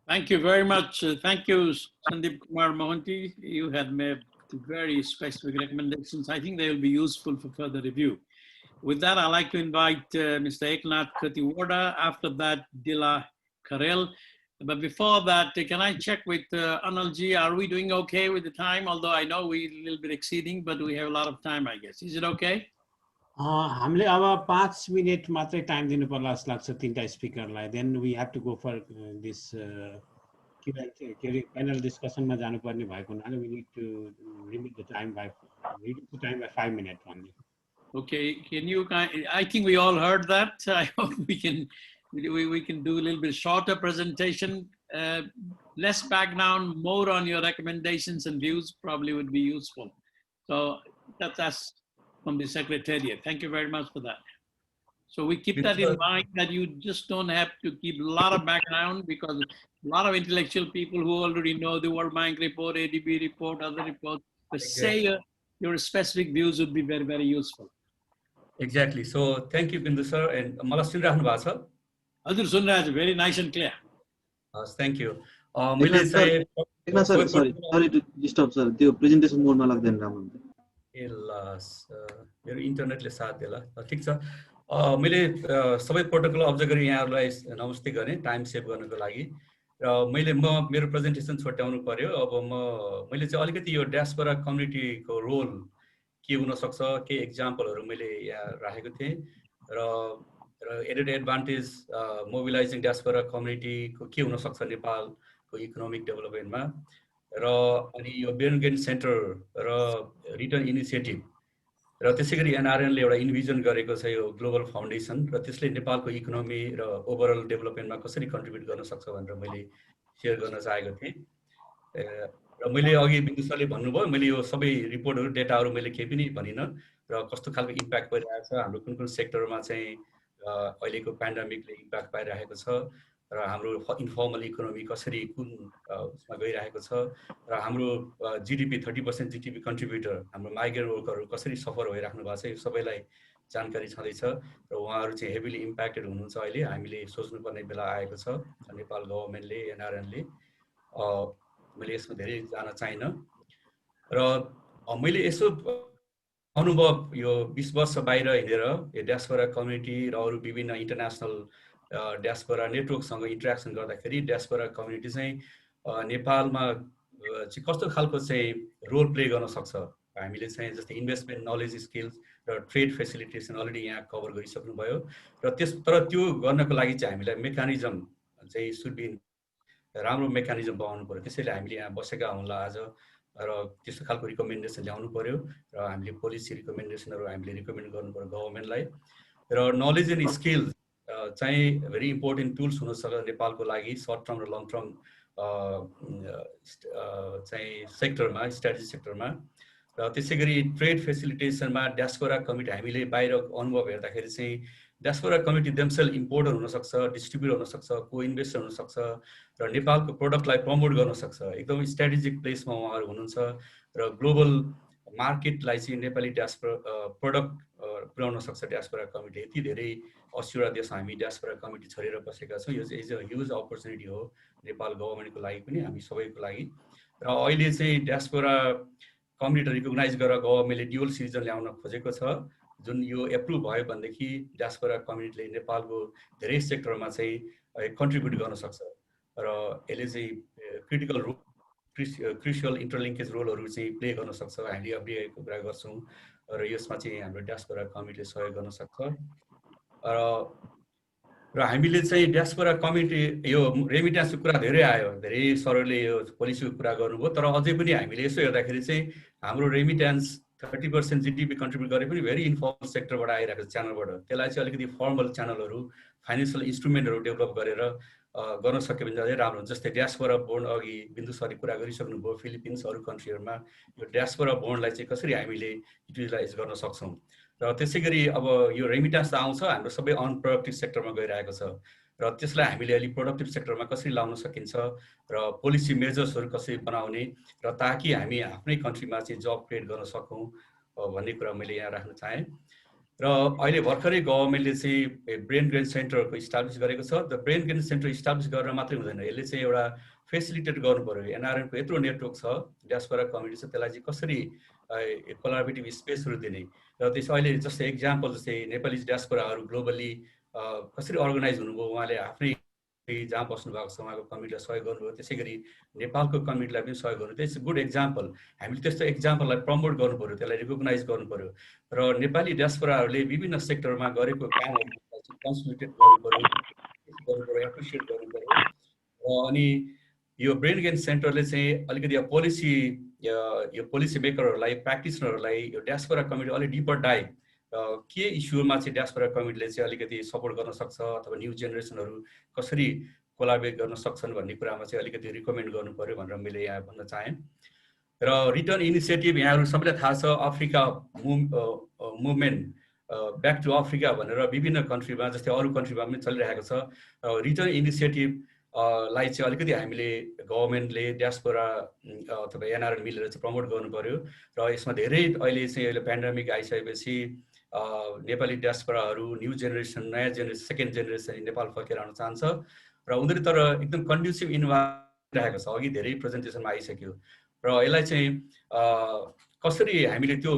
Thank you very much. Thank you, Sandeep Kumar Mohanty. You had made very specific recommendations. I think they will be useful for further review. With that, I'd like to invite Mr. Eknath Khatiwada. After that, Dila Karel. But before that, can I check with Anilji? Are we doing okay with the time? Although I know we're a little bit exceeding, but we have a lot of time, I guess. Is it okay? हामीले अब 5 minute मात्रै time दिनु पर्ला जस्तो लाग्छ तीनटा स्पिकरलाई. Then we have to go for this panel discussion मा जानुपर्ने भएको हुनाले we need to limit the time by 5 minutes only. Okay, can you? I think we all heard that. I hope we can do a little bit shorter presentation, less background, more on your recommendations and views probably would be useful. So that's from the Secretariat. Thank you very much for that. So we keep that in mind, that you just don't have to keep a lot of background, because a lot of intellectual people who already know the World Bank report, ADB report, other reports, but say your specific views would be very, very useful. Exactly. So thank you, Bindu sir. And मलाई सुनिराख्नु भएको छ? हजुर सुनिरहेको छु, very nice and clear. Thank you. मैले चाहिँ sorry to disturb sir. त्यो presentation mode मा लाग्दैन राम्रो हुन्छ. ए ल मेरो इन्टरनेटले साथ देला. ठीक छ. मैले सबै प्रोटोकल अब्जर्भ गरी यहाँहरुलाई नमस्ते गर्ने टाइम सेभ गर्नको लागि. र मेरो प्रेजेन्टेसन छोट्याउनु पर्यो. अब मैले चाहिँ अलिकति यो डायस्पोरा कम्युनिटीको रोल के हुन सक्छ, के एक्जाम्पलहरु मैले यहाँ राखेको थिएँ, र एडेड एडभान्टेज मोबिलाइजिङ डायस्पोरा कम्युनिटीको के हुन सक्छ नेपालको इकोनोमिक डेभलपमेन्टमा, र अनि यो बेर्नगेन सेन्टर र रिटर्न इनिसिएटिभ, र त्यसैगरी NRN ले एउटा इन्भिजन गरेको छ यो ग्लोबल फाउन्डेसन, र त्यसले नेपालको इकोनोमी र ओभरअल डेभलपमेन्टमा कसरी कन्ट्रिब्युट गर्न सक्छ भनेर मैले शेयर गर्न चाहेको थिएँ. र मैले अघि बिन्दु सरले भन्नुभयो, मैले यो सबै रिपोर्टहरु डेटाहरु मैले केही पनि भनिन, र कस्तो खालको इम्प्याक्ट परिरहेको छ, हाम्रो कुन सेक्टरमा चाहिँ अहिलेको पेन्डेमिकले इम्प्याक्ट पाइरहेको छ, र हाम्रो इन्फर्मल इकोनोमी कसरी कुन उसमा गइरहेको छ, र हाम्रो जीडीपी 30% जीडीपी कन्ट्रिब्युटर हाम्रो माइग्रेन्ट वर्करहरु कसरी सफर भइराख्नु भएको छ, यो सबैलाई जानकारी छँदैछ, र उहाँहरु चाहिँ हेभिली इम्प्याक्टेड हुनुहुन्छ. अहिले हामीले सोच्नुपर्ने बेला आएको छ नेपाल गभर्नमेन्टले, NRN ले. मैले यसमा धेरै जान चाहिन, र मैले यसो अनुभव यो 20 वर्ष बाहिर हिँडेर यो डायस्पोरा कम्युनिटी र अरु विभिन्न इन्टरनेशनल डायस्पोरा नेटवर्कसँग इन्टरेक्सन गर्दाखेरि डायस्पोरा कम्युनिटी चाहिँ नेपालमा चाहिँ कस्तो खालको चाहिँ रोल प्ले गर्न सक्छ. हामीले चाहिँ जस्तै इन्भेस्टमेन्ट, नलेज, स्किल्स र ट्रेड फेसिलिटेसन अलरेडी यहाँ कभर गरिसक्नु भयो, र तर त्यो गर्नको लागि चाहिँ हामीलाई मेकानिजम चाहिँ सुड बी राम्रो मेकानिजम बनाउनु पर्यो. त्यसैले हामीले यहाँ बसेका हुँला आज, र त्यस्तो खालको रिकमेन्डेसन ल्याउनु पर्यो, र हामीले पोलिसी रिकमेन्डेसनहरु हामीले रिकमेन्ड गर्नु पर्यो गभर्नमेन्टलाई. र नलेज एन्ड स्किल्स चाहिँ भेरी इम्पोर्टेन्ट टुल्स हुन सक्छ नेपालको लागि सर्ट टर्म र लङ टर्म चाहिँ सेक्टरमा, स्ट्रेटेजी सेक्टरमा. र त्यसै गरी ट्रेड फेसिलिटेसनमा डायस्पोरा कमिटी हामीले बाहिर अनुभव हेर्दाखेरि चाहिँ डायस्पोरा कमिटी देमसेल्फ इम्पोर्टर हुनसक्छ, डिस्ट्रिब्युटर हुनसक्छ, को इन्भेस्टर हुनसक्छ र नेपालको प्रोडक्टलाई प्रमोट गर्न सक्छ। एकदम स्ट्राटेजिक प्लेसमा उहाँहरू हुनुहुन्छ र ग्लोबल मार्केटलाई चाहिँ नेपाली डायस्पोरा प्रोडक्ट पुर्याउन सक्छ डायस्पोरा कमिटी। यति धेरै 80वटा देश हामी डायस्पोरा कमिटी छरेर बसेका छौँ। यो चाहिँ इज अ ह्युज अपर्च्युनिटी हो नेपाल गभर्मेन्टको लागि पनि, हामी सबैको लागि। र अहिले चाहिँ डायस्पोरा कमिटी रिकग्नाइज गरेर गभर्मेन्टले ड्युअल सिटिजन ल्याउन खोजेको छ, जुन यो एप्रुभ भयो भनेदेखि डायस्पोरा कम्युनिटीले नेपालको धेरै सेक्टरमा चाहिँ कन्ट्रिब्युट गर्न सक्छ र यसले चाहिँ क्रिटिकल रोल क्रुसियल इन्टरलिङ्केज रोलहरू चाहिँ प्ले गर्न सक्छ। हामीले एफडिआईको कुरा गर्छौँ र यसमा चाहिँ हाम्रो डायस्पोरा कमिटीले सहयोग गर्न सक्छ। र हामीले चाहिँ डायस्पोरा कमिटी यो रेमिट्यान्सको कुरा धेरै आयो, धेरै सरले यो पोलिसीको कुरा गर्नुभयो, तर अझै पनि हामीले यसो हेर्दाखेरि चाहिँ हाम्रो रेमिट्यान्स 30% जिडिपी कन्ट्रिब्युट गरे पनि भेरी इन्फर्मल सेक्टरबाट आइरहेको छ, च्यानलबाट। त्यसलाई चाहिँ अलिकति फर्मल च्यानलहरू, फाइनेन्सियल इन्स्ट्रुमेन्टहरू डेभलप गरेर गर्न सक्यो भने अझै राम्रो हुन्छ। जस्तै डायस्पोरा बोन्ड, अघि बिन्दु सरले कुरा गरिसक्नुभयो, फिलिपिन्स अरू कन्ट्रीहरूमा यो डायस्पोरा बोन्डलाई चाहिँ कसरी हामीले युटिलाइज गर्न सक्छौँ। र त्यसै गरी अब यो रेमिट्यान्स आउँछ, हाम्रो सबै अनप्रोडक्टिभ सेक्टरमा गइरहेको छ र त्यसलाई हामीले अलि प्रोडक्टिभ सेक्टरमा कसरी लाउन सकिन्छ र पोलिसी मेजर्सहरू कसरी बनाउने र ताकि हामी आफ्नै कन्ट्रीमा चाहिँ जब क्रिएट गर्न सकौँ भन्ने कुरा मैले यहाँ राख्न चाहेँ। र अहिले भर्खरै गभर्मेन्टले चाहिँ ब्रेन गेन सेन्टरको इस्टाब्लिस गरेको छ। The brain gain centre establish गरेर मात्रै हुँदैन, यसले चाहिँ एउटा फेसिलिटेट गर्नु पर्यो। एनआरएनको यत्रो नेटवर्क छ, डायस्पोरा कमिटी छ, त्यसलाई चाहिँ कसरी कोलाबोरेटिभ स्पेसहरू दिने र त्यस अहिले जस्तै एक्जाम्पल जस्तै नेपाली डायस्पोराहरू ग्लोबली कसरी अर्गनाइज हुनुभयो, उहाँले आफ्नै जहाँ बस्नु भएको छ उहाँको कमिटीलाई सहयोग गर्नुभयो, त्यसै गरी नेपालको कमिटीलाई पनि सहयोग गर्नु। त्यस गुड एक्जाम्पल। हामीले त्यस्तो एक्जाम्पललाई प्रमोट गर्नु पर्यो, त्यसलाई रिकग्नाइज गर्नु पर्यो र नेपाली डायस्पोराहरूले विभिन्न सेक्टरमा गरेको कामहरूलाई कन्सल्टेट गर्नु पर्यो, एप्रिसिएट गर्नु पर्यो। अनि यो ब्रेन गेन सेन्टरले चाहिँ अलिकति यो पोलिसी मेकरहरूलाई, प्र्याक्टिसनरहरूलाई यो डायस्पोरा कमिटी अलिक डिपर डाइभ के इस्युमा चाहिँ डायस्पोरा कमिटीले चाहिँ अलिकति सपोर्ट गर्न सक्छ अथवा न्यू जेनेरेसनहरू कसरी कोलाबोरेट गर्न सक्छन् भन्ने कुरामा चाहिँ अलिकति रिकमेन्ड गर्नु पर्यो भनेर मैले यहाँ भन्न चाहेँ। र रिटर्न इनिसिएटिभ यहाँहरू सबैलाई थाहा छ, Africa movement back to Africa भनेर विभिन्न कन्ट्रीमा जस्तै अरू कन्ट्रीमा पनि चलिरहेको छ। रिटर्न इनिसिएटिभ लाई चाहिँ अलिकति हामीले गभर्मेन्टले डायस्पोरा अथवा एनआरएन मिलेर चाहिँ प्रमोट गर्नु पर्यो र यसमा धेरै अहिले चाहिँ अहिले पेन्डेमिक आइसकेपछि नेपाली डायस्पोराहरू न्यू जेनेरेसन, नयाँ जेनेरेसन, सेकेन्ड जेनेरेसन नेपाल फर्केर आउन चाहन्छ र उनीहरू तर एकदम कन्ड्युसिभ इन्भाइरोमेन्ट रहेको छ, अघि धेरै प्रेजेन्टेसनमा आइसक्यो। र यसलाई चाहिँ कसरी हामीले त्यो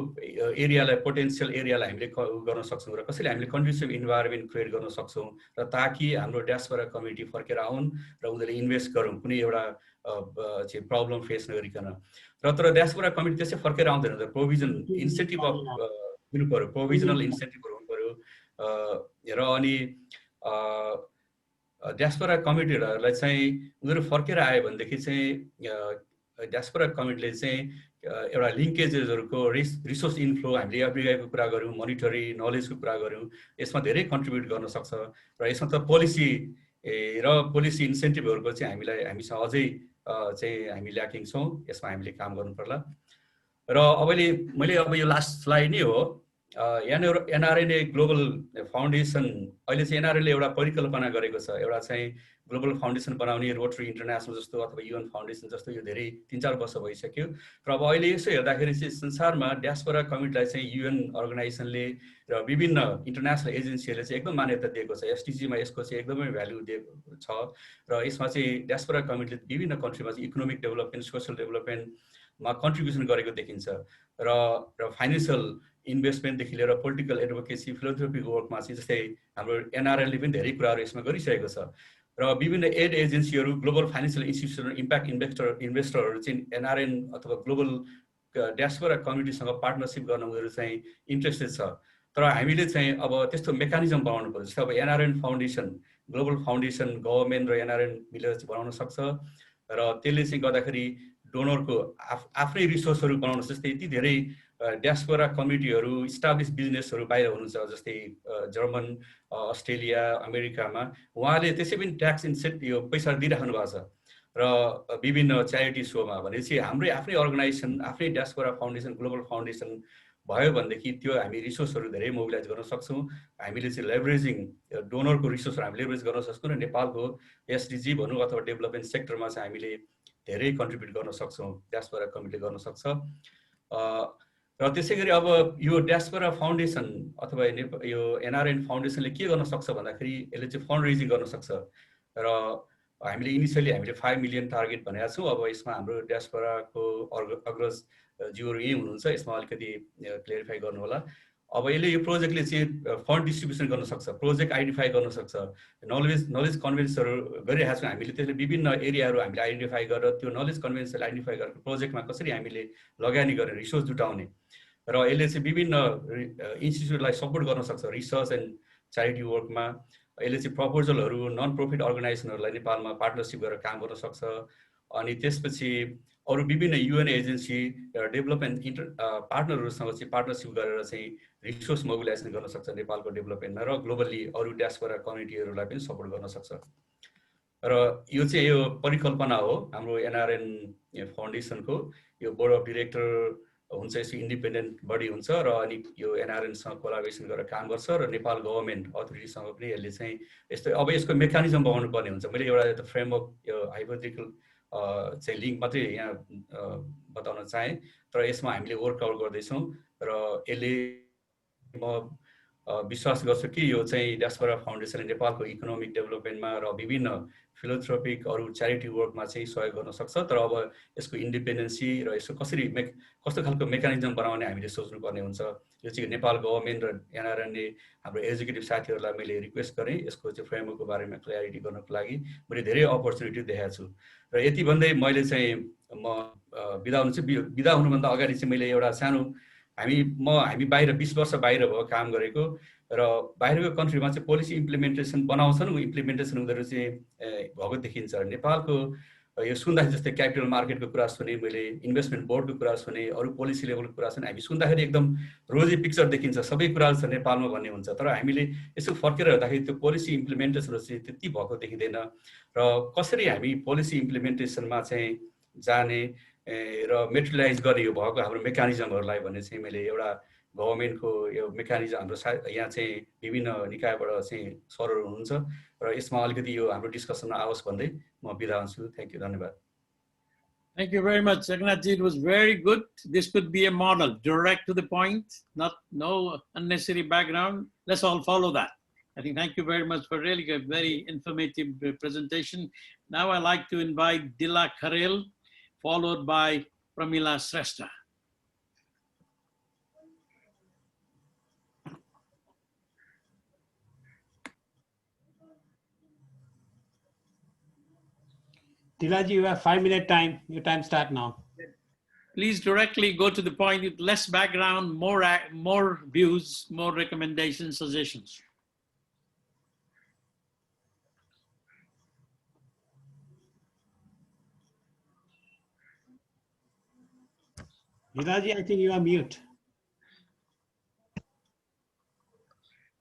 एरियालाई, पोटेन्सियल एरियालाई हामीले गर्न सक्छौँ र कसरी हामीले कन्ड्युसिभ इन्भाइरोमेन्ट क्रिएट गर्न सक्छौँ र ताकि हाम्रो डायस्पोरा कमिटी फर्केर आउन् र उनीहरूले इन्भेस्ट गरौँ कुनै एउटा चाहिँ प्रब्लम फेस नगरिकन। र तर डायस्पोरा कमिटी त्यसै फर्केर आउँदैन, प्रोभिजन इन्सेन्टिभ दिनु पऱ्यो, प्रोभिजनल इन्सेन्टिभहरू हुनु पऱ्यो। र अनि डायस्पोरा कमिटीहरूलाई चाहिँ उनीहरू फर्केर आयो भनेदेखि चाहिँ डायस्पोरा कमिटीले चाहिँ एउटा लिङ्केजेसहरूको रिसोर्स इन्फ्लो, हामीले एफडिआईको कुरा गऱ्यौँ, मोनिटरी नलेजको कुरा गऱ्यौँ, यसमा धेरै कन्ट्रिब्युट गर्न सक्छ र यसमा त पोलिसी इन्सेन्टिभहरूको चाहिँ हामीसँग अझै चाहिँ हामी ल्याकिङ छौँ, यसमा हामीले काम गर्नु पर्ला। र मैले अब यो लास्ट स्लाइड नै हो, एनआरएन ग्लोबल फाउन्डेसन, अहिले चाहिँ एनआरएनले एउटा परिकल्पना गरेको छ, एउटा चाहिँ ग्लोबल फाउन्डेसन बनाउने, रोटरी इन्टरनेसनल जस्तो अथवा युएन फाउन्डेसन जस्तो, यो धेरै 3-4 वर्ष भइसक्यो। र अब अहिले यसो हेर्दाखेरि चाहिँ संसारमा डायस्पोरा कमिटीलाई चाहिँ युएन अर्गनाइजेसनले र विभिन्न इन्टरनेसनल एजेन्सीहरूले चाहिँ एकदम मान्यता दिएको छ। एसटिजीमा यसको चाहिँ एकदमै भ्यालु दिएको छ र यसमा चाहिँ डायस्पोरा कमिटीले विभिन्न कन्ट्रीमा चाहिँ इकोनोमिक डेभलपमेन्ट, सोसल डेभलपमेन्टमा कन्ट्रिब्युसन गरेको देखिन्छ र फाइनेन्सियल इन्भेस्टमेन्टदेखि लिएर पोलिटिकल एडभोकेसी, फिलोसोफीको वर्कमा चाहिँ जस्तै हाम्रो एनआरएनले पनि धेरै कुराहरू यसमा गरिसकेको छ र विभिन्न एड एजेन्सीहरू, ग्लोबल फाइनेन्सियल इन्स्टिट्युसन, इम्प्याक्ट इन्भेस्टरहरू चाहिँ एनआरएन अथवा ग्लोबल डायस्पोरा कमिटीसँग पार्टनरसिप गर्न उनीहरू चाहिँ इन्ट्रेस्टेड छ। तर हामीले चाहिँ अब त्यस्तो मेकानिजम बनाउनु पर्छ। जस्तै अब NRN foundation, global foundation government र एनआरएन मिलेर चाहिँ बनाउन सक्छ र त्यसले चाहिँ गर्दाखेरि डोनरको आफ्नै रिसोर्सहरू बनाउनु, जस्तै यति धेरै डायस्पोरा कमिटीहरू, इस्टाब्लिस बिजनेसहरू बाहिर हुनुहुन्छ, जस्तै जर्मन, अस्ट्रेलिया, अमेरिकामा, उहाँले त्यसै पनि ट्याक्स इन्सेन्टिभ यो पैसा दिइराख्नु भएको छ र विभिन्न च्यारिटी सोमा भनेपछि हाम्रै आफ्नै अर्गनाइजेसन आफ्नै डायस्पोरा फाउन्डेसन ग्लोबल फाउन्डेसन भयो भनेदेखि त्यो हामी रिसोर्सहरू धेरै मोबिलाइज गर्न सक्छौँ हामीले चाहिँ लेभरेजिङ डोनरको रिसोर्सहरू हामी लेभरेज गर्न सक्छौँ र नेपालको एसडिजी भनौँ अथवा डेभलपमेन्ट सेक्टरमा चाहिँ हामीले धेरै कन्ट्रिब्युट गर्न सक्छौँ डायस्पोरा कमिटीले गर्न सक्छ र त्यसै गरी अब यो डायस्पोरा फाउन्डेसन अथवा यो एनआरएन फाउन्डेसनले के गर्न सक्छ भन्दाखेरि यसले चाहिँ फन्ड रेजिङ गर्न सक्छ र हामीले इनिसियली हामीले 5 मिलियन टार्गेट भनेका छौँ अब यसमा हाम्रो डायस्पोराको अग्रज ज्यूहरू यही हुनुहुन्छ यसमा अलिकति क्लियरिफाई गर्नु होला अब यसले यो प्रोजेक्टले चाहिँ फन्ड डिस्ट्रिब्युसन गर्न सक्छ प्रोजेक्ट आइडेन्टिफाई गर्न सक्छ नलेज कन्भेन्सहरू गरिरहेका छौँ हामीले त्यसले विभिन्न एरियाहरू हामीले आइडेन्टिफाई गरेर त्यो नलेज कन्भेन्सहरू आइडेन्टिफाई गरेर प्रोजेक्टमा कसरी हामीले लगानी गरेर रिसोर्स जुटाउने र यसले चाहिँ विभिन्न इन्स्टिट्युटलाई सपोर्ट गर्न सक्छ रिसर्च एन्ड च्यारिटी वर्कमा यसले चाहिँ प्रपोजलहरू नन प्रफिट अर्गनाइजेसनहरूलाई नेपालमा पार्टनरसिप गरेर काम गर्न सक्छ अनि त्यसपछि अरू विभिन्न युएन एजेन्सी डेभलपमेन्ट पार्टनरहरूसँग चाहिँ पार्टनरसिप गरेर चाहिँ रिसोर्स मोबिलाइजेसन गर्न सक्छ नेपालको डेभलपमेन्टमा र ग्लोबली अरू डायस्पोरा कम्युनिटीहरूलाई पनि सपोर्ट गर्न सक्छ र यो चाहिँ यो परिकल्पना हो हाम्रो एनआरएन फाउन्डेसनको यो बोर्ड अफ डिरेक्टर हुन्छ यसको इन्डिपेन्डेन्ट बडी हुन्छ र अनि यो एनआरएनसँग कोलाबोरेसन गरेर काम गर्छ र नेपाल गभर्मेन्ट अथोरिटीसँग पनि यसले चाहिँ यस्तो अब यसको मेकानिजम बनाउनु पर्ने हुन्छ मैले एउटा फ्रेमवर्क यो हाइपोथेटिकल चाहिँ लिङ्क मात्रै यहाँ बताउन चाहेँ तर यसमा हामीले वर्कआउट गर्दैछौँ र यसले म विश्वास गर्छु कि यो चाहिँ डायस्पोरा फाउन्डेसनले नेपालको इकोनोमिक डेभलपमेन्टमा र विभिन्न फिलोथ्रोपिक अरू च्यारिटी वर्कमा चाहिँ सहयोग गर्न सक्छ तर अब यसको इन्डिपेन्डेन्सी र यसको कसरी कस्तो खालको मेकानिजम बनाउने हामीले सोच्नुपर्ने हुन्छ यो चाहिँ नेपाल गभर्मेन्ट र एनआरएनले हाम्रो एक्जिक्युटिभ साथीहरूलाई मैले रिक्वेस्ट गरेँ यसको चाहिँ फ्रेमवर्कको बारेमा क्ल्यारिटी गर्नको लागि मैले धेरै अपर्च्युनिटी देखाएको छु र यति भन्दै मैले चाहिँ म बिदा हुनुभन्दा अगाडि चाहिँ मैले एउटा सानो हामी बाहिर 20 वर्ष बाहिर भयो काम गरेको र बाहिरको कन्ट्रीमा चाहिँ पोलिसी इम्प्लिमेन्टेसन बनाउँछन् इम्प्लिमेन्टेसन हुँदो चाहिँ भएको देखिन्छ नेपालको यो सुन्दाखेरि जस्तै क्यापिटल मार्केटको कुरा सुने मैले इन्भेस्टमेन्ट बोर्डको कुरा सुने अरू पोलिसी लेभलको कुरा सुने हामी सुन्दाखेरि एकदम रोजी पिक्चर देखिन्छ सबै कुरा छ नेपालमा भन्ने हुन्छ तर हामीले यसो फर्केर हेर्दाखेरि त्यो पोलिसी इम्प्लिमेन्टेसनहरू चाहिँ त्यति भएको देखिँदैन र कसरी हामी पोलिसी इम्प्लिमेन्टेसनमा चाहिँ जाने र मेटेरियलाइज गर्ने यो भएको हाम्रो मेकानिजमहरूलाई भन्ने चाहिँ मैले एउटा गभर्मेन्टको यो मेकानिजम हाम्रो यहाँ चाहिँ विभिन्न निकायबाट चाहिँ सरहरू हुनुहुन्छ र यसमा अलिकति यो हाम्रो डिस्कसनमा आओस् भन्दै म बिदा हुन्छु थ्याङ्क यू धन्यवाद Thank you very much, Jagannathji. It was very good. This could be a model, direct to the point, no unnecessary background. Let's all follow that. I think thank you very much for really a very informative presentation. Now I'd like to invite Dila Kharel, followed by Pramila Shrestha. Dilaji, you have 5-minute time. Your time start now. Please directly go to the point with less background, more views, more recommendations, suggestions. Dilaji, I think you are mute.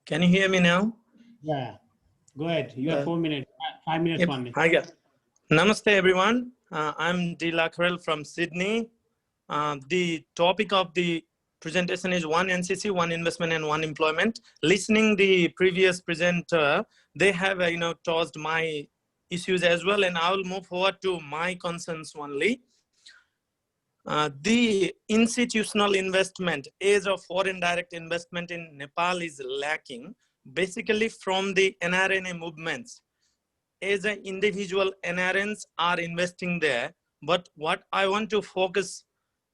Can you hear me now? Yeah. Go ahead. You have 4 minutes. 5 minutes, 1 minute. I got. Namaste, everyone. I'm Dila Kharel from Sydney. The topic of the presentation is one NCC, one investment, and one employment. Listening the previous presenter, they have touched my issues as well, and I will move forward to my concerns only. The institutional investment, age of foreign direct investment in Nepal is lacking, basically from the NRN movements. As an individual, NRNs are investing there, but what I want to focus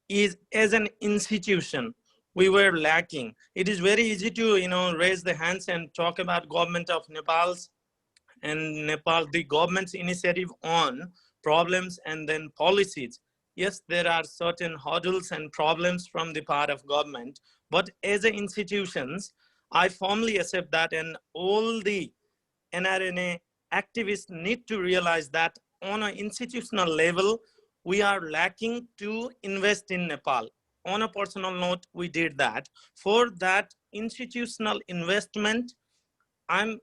is as an institution, we were lacking. It is very easy to raise the hands and talk about government of Nepal's and the government's initiative on problems and then policies. Yes, there are certain hurdles and problems from the part of government, but as an institutions, I firmly accept that, and all the NRNA activists need to realize that on an institutional level, we are lacking to invest in Nepal. On a personal note, we did that. For that institutional investment, I'm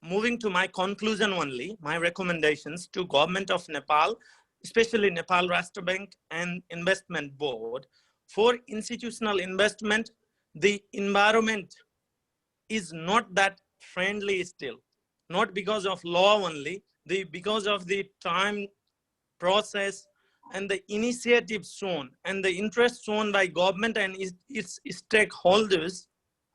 moving to my conclusion only, my recommendations to government of Nepal, especially Nepal Rashtra Bank and Investment Board. For institutional investment, the environment is not that friendly still, not because of law only, because of the time process and the initiative shown and the interest shown by government and its stakeholders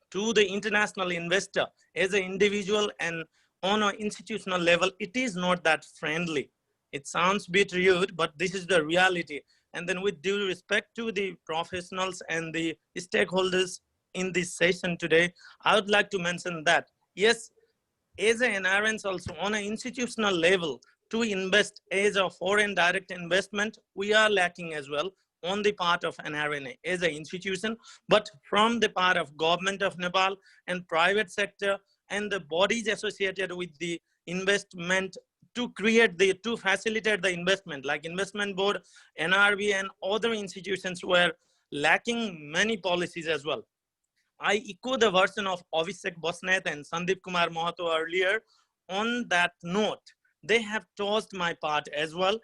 to the international investor as an individual and on an institutional level, it is not that friendly. It sounds a bit rude, but this is the reality. And then with due respect to the professionals and the stakeholders in this session today, I would like to mention that, yes, as an NRNs also on an institutional level to invest as a foreign direct investment, we are lacking as well on the part of NRN as an institution, but from the part of government of Nepal and private sector and the bodies associated with the investment to facilitate the investment, like investment board, NRB and other institutions were lacking many policies as well. I echo the version of Abhishek Bosnath and Sandeep Kumar Mahato earlier. On that note, they have tossed my part as well.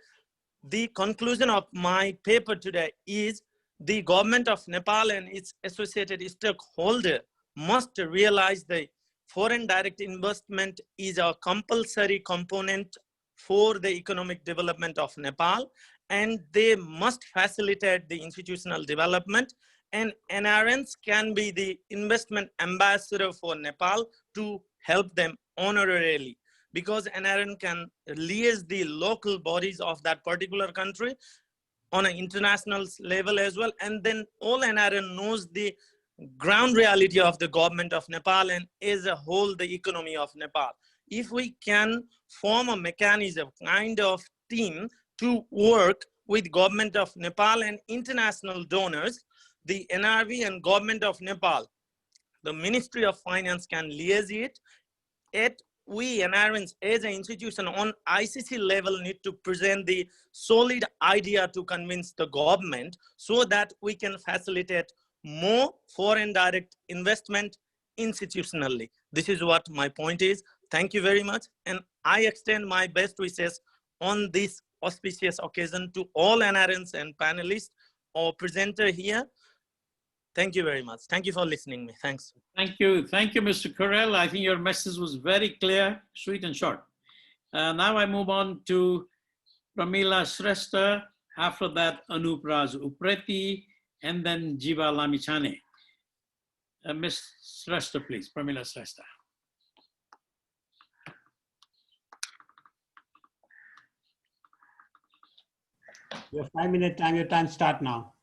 The conclusion of my paper today is the government of Nepal and its associated stakeholder must realize the foreign direct investment is a compulsory component for the economic development of Nepal, and they must facilitate the institutional development, and NRNs can be the investment ambassador for Nepal to help them honorarily, because NRN can liaise the local bodies of that particular country on an international level as well. And then all NRN knows the ground reality of the government of Nepal and as a whole, the economy of Nepal. If we can form a mechanism, kind of team to work with government of Nepal and international donors, the NRB and government of Nepal, the Ministry of Finance can liaise it. We NRNs as an institution on ICC level need to present the solid idea to convince the government so that we can facilitate more foreign direct investment institutionally. This is what my point is. Thank you very much. And I extend my best wishes on this auspicious occasion to all NRNs and panelists or presenter here. Thank you very much. Thank you for listening to me. Thanks. Thank you, Mr. Correll. I think your message was very clear, sweet and short. Now I move on to Pramila Shrestha, after that Anup Raj Upreti, and then Jiva Lamichane. Ms. Shrestha, please, Pramila Shrestha. Your 5-minute time, your time start now.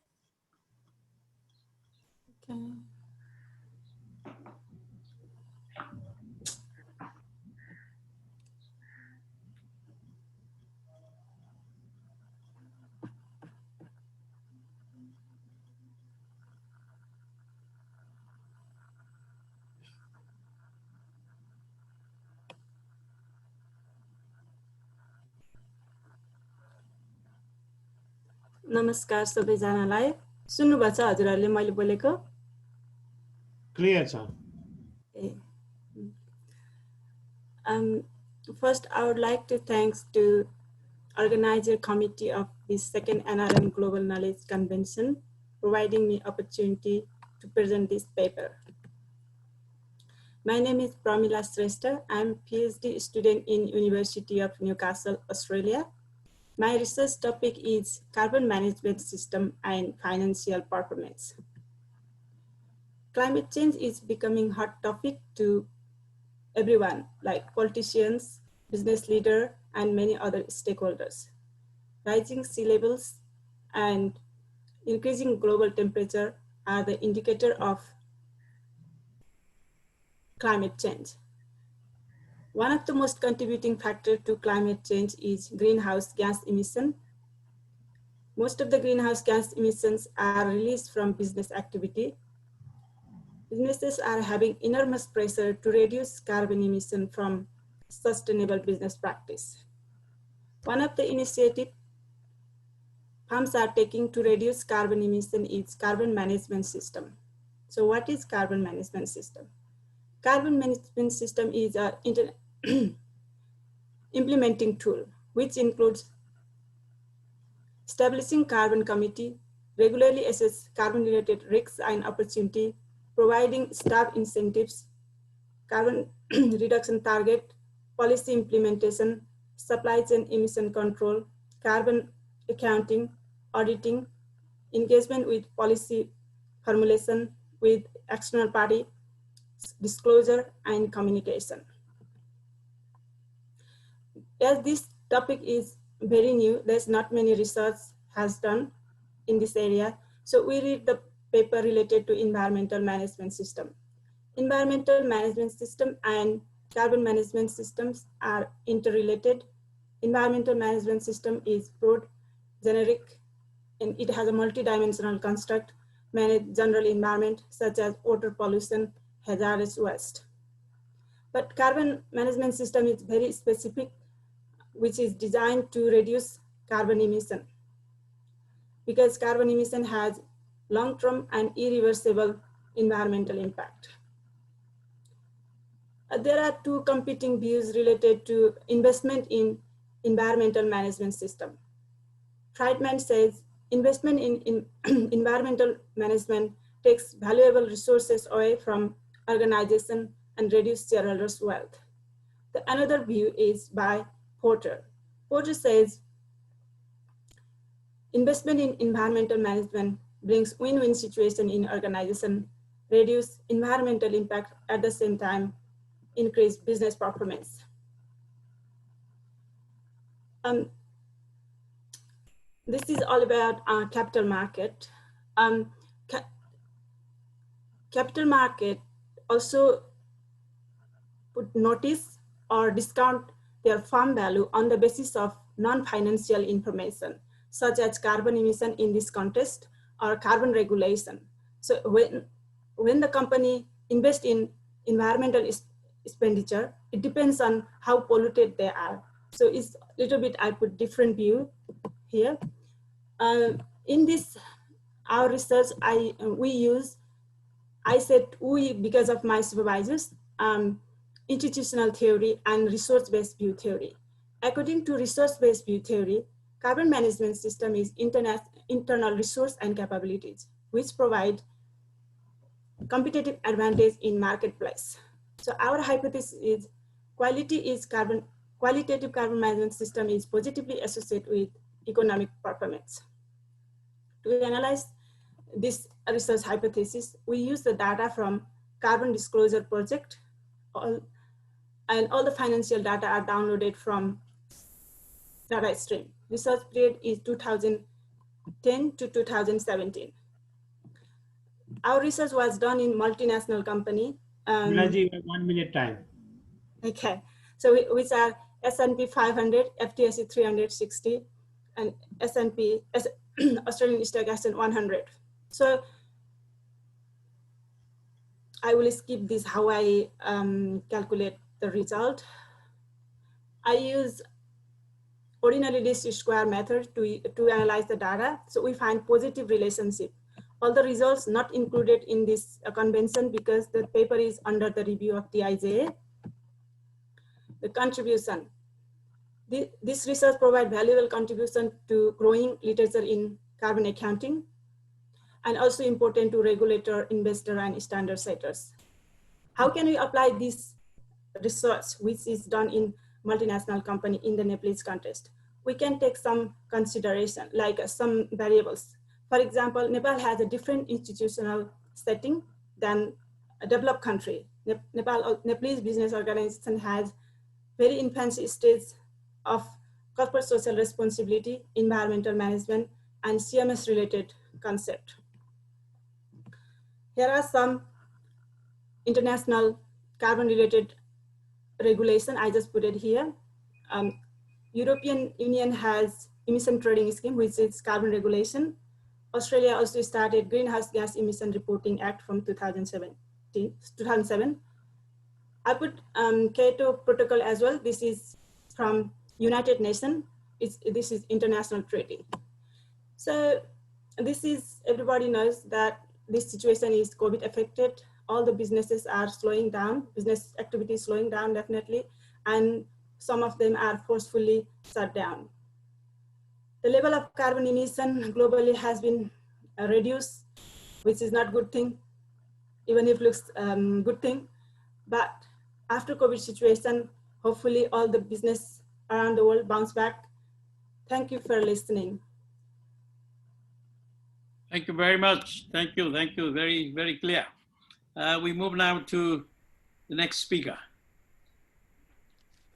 Okay. नमस्कार सबैजनालाई सुन्नुभएको छ हजुरहरूले मैले बोलेको Clear, sir. First, I would like to thank to organizer committee of the second NRN Global Knowledge Convention, providing me opportunity to present this paper. My name is Pramila Shrestha. I'm PhD student in University of Newcastle, Australia. My research topic is carbon management system and financial performance. Climate change is becoming a hot topic to everyone, like politicians, business leaders, and many other stakeholders. Rising sea levels and increasing global temperature are the indicator of climate change. One of the most contributing factors to climate change is greenhouse gas emission. Most of the greenhouse gas emissions are released from business activity. Businesses are having enormous pressure to reduce carbon emission from sustainable business practice. One of the initiatives firms are taking to reduce carbon emission is carbon management system. So what is carbon management system? Carbon management system is an implementing tool, which includes establishing carbon committee, regularly assess carbon-related risks and opportunity, providing staff incentives, carbon reduction target, policy implementation, supply chain emission control, carbon accounting, auditing, engagement with policy formulation with external party, disclosure, and communication. As this topic is very new, there's not many research has done in this area. So we read the paper related to environmental management system. Environmental management system and carbon management systems are interrelated. Environmental management system is broad, generic, and it has a multidimensional construct, manage general environment such as water pollution, hazardous waste. But carbon management system is very specific, which is designed to reduce carbon emission, because carbon emission has long-term and irreversible environmental impact. There are two competing views related to investment in environmental management system. Friedman says investment in environmental management takes valuable resources away from organization and reduce shareholders' wealth. The another view is by Porter. Porter says investment in environmental management brings win-win situation in organization, reduce environmental impact at the same time, increase business performance. This is all about capital market. Capital market also put notice or discount their firm value on the basis of non-financial information, such as carbon emission in this context or carbon regulation. So when the company invests in environmental expenditure, it depends on how polluted they are. So it's a little bit, I put different view here. In this, our research, I said we because of my supervisors, institutional theory and resource-based view theory. According to resource-based view theory, carbon management system is internal resource and capabilities, which provide competitive advantage in marketplace. So our hypothesis is qualitative carbon management system is positively associated with economic performance. To analyze this research hypothesis, we use the data from Carbon Disclosure Project, and all the financial data are downloaded from data stream. Research period is 2010 to 2017. Our research was done in multinational company. 1 minute time. Okay, so which are S&P 500, FTSE 360, and S&P Australian Stock Exchange 100. So I will skip this how I calculate the result. I use ordinary least square method to analyze the data. So we find positive relationship. All the results not included in this convention because the paper is under the review of DIJA. The contribution. This research provides valuable contribution to growing literature in carbon accounting, and also important to regulator, investor, and standard setters. How can we apply this research, which is done in multinational company in the Nepalese context? We can take some consideration, like some variables. For example, Nepal has a different institutional setting than a developed country. Nepalese business organization has very infancy stage of corporate social responsibility, environmental management, and CMS related concept. Here are some international carbon related regulation. I just put it here. European Union has emission trading scheme, which is carbon regulation. Australia also started Greenhouse Gas Emission Reporting Act from 2007. I put Kyoto Protocol as well. This is from United Nations. This is international treaty. So this is, everybody knows that this situation is COVID affected. All the businesses are slowing down, business activity is slowing down definitely. and some of them are forcefully shut down. The level of carbon emission globally has been reduced, which is not good thing, even if it looks good thing. But after COVID situation, hopefully all the business around the world bounce back. Thank you for listening. Thank you very much. Thank you. Thank you. Very, very clear. We move now to the next speaker.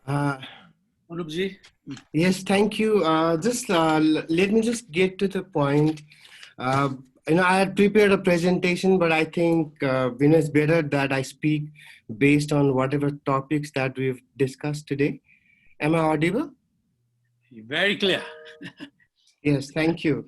Anupji. Yes, thank you. Let me just get to the point. I had prepared a presentation, but I think it's better that I speak based on whatever topics that we've discussed today. Am I audible? Very clear. Yes, thank you.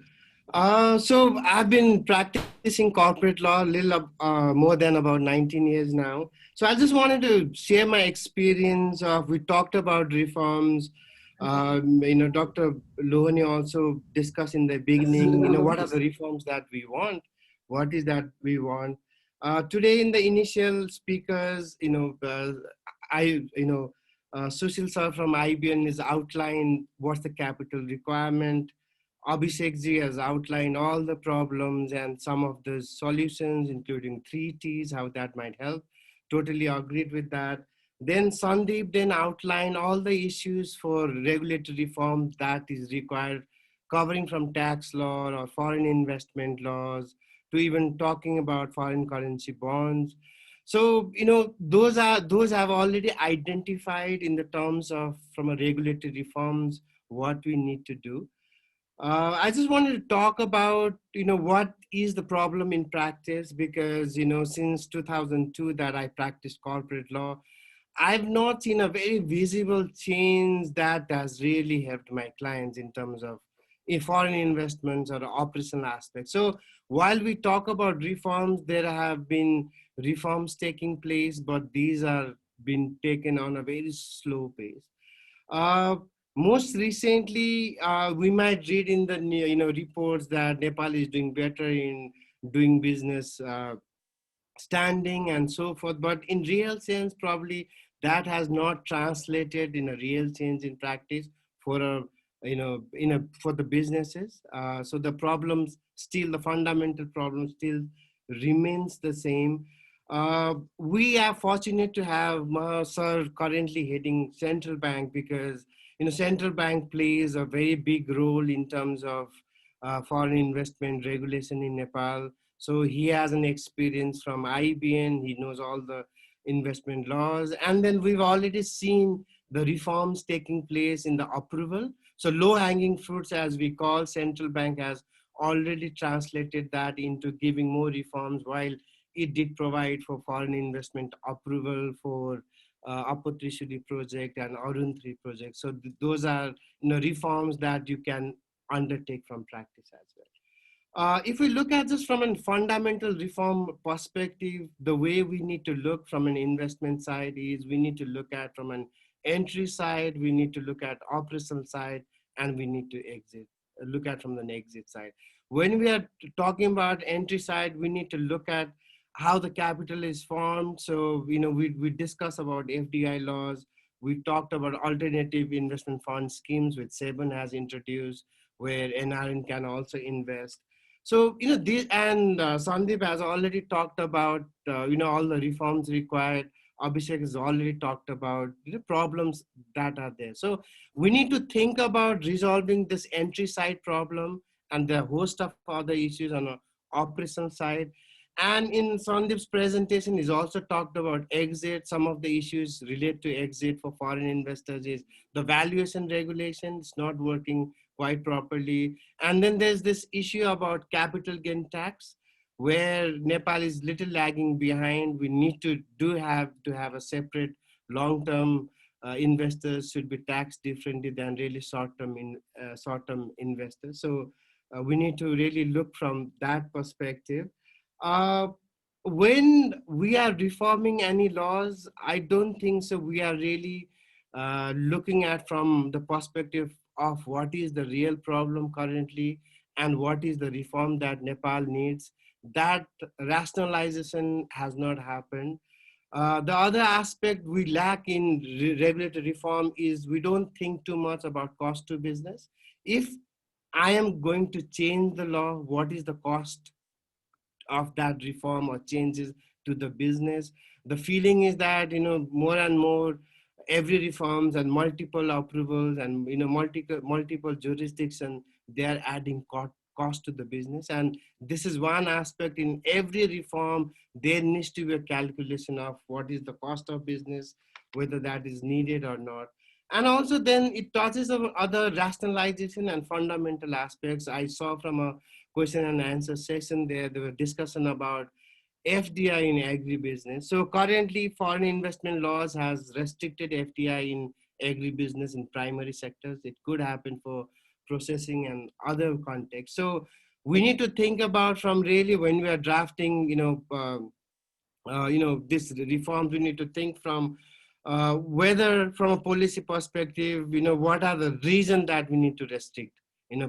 So I've been practicing corporate law a little more than about 19 years now. So I just wanted to share my experience of, we talked about reforms. Dr. Lohani also discussed in the beginning, what are the reforms that we want? What is that we want? Today in the initial speakers, Sushil sir from IBN has outlined what's the capital requirement. Abhishek ji has outlined all the problems and some of the solutions, including 3 T's, how that might help. Totally agreed with that. Then Sandeep then outlined all the issues for regulatory reform that is required, covering from tax law or foreign investment laws to even talking about foreign currency bonds. So, those have already identified in the terms of from a regulatory reforms, what we need to do. I just wanted to talk about, what is the problem in practice, because, since 2002 that I practiced corporate law, I've not seen a very visible change that has really helped my clients in terms of foreign investments or operational aspects. So while we talk about reforms, there have been reforms taking place, but these are been taken on a very slow pace. Most recently, we might read in the reports that Nepal is doing better in doing business standing and so forth, but in real sense, probably that has not translated in a real change in practice for for the businesses. So the problems still, the fundamental problem still remains the same. We are fortunate to have Sir currently heading central bank, because central bank plays a very big role in terms of foreign investment regulation in Nepal. So he has an experience from IBN. He knows all the investment laws, and then we've already seen the reforms taking place in the approval. So low-hanging fruits, as we call, central bank has already translated that into giving more reforms, while it did provide for foreign investment approval for Apotri project and Arun 3 project. So those are reforms that you can undertake from practice as well. If we look at this from a fundamental reform perspective, the way we need to look from an investment side is we need to look at from an entry side, we need to look at operational side, and we need to look at from the exit side. When we are talking about entry side, we need to look at how the capital is formed. So, we discuss about FDI laws. We talked about alternative investment fund schemes, which SEBIN has introduced, where NRN can also invest. So, Sandeep has already talked about, all the reforms required. Abhishek has already talked about the problems that are there. So we need to think about resolving this entry side problem and the host of other issues on an operational side. And in Sandeep's presentation, he's also talked about exit. Some of the issues relate to exit for foreign investors is the valuation regulation is not working quite properly. And then there's this issue about capital gain tax, where Nepal is little lagging behind. We need to have a separate long-term investors should be taxed differently than really short-term investors. So we need to really look from that perspective. When we are reforming any laws, I don't think so we are really looking at from the perspective of what is the real problem currently and what is the reform that Nepal needs. That rationalization has not happened. The other aspect we lack in regulatory reform is we don't think too much about cost to business. If I am going to change the law, what is the cost of that reform or changes to the business? The feeling is that, more and more every reforms and multiple approvals and, multiple jurisdictions, they are adding cost to the business. And this is one aspect in every reform. There needs to be a calculation of what is the cost of business, whether that is needed or not. And also then it touches on other rationalization and fundamental aspects. I saw from a question and answer session there were discussion about FDI in agribusiness. So currently foreign investment laws has restricted FDI in agribusiness in primary sectors. It could happen for processing and other contexts. So we need to think about from really when we are drafting, this reforms, we need to think from whether from a policy perspective, what are the reasons that we need to restrict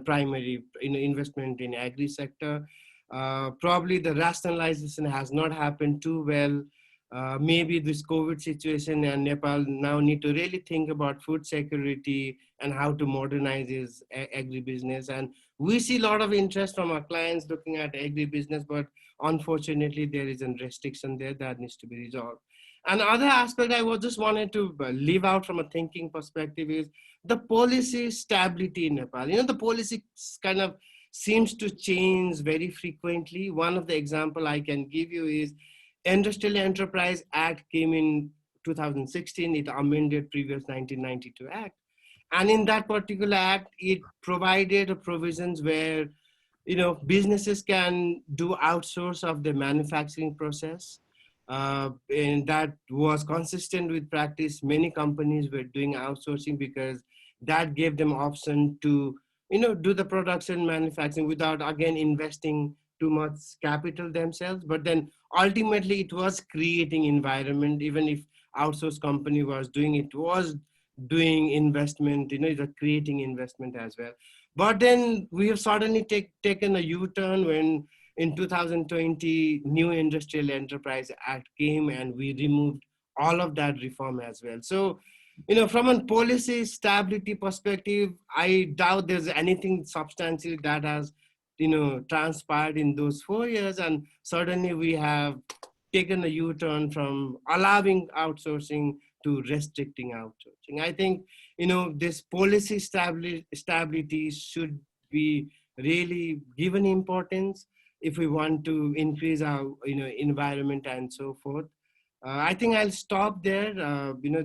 primary investment in agri sector. Probably the rationalization has not happened too well. Maybe this COVID situation and Nepal now need to really think about food security and how to modernize its agribusiness. And we see a lot of interest from our clients looking at agribusiness, but unfortunately there is a restriction there that needs to be resolved. Another aspect I just wanted to leave out from a thinking perspective is the policy stability in Nepal. The policy kind of seems to change very frequently. One of the example I can give you is Industrial Enterprise Act came in 2016. It amended previous 1992 Act. And in that particular act, it provided provisions where, businesses can do outsource of the manufacturing process. And that was consistent with practice. Many companies were doing outsourcing because that gave them option to, do the production manufacturing without, again, investing too much capital themselves. But then ultimately it was creating environment. Even if outsourced company was doing it, was doing investment, it was creating investment as well. But then we have suddenly taken a U-turn when in 2020, New Industrial Enterprise Act came and we removed all of that reform as well. So, from a policy stability perspective, I doubt there's anything substantial that has, transpired in those 4 years. And suddenly we have taken a U-turn from allowing outsourcing to restricting outsourcing. I think, this policy stability should be really given importance if we want to increase our environment and so forth. I think I'll stop there,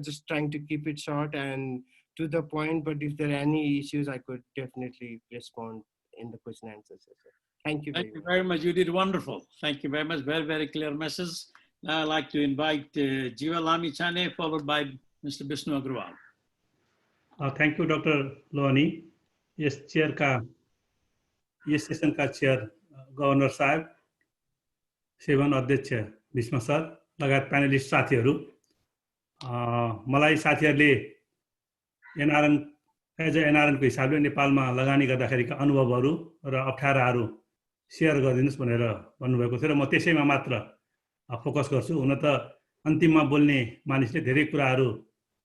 just trying to keep it short and to the point, but if there are any issues, I could definitely respond in the question and answer session. Thank you very much. You did wonderful. Thank you very much. Very, very clear message. Now I'd like to invite Jiva Lamichane, followed by Mr. Vishnu Agrawal. Thank you, Dr. Lohani. Yes, chair ka, yes session ka chair, Governor Sahib, seven अध्यक्ष Bhishma sir लगायत panellist साथीहरू, मलाई साथीहरूले NRN as a NRN को हिसाबले नेपालमा लगानी गर्दाखेरिका अनुभवहरू र अप्ठ्याराहरू share गरिदिनुस् भनेर भन्नुभएको थियो र म त्यसैमा मात्र फोकस गर्छु। हुन त अन्तिममा बोल्ने मानिसले धेरै कुराहरू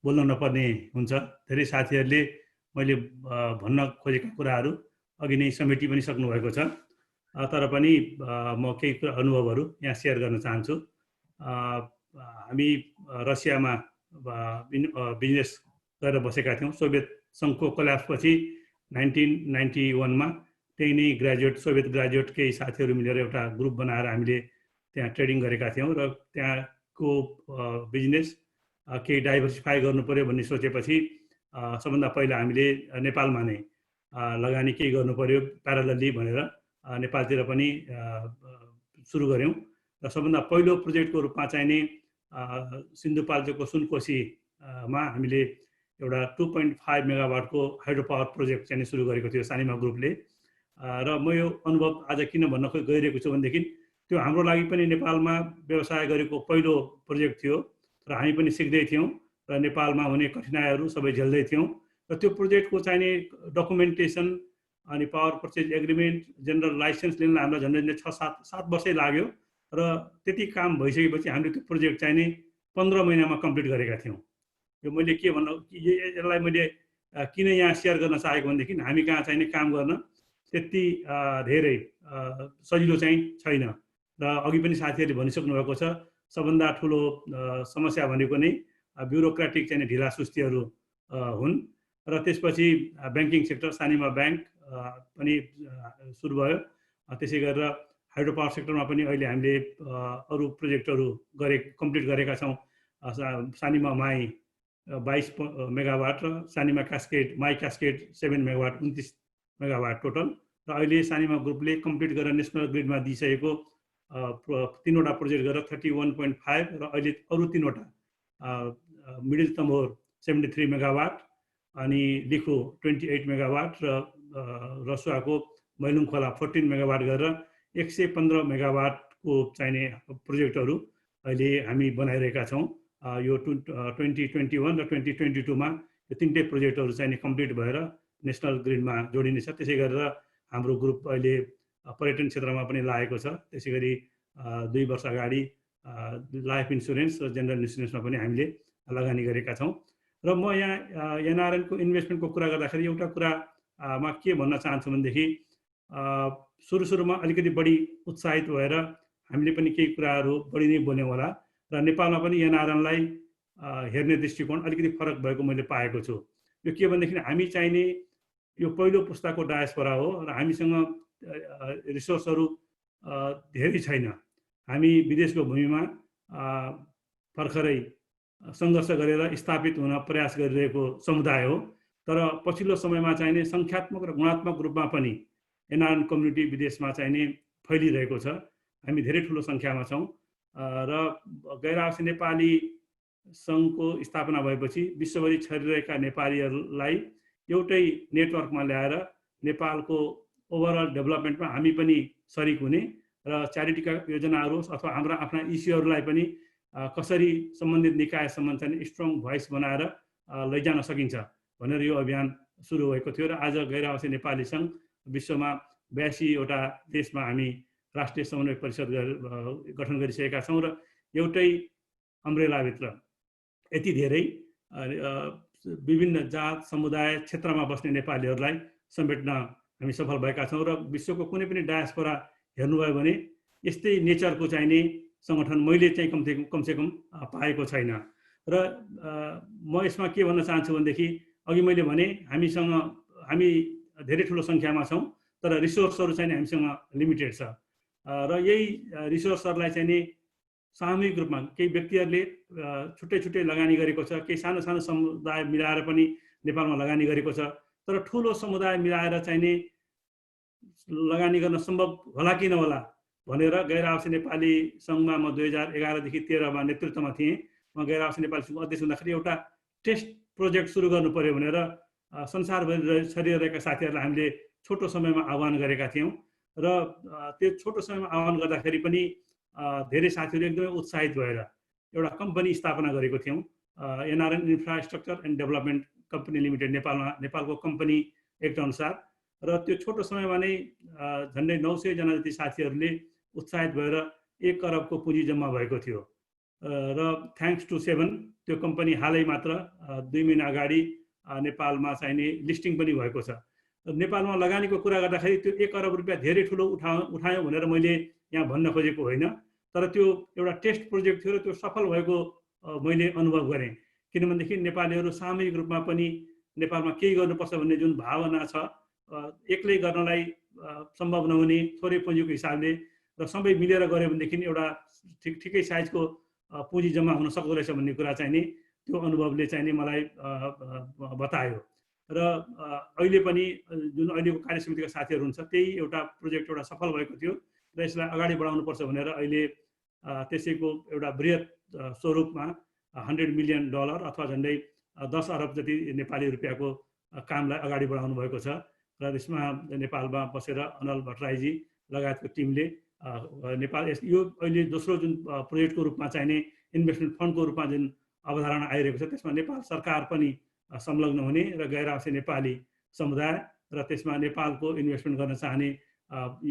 बोल्न नपर्ने हुन्छ। धेरै साथीहरूले मैले भन्न खोजेका कुराहरू अघि नै समेटि पनि सक्नु भएको छ। तर पनि म केही अनुभवहरू यहाँ शेयर गर्न चाहन्छु। हामी रसियामा बिजनेस गरेर बसेका थियौँ। सोभियत सङ्घको कोल्याप्स पछि 1991 मा त्यही नै सोभियत ग्रेजुएट केही साथीहरू मिलेर एउटा ग्रुप बनाएर हामीले त्यहाँ ट्रेडिङ गरेका थियौँ र त्यहाँको बिजनेस केही डाइभर्सिफाई गर्नु पर्यो भन्ने सोचेपछि सबभन्दा पहिला हामीले नेपालमा नै लगानी केही गर्नु पर्यो प्यारालली भनेर नेपालतिर पनि सुरु गर्यौं र सबभन्दा पहिलो प्रोजेक्टको रूपमा चाहिँ नि सिन्धुपाल्चोकको सुनकोशीमा हामीले एउटा 2.5 मेगावाटको हाइड्रो पावर प्रोजेक्ट चाहिँ सुरु गरेको थियो सानिमा ग्रुपले। र म यो अनुभव आज किन भन्न गइरहेको छु भनेदेखि त्यो हाम्रो लागि पनि नेपालमा व्यवसाय गरेको पहिलो प्रोजेक्ट थियो र हामी पनि सिक्दै थियौं र नेपालमा हुने कठिनाइहरू सबै झेल्दै थियौं र त्यो प्रोजेक्टको चाहिँ नि डकुमेन्टेसन अनि power purchase agreement general license लिन हामीलाई झन्डै 6-7 वर्षै लाग्यो र त्यति काम भइसकेपछि हामीले त्यो प्रोजेक्ट चाहिँ नि 15 महिनामा कम्प्लिट गरेका थियौँ। यो मैले के भन्नु यसलाई मैले किन यहाँ सेयर गर्न चाहेको भनेदेखि हामी कहाँ चाहिँ काम गर्न त्यति धेरै सजिलो चाहिँ छैन र अघि पनि साथीहरूले भनिसक्नु भएको छ सबभन्दा ठुलो समस्या भनेको नै ब्युरोक्रेटिक चाहिँ ढिलासुस्तीहरू हुन् र त्यसपछि ब्याङ्किङ सेक्टर सानीमा ब्याङ्क पनि सुरु भयो। त्यसै गरेर हाइड्रो पावर सेक्टरमा पनि अहिले हामीले अरू प्रोजेक्टहरू कम्प्लिट गरेका छौँ। सानीमा माई 22 मेगावाट र सानीमा क्यास्केड माई क्यास्केड 7 मेगावाट 29 मेगावाट टोटल र अहिले सानीमा ग्रुपले कम्प्लिट गरेर नेसनल ग्रिडमा दिइसकेको 3वटा प्रोजेक्ट गरेर 31.5 र अहिले अरू 3वटा मिडल तम्बोर 73 मेगावाट अनि लिखो 28 मेगावाट र रसुवाको मैलुङ खोला 14 मेगावाट गरेर 115 मेगावाटको चाहिने प्रोजेक्टहरू अहिले हामी बनाइरहेका छौँ। यो 2021 र 2022 मा यो 3टै प्रोजेक्टहरू चाहिँ कम्प्लिट भएर नेसनल ग्रिडमा जोडिनेछ। त्यसै गरेर हाम्रो ग्रुप अहिले पर्यटन क्षेत्रमा पनि लागेको छ। त्यसै गरी 2 वर्ष अगाडि लाइफ इन्सुरेन्स र जेनरल इन्सुरेन्समा पनि हामीले लगानी गरेका छौँ। र म यहाँ NRN को इन्भेस्टमेन्टको कुरा गर्दाखेरि एउटा कुरामा के भन्न चाहन्छु भनेदेखि सुरुमा अलिकति बढी उत्साहित भएर हामीले पनि केही कुराहरू बढी नै बोल्यौँ होला र नेपालमा पनि NRNलाई हेर्ने दृष्टिकोण अलिकति फरक भएको मैले पाएको छु। यो के भनेदेखि हामी चाहिने यो पहिलो पुस्ताको डायस्पोरा हो र हामीसँग रिसोर्सहरू धेरै छैन। हामी विदेशको भूमिमा भर्खरै सङ्घर्ष गरेर स्थापित हुन प्रयास गरिरहेको समुदाय हो। तर पछिल्लो समयमा चाहिने सङ्ख्यात्मक र गुणात्मक रूपमा पनि NRN कम्युनिटी विदेशमा चाहिने फैलिरहेको छ। हामी धेरै ठुलो सङ्ख्यामा छौँ र गैर आवासीय नेपाली सङ्घको स्थापना भएपछि विश्वभरि छरिरहेका नेपालीहरूलाई एउटै नेटवर्कमा ल्याएर नेपालको ओभरअल डेभलपमेन्टमा हामी पनि सरिक हुने र च्यारिटीका योजनाहरू अथवा हाम्रा आफ्ना इस्युहरूलाई पनि कसरी सम्बन्धित निकायसम्म चाहिँ स्ट्रङ भोइस बनाएर लैजान सकिन्छ भनेर यो अभियान सुरु भएको थियो र आज गैर आवासीय नेपाली सङ्घ विश्वमा 82वटा देशमा हामी राष्ट्रिय समन्वय परिषद गठन गरिसकेका छौँ र एउटै अम्ब्रेलाभित्र यति धेरै विभिन्न जात समुदाय क्षेत्रमा बस्ने नेपालीहरूलाई समेट्न हामी सफल भएका छौँ र विश्वको कुनै पनि डायस्पोरा हेर्नुभयो भने यस्तै नेचरको चाहिने सङ्गठन मैले चाहिँ कमसेकम पाएको छैन। र म यसमा के भन्न चाहन्छु भनेदेखि अघि मैले भने हामी धेरै ठुलो सङ्ख्यामा छौँ तर रिसोर्सहरू चाहिँ हामीसँग लिमिटेड छ र यही रिसोर्सहरूलाई चाहिँ नि सामूहिक रूपमा केही व्यक्तिहरूले छुट्टै छुट्टै लगानी गरेको छ, केही सानो सानो समुदाय मिलाएर पनि नेपालमा लगानी गरेको छ। तर ठुलो समुदाय मिलाएर चाहिँ नि लगानी गर्न सम्भव होला कि नहोला भनेर गैर आवासीय नेपाली सङ्घमा म 2011 देखि 13 मा नेतृत्वमा थिएँ। म गैर आवासीय नेपाली सङ्घको अध्यक्ष हुँदाखेरि एउटा टेस्ट प्रोजेक्ट सुरु गर्नु पर्यो भनेर संसारभरि छरिरहेका साथीहरूलाई हामीले छोटो समयमा आह्वान गरेका थियौँ र त्यो छोटो समयमा आह्वान गर्दाखेरि पनि धेरै साथीहरू एकदमै उत्साहित भएर एउटा कम्पनी स्थापना गरेको थियौँ। NRN infrastructure and development company limited नेपालको कम्पनी एक्ट अनुसार र त्यो छोटो समयमा नै झन्डै 900 जना जति साथीहरूले उत्साहित भएर 1 करोडको पुँजी जम्मा भएको थियो र थ्याङ्क्स टु 7 त्यो कम्पनी हालै मात्र 2 महिना अगाडि नेपालमा चाहिने लिस्टिङ पनि भएको छ। नेपालमा लगानीको कुरा गर्दाखेरि त्यो 1 करोड रुपियाँ धेरै ठुलो उठायौँ भनेर मैले यहाँ भन्न खोजेको होइन, तर त्यो एउटा टेस्ट प्रोजेक्ट थियो र त्यो सफल भएको मैले अनुभव गरेँ। किनभनेदेखि नेपालीहरू सामूहिक रूपमा पनि नेपालमा केही गर्नुपर्छ भन्ने जुन भावना छ एक्लै गर्नलाई सम्भव नहुने थोरै पुँजीको हिसाबले र सबै मिलेर गऱ्यो भनेदेखि एउटा ठिकै साइजको पुँजी जम्मा हुन सक्दो रहेछ भन्ने कुरा चाहिँ नि त्यो अनुभवले चाहिँ नि मलाई बतायो। र अहिले पनि जुन अहिलेको कार्यसमितिका साथीहरू हुन्छ त्यही एउटा प्रोजेक्ट एउटा सफल भएको थियो र यसलाई अगाडि बढाउनुपर्छ भनेर अहिले त्यसैको एउटा बृहत स्वरूपमा $100 मिलियन अथवा झन्डै 10 अरब जति नेपाली रुपियाँको कामलाई अगाडि बढाउनु भएको छ र यसमा नेपालमा बसेर अनल भट्टराईजी लगायतको टिमले नेपाल यो अहिले दोस्रो जुन प्रोजेक्टको रूपमा चाहिने इन्भेस्टमेन्ट फन्डको रूपमा जुन अवधारणा आइरहेको छ त्यसमा नेपाल सरकार पनि संलग्न हुने र गैर आवासीय नेपाली समुदाय र त्यसमा नेपालको इन्भेस्टमेन्ट गर्न चाहने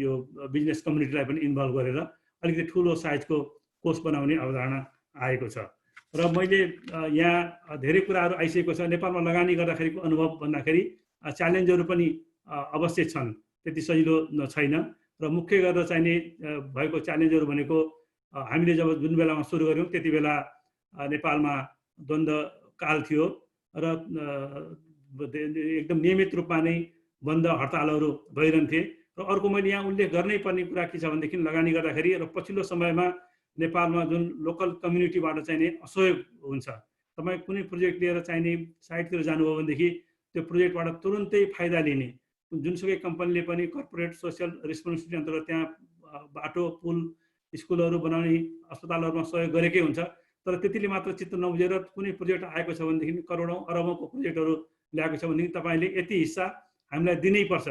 यो बिजनेस कम्युनिटीलाई पनि इन्भल्भ गरेर अलिकति ठुलो साइजको कोष बनाउने अवधारणा आएको छ। र मैले यहाँ धेरै कुराहरू आइसकेको छ। नेपालमा लगानी गर्दाखेरिको अनुभव भन्दाखेरि च्यालेन्जहरू पनि अवश्य छन्, त्यति सजिलो छैन। र मुख्य गरेर चाहिने भएको च्यालेन्जहरू भनेको हामीले जब जुन बेलामा सुरु गऱ्यौँ त्यति बेला नेपालमा द्वन्द्व काल थियो र एकदम नियमित रूपमा नै बन्द हडतालहरू भइरहन्थे। र अर्को मैले यहाँ उल्लेख गर्नै पर्ने कुरा के छ भनेदेखि लगानी गर्दाखेरि र पछिल्लो समयमा नेपालमा जुन लोकल कम्युनिटीबाट चाहिने असहयोग हुन्छ। तपाईँ कुनै प्रोजेक्ट लिएर चाहिने साइटतिर जानुभयो भनेदेखि त्यो प्रोजेक्टबाट तुरुन्तै फाइदा लिने जुनसुकै कम्पनीले पनि कर्पोरेट सोसियल रेस्पोन्सिबिलिटी अन्तर्गत त्यहाँ बाटो पुल स्कुलहरू बनाउने अस्पतालहरूमा सहयोग गरेकै हुन्छ। तर त्यतिले मात्र चित्त नबुझेर कुनै प्रोजेक्ट आएको छ भनेदेखि करोडौँ अरबौँको प्रोजेक्टहरू ल्याएको छ भनेदेखि तपाईँले यति हिस्सा हामीलाई दिनै पर्छ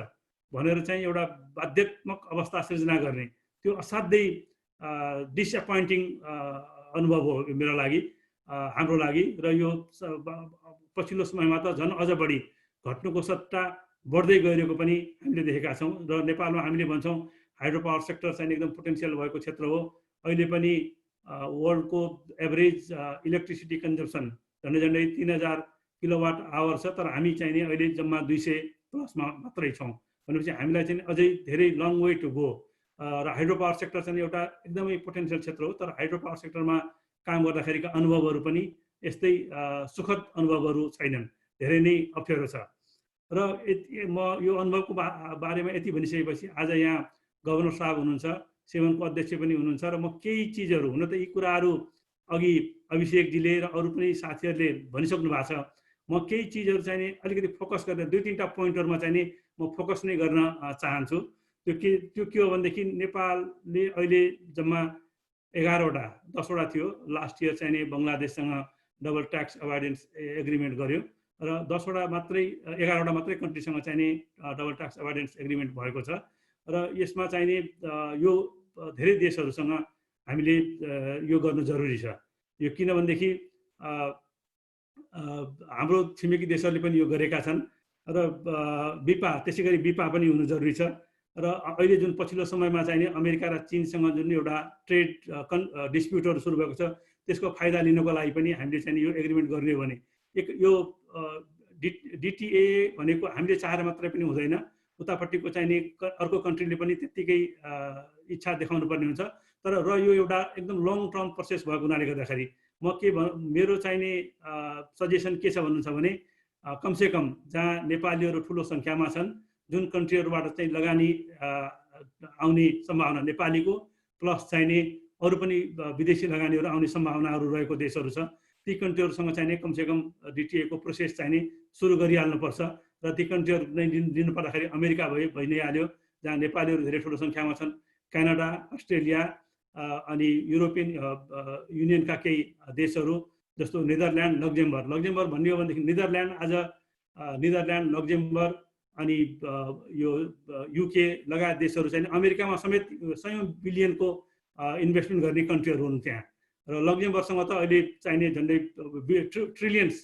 भनेर चाहिँ एउटा बाध्यात्मक अवस्था सिर्जना गर्ने, त्यो असाध्यै डिसएपोइन्टिङ अनुभव हो मेरो लागि, हाम्रो लागि। र यो पछिल्लो समयमा त झन् अझ बढी घट्नुको सट्टा बढ्दै गइरहेको पनि हामीले देखेका छौँ। र नेपालमा हामीले भन्छौँ हाइड्रो पावर सेक्टर चाहिँ एकदम पोटेन्सियल भएको क्षेत्र हो। अहिले पनि वर्ल्डको एभरेज इलेक्ट्रिसिटी कन्जम्सन झन्डै 3000 किलोवाट आवर छ, तर हामी चाहिँ नि अहिले जम्मा 200 प्लसमा मात्रै छौँ। भनेपछि हामीलाई चाहिँ अझै धेरै लङ वे टु गो। र हाइड्रो पावर सेक्टर चाहिँ एउटा एकदमै पोटेन्सियल क्षेत्र हो, तर हाइड्रो पावर सेक्टरमा काम गर्दाखेरिका अनुभवहरू पनि यस्तै सुखद अनुभवहरू छैनन्, धेरै नै अप्ठ्यारो छ। र म यो अनुभवको बारेमा यति भनिसकेपछि आज यहाँ गभर्नर साहब हुनुहुन्छ, सेवनको अध्यक्ष पनि हुनुहुन्छ, र म केही चिजहरू, हुन त यी कुराहरू अघि अभिषेकजीले र अरू पनि साथीहरूले भनिसक्नु भएको छ, म केही चिजहरू चाहिँ अलिकति फोकस गरेर 2-3टा पोइन्टहरूमा चाहिँ नि म फोकस नै गर्न चाहन्छु। त्यो के हो भनेदेखि नेपालले अहिले जम्मा 11वटा 10वटा थियो लास्ट इयर चाहिँ नि बङ्गलादेशसँग डबल ट्याक्स अभोइडेन्स एग्रिमेन्ट गर्यो, र 10वटा मात्रै 11वटा मात्रै कन्ट्रीसँग चाहिँ नि डबल ट्याक्स अभोइडेन्स एग्रिमेन्ट भएको छ। र यसमा चाहिँ नि यो धेरै देशहरूसँग हामीले यो गर्नु जरुरी छ। यो किनभनेदेखि हाम्रो छिमेकी देशहरूले पनि यो गरेका छन्, र बिपा त्यसै गरी बिपा पनि हुनु जरुरी छ। र अहिले जुन पछिल्लो समयमा चाहिँ नि अमेरिका र चीनसँग जुन एउटा ट्रेड डिस्प्युटहरू सुरु भएको छ, त्यसको फाइदा लिनको लागि पनि हामीले चाहिँ यो एग्रिमेन्ट गर्ने हो भने यो डिटिए भनेको हामीले चाहेर मात्रै पनि हुँदैन, उतापट्टिको चाहिँ नि अर्को कन्ट्रीले पनि त्यत्तिकै इच्छा देखाउनु पर्ने हुन्छ। तर र यो एउटा एकदम लङ टर्म प्रोसेस भएको हुनाले गर्दाखेरि म मेरो चाहिँ नि सजेसन के छ भन्नुहुन्छ भने कमसेकम जहाँ नेपालीहरू ठुलो सङ्ख्यामा छन्, जुन कन्ट्रीहरूबाट चाहिँ लगानी आउने सम्भावना नेपालीको प्लस चाहिँ नि अरू पनि विदेशी लगानीहरू आउने सम्भावनाहरू रहेको देशहरू छ, ती कन्ट्रीहरूसँग चाहिँ नि कमसेकम डिटिएको प्रोसेस चाहिँ नि सुरु गरिहाल्नुपर्छ। र ती कन्ट्रीहरू नै दिनु पर्दाखेरि अमेरिका भइ नै हाल्यो, जहाँ नेपालीहरू धेरै ठुलो सङ्ख्यामा छन्, क्यानाडा, अस्ट्रेलिया, अनि युरोपियन युनियनका केही देशहरू जस्तो नेदरल्यान्ड, लक्जमबर्ग भन्ने हो भनेदेखि नेदरल्यान्ड, लक्जमबर्ग अनि यो युके लगायत देशहरू चाहिँ अमेरिकामा समेत सयौं बिलियनको इन्भेस्टमेन्ट गर्ने कन्ट्रीहरू हुन् त्यहाँ। र लक्जमबर्गसँग त अहिले चाहिने झन्डै ट्रिलियन्स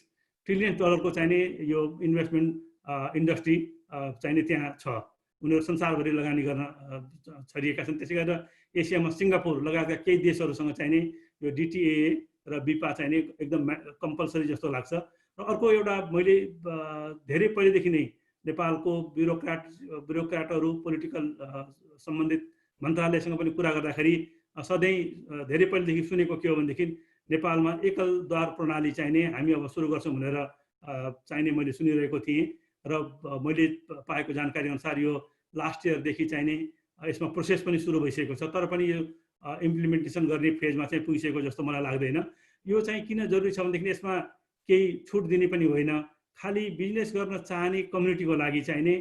डलरको चाहिने यो इन्भेस्टमेन्ट इन्डस्ट्री चाहिने त्यहाँ छ, उनीहरू संसारभरि लगानी गर्न छरिएका छन्। त्यसै गरेर एसियामा सिङ्गापुर लगायतका केही देशहरूसँग चाहिने यो डिटिए र बिपा चाहिने एकदम कम्पलसरी जस्तो लाग्छ। र अर्को एउटा मैले धेरै पहिलेदेखि नै नेपालको ब्युरोक्राटहरू पोलिटिकल सम्बन्धित मन्त्रालयसँग पनि कुरा गर्दाखेरि सधैँ धेरै पहिलेदेखि सुनेको के हो भनेदेखि नेपालमा एकलद्वार प्रणाली चाहिने हामी अब सुरु गर्छौँ भनेर चाहिने मैले सुनिरहेको थिएँ। र मैले पाएको जानकारी अनुसार यो लास्ट इयरदेखि चाहिने यसमा प्रोसेस पनि सुरु भइसकेको छ, तर पनि यो इम्प्लिमेन्टेसन गर्ने फेजमा चाहिँ पुगिसकेको जस्तो मलाई लाग्दैन। यो चाहिँ किन जरुरी छ भनेदेखि यसमा केही छुट दिने पनि होइन, खालि बिजनेस गर्न चाहने कम्युनिटीको लागि चाहिने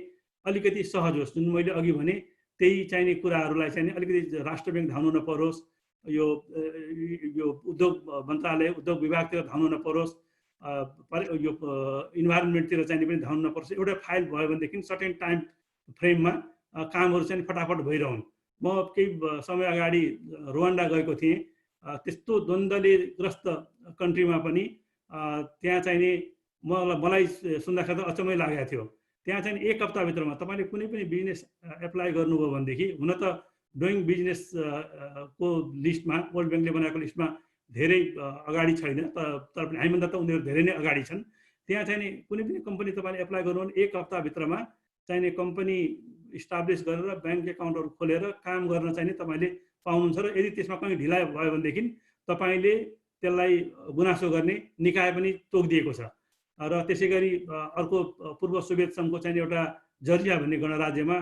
अलिकति सहज होस्, जुन मैले अघि भने त्यही चाहिने कुराहरूलाई चाहिँ अलिकति राष्ट्र ब्याङ्क धाउनु नपरोस्, यो उद्योग मन्त्रालय उद्योग विभागतिर धाउनु नपरोस्, यो इन्भाइरोन्मेन्टतिर चाहिँ पनि धाउनु नपरोस्। एउटा फाइल भयो भनेदेखि सर्टेन टाइम फ्रेममा कामहरू चाहिँ फटाफट भइरहन्। म केही समय अगाडि रुवान्डा गएको थिएँ, त्यस्तो द्वन्द्वले ग्रस्त कन्ट्रीमा पनि त्यहाँ चाहिने मलाई सुन्दाखेरि त अचम्मै लागेको थियो। त्यहाँ चाहिँ 1 हप्ताभित्रमा तपाईँले कुनै पनि बिजनेस एप्लाई गर्नुभयो भनेदेखि, हुन त डुइङ बिजनेस को लिस्टमा वर्ल्ड ब्याङ्कले बनाएको लिस्टमा धेरै अगाडि छैन, तर पनि हामीभन्दा त उनीहरू धेरै नै अगाडि छन्। त्यहाँ चाहिँ नि कुनै पनि कम्पनी तपाईँले एप्लाई गर्नु भने 1 हप्ताभित्रमा चाहिने कम्पनी इस्टाब्लिस गरेर ब्याङ्क एकाउन्टहरू खोलेर काम गर्न चाहिँ तपाईँले पाउनुहुन्छ। र यदि त्यसमा कहीँ ढिलाइ भयो भनेदेखि तपाईँले त्यसलाई गुनासो गर्ने निकाय पनि तोकिदिएको छ। र त्यसै गरी अर्को पूर्व सोभियत सङ्घको चाहिँ एउटा जर्जिया भन्ने गणराज्यमा